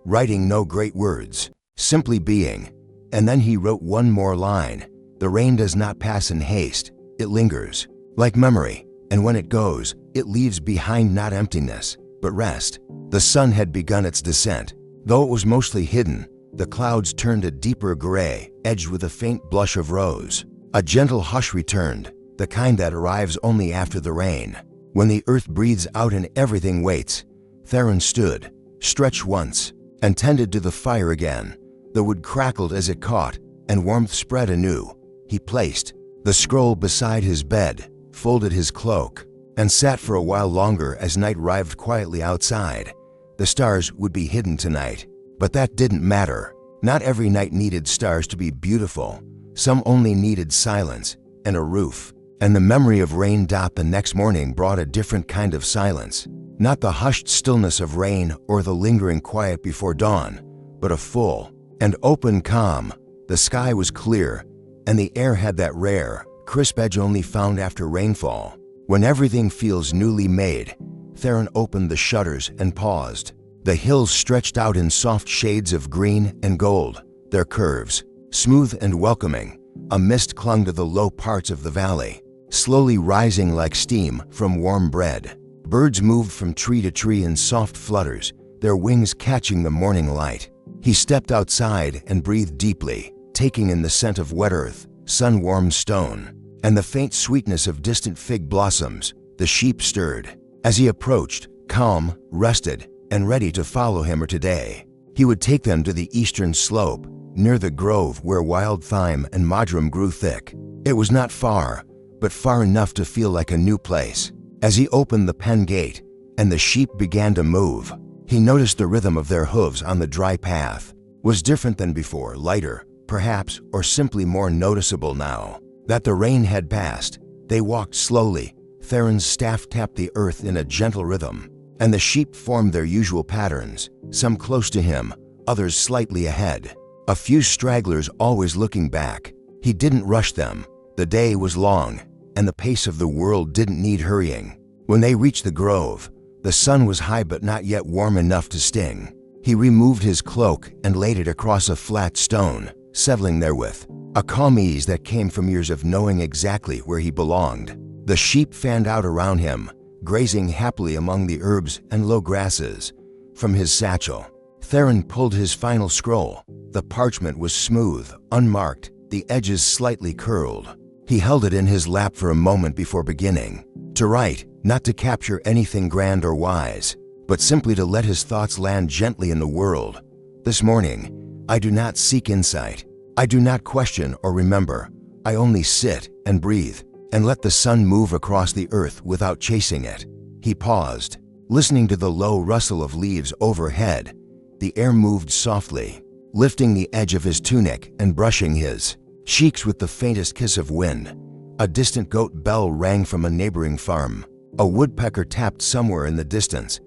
writing no great words, simply being. And then he wrote one more line. The rain does not pass in haste, it lingers, like memory, and when it goes, it leaves behind not emptiness, but rest. The sun had begun its descent. Though it was mostly hidden, the clouds turned a deeper gray, edged with a faint blush of rose. A gentle hush returned, the kind that arrives only after the rain, when the earth breathes out and everything waits. Theron stood, stretched once, and tended to the fire again. The wood crackled as it caught, and warmth spread anew. He placed the scroll beside his bed, folded his cloak, and sat for a while longer as night arrived quietly outside. The stars would be hidden tonight, but that didn't matter. Not every night needed stars to be beautiful. Some only needed silence and a roof. And the memory of rain. The next morning brought a different kind of silence. Not the hushed stillness of rain or the lingering quiet before dawn, but a full and open calm. The sky was clear, and the air had that rare, crisp edge only found after rainfall. When everything feels newly made, Theron opened the shutters and paused. The hills stretched out in soft shades of green and gold, their curves smooth and welcoming. A mist clung to the low parts of the valley, slowly rising like steam from warm bread. Birds moved from tree to tree in soft flutters, their wings catching the morning light. He stepped outside and breathed deeply, taking in the scent of wet earth, sun-warmed stone, and the faint sweetness of distant fig blossoms. The sheep stirred. As he approached, calm, rested, and ready to follow him or today. He would take them to the eastern slope, near the grove where wild thyme and marjoram grew thick. It was not far, but far enough to feel like a new place. As he opened the pen gate and the sheep began to move, he noticed the rhythm of their hooves on the dry path was different than before, lighter, perhaps, or simply more noticeable now that the rain had passed. They walked slowly. Theron's staff tapped the earth in a gentle rhythm, and the sheep formed their usual patterns, some close to him, others slightly ahead. A few stragglers always looking back. He didn't rush them. The day was long, and the pace of the world didn't need hurrying. When they reached the grove, the sun was high but not yet warm enough to sting. He removed his cloak and laid it across a flat stone, settling there with a calm ease that came from years of knowing exactly where he belonged. The sheep fanned out around him, grazing happily among the herbs and low grasses. From his satchel, Theron pulled his final scroll. The parchment was smooth, unmarked, the edges slightly curled. He held it in his lap for a moment before beginning to write, not to capture anything grand or wise, but simply to let his thoughts land gently in the world. This morning, I do not seek insight. I do not question or remember. I only sit and breathe and let the sun move across the earth without chasing it. He paused, listening to the low rustle of leaves overhead. The air moved softly, lifting the edge of his tunic and brushing his cheeks with the faintest kiss of wind. A distant goat bell rang from a neighboring farm. A woodpecker tapped somewhere in the distance.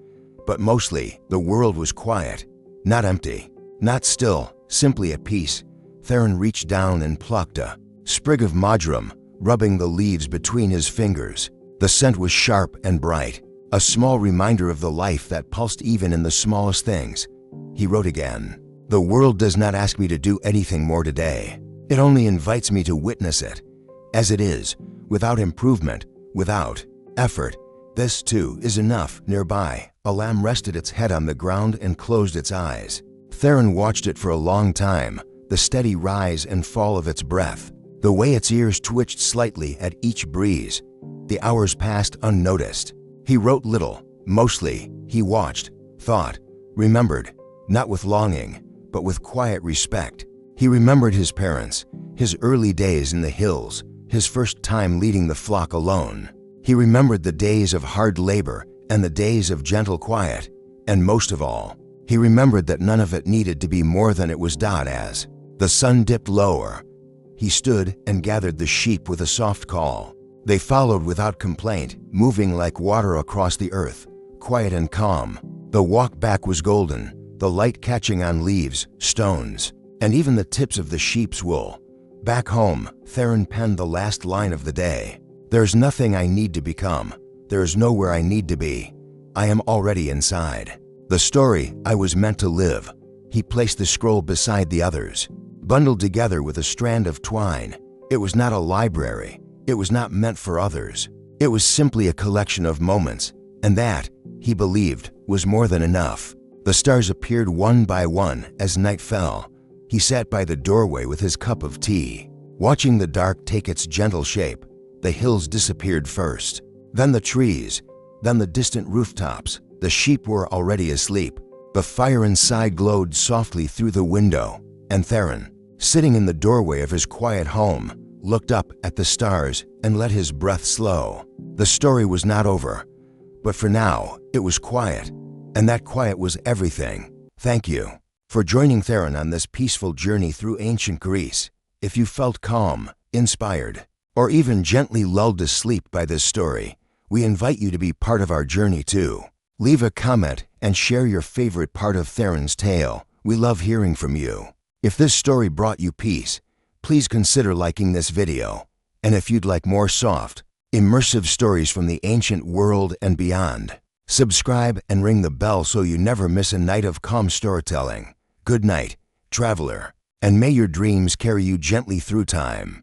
But mostly, the world was quiet, not empty, not still, simply at peace. Theron reached down and plucked a sprig of marjoram, rubbing the leaves between his fingers. The scent was sharp and bright, a small reminder of the life that pulsed even in the smallest things. He wrote again, "The world does not ask me to do anything more today. It only invites me to witness it, as it is, without improvement, without effort. This, too, is enough." Nearby, a lamb rested its head on the ground and closed its eyes. Theron watched it for a long time, the steady rise and fall of its breath, the way its ears twitched slightly at each breeze. The hours passed unnoticed. He wrote little. Mostly, he watched, thought, remembered, not with longing, but with quiet respect. He remembered his parents, his early days in the hills, his first time leading the flock alone. He remembered the days of hard labor and the days of gentle quiet, and most of all, he remembered that none of it needed to be more than it was. As the sun dipped lower, he stood and gathered the sheep with a soft call. They followed without complaint, moving like water across the earth, quiet and calm. The walk back was golden, the light catching on leaves, stones, and even the tips of the sheep's wool. Back home, Theron penned the last line of the day. "There's nothing I need to become. There is nowhere I need to be. I am already inside the story I was meant to live." He placed the scroll beside the others, bundled together with a strand of twine. It was not a library. It was not meant for others. It was simply a collection of moments, and that, he believed, was more than enough. The stars appeared one by one as night fell. He sat by the doorway with his cup of tea, watching the dark take its gentle shape. The hills disappeared first, then the trees, then the distant rooftops. The sheep were already asleep. The fire inside glowed softly through the window, and Theron, sitting in the doorway of his quiet home, looked up at the stars and let his breath slow. The story was not over, but for now, it was quiet, and that quiet was everything. Thank you. for joining Theron on this peaceful journey through ancient Greece. If you felt calm, inspired, or even gently lulled to sleep by this story, we invite you to be part of our journey too. Leave a comment and share your favorite part of Theron's tale. We love hearing from you. If this story brought you peace, please consider liking this video. And if you'd like more soft, immersive stories from the ancient world and beyond, subscribe and ring the bell so you never miss a night of calm storytelling. Good night, traveler, and may your dreams carry you gently through time.